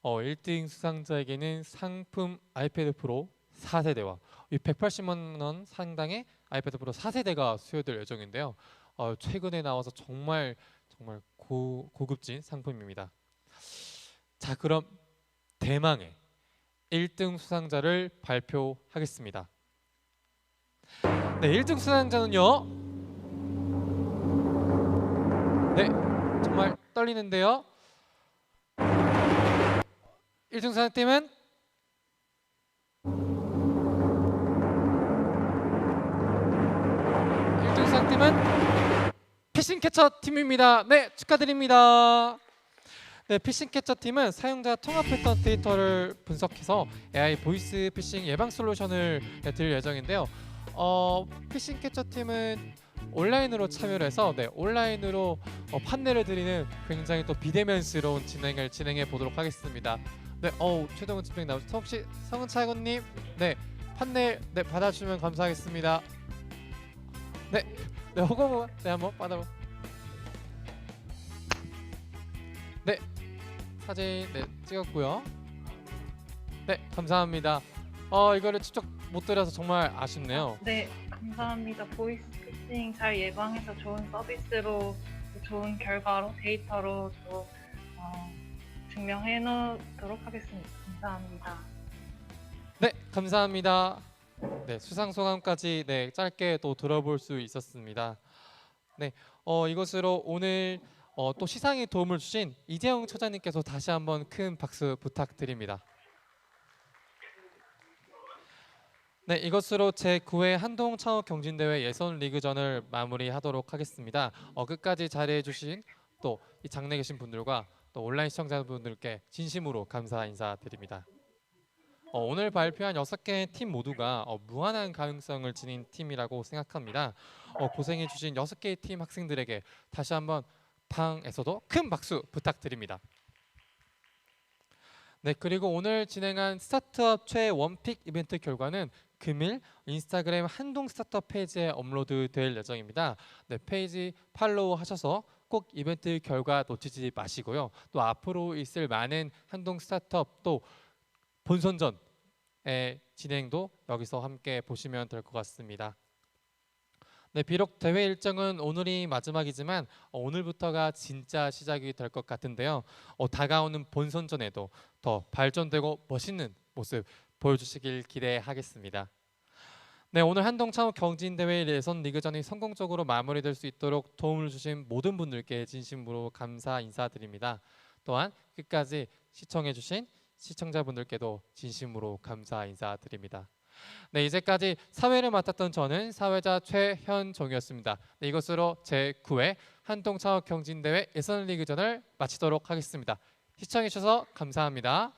1등 수상자에게는 상품 아이패드 프로 4세대와 180만 원 상당의 아이패드 프로 4세대가 수여될 예정인데요. 최근에 나와서 정말 고급진 상품입니다. 자, 그럼 대망의 1등 수상자를 발표하겠습니다. 네, 1등 수상자는요. 네, 정말 떨리는데요. 1등 수상팀은 피싱캐쳐 팀입니다. 네, 축하드립니다. 네, 피싱캐쳐 팀은 사용자 통합 패턴 데이터를 분석해서 AI 보이스 피싱 예방 솔루션을 드릴 예정인데요. 피싱캐쳐 팀은 온라인으로 참여를 해서 온라인으로 판넬을 드리는 굉장히 또 비대면스러운 진행을 진행해 보도록 하겠습니다. 네, 최동훈 팀장 나오셨죠? 혹시 성은차관님, 네, 판넬 받아주시면 감사하겠습니다. 네, 호거모 한번 받아보. 네, 사진 찍었고요. 네, 감사합니다. 이거를 직접 못 드려서 정말 아쉽네요. 네, 감사합니다. 보이스 피싱 잘 예방해서 좋은 서비스로 좋은 결과로 데이터로 또 증명해 놓도록 하겠습니다. 감사합니다. 네, 감사합니다. 네, 수상 소감까지 짧게 또 들어볼 수 있었습니다. 네, 이것으로 오늘 또 시상에 도움을 주신 이재영 처장님께서 다시 한번 큰 박수 부탁드립니다. 네, 이것으로 제9회 한동 창업 경진대회 예선 리그전을 마무리하도록 하겠습니다. 끝까지 자리해 주신 또 이 장내에 계신 분들과 또 온라인 시청자분들께 진심으로 감사 인사드립니다. 오늘 발표한 6개의 팀 모두가 무한한 가능성을 지닌 팀이라고 생각합니다. 고생해 주신 6개의 팀 학생들에게 다시 한번 방에서도 큰 박수 부탁드립니다. 네, 그리고 오늘 진행한 스타트업 최애 원픽 이벤트 결과는 금일 인스타그램 한동 스타트업 페이지에 업로드 될 예정입니다. 네, 페이지 팔로우 하셔서 꼭 이벤트 결과 놓치지 마시고요. 또 앞으로 있을 많은 한동 스타트업 또 본선전의 진행도 여기서 함께 보시면 될 것 같습니다. 네, 비록 대회 일정은 오늘이 마지막이지만 오늘부터가 진짜 시작이 될 것 같은데요. 다가오는 본선전에도 더 발전되고 멋있는 모습 보여주시길 기대하겠습니다. 네, 오늘 한동 창업 경진대회 예선 리그전이 성공적으로 마무리될 수 있도록 도움을 주신 모든 분들께 진심으로 감사 인사드립니다. 또한 끝까지 시청해주신 시청자분들께도 진심으로 감사 인사드립니다. 네, 이제까지 사회를 맡았던 저는 사회자 최현종이었습니다. 네, 이것으로 제9회 한동창업 경진대회 예선 리그전을 마치도록 하겠습니다. 시청해 주셔서 감사합니다.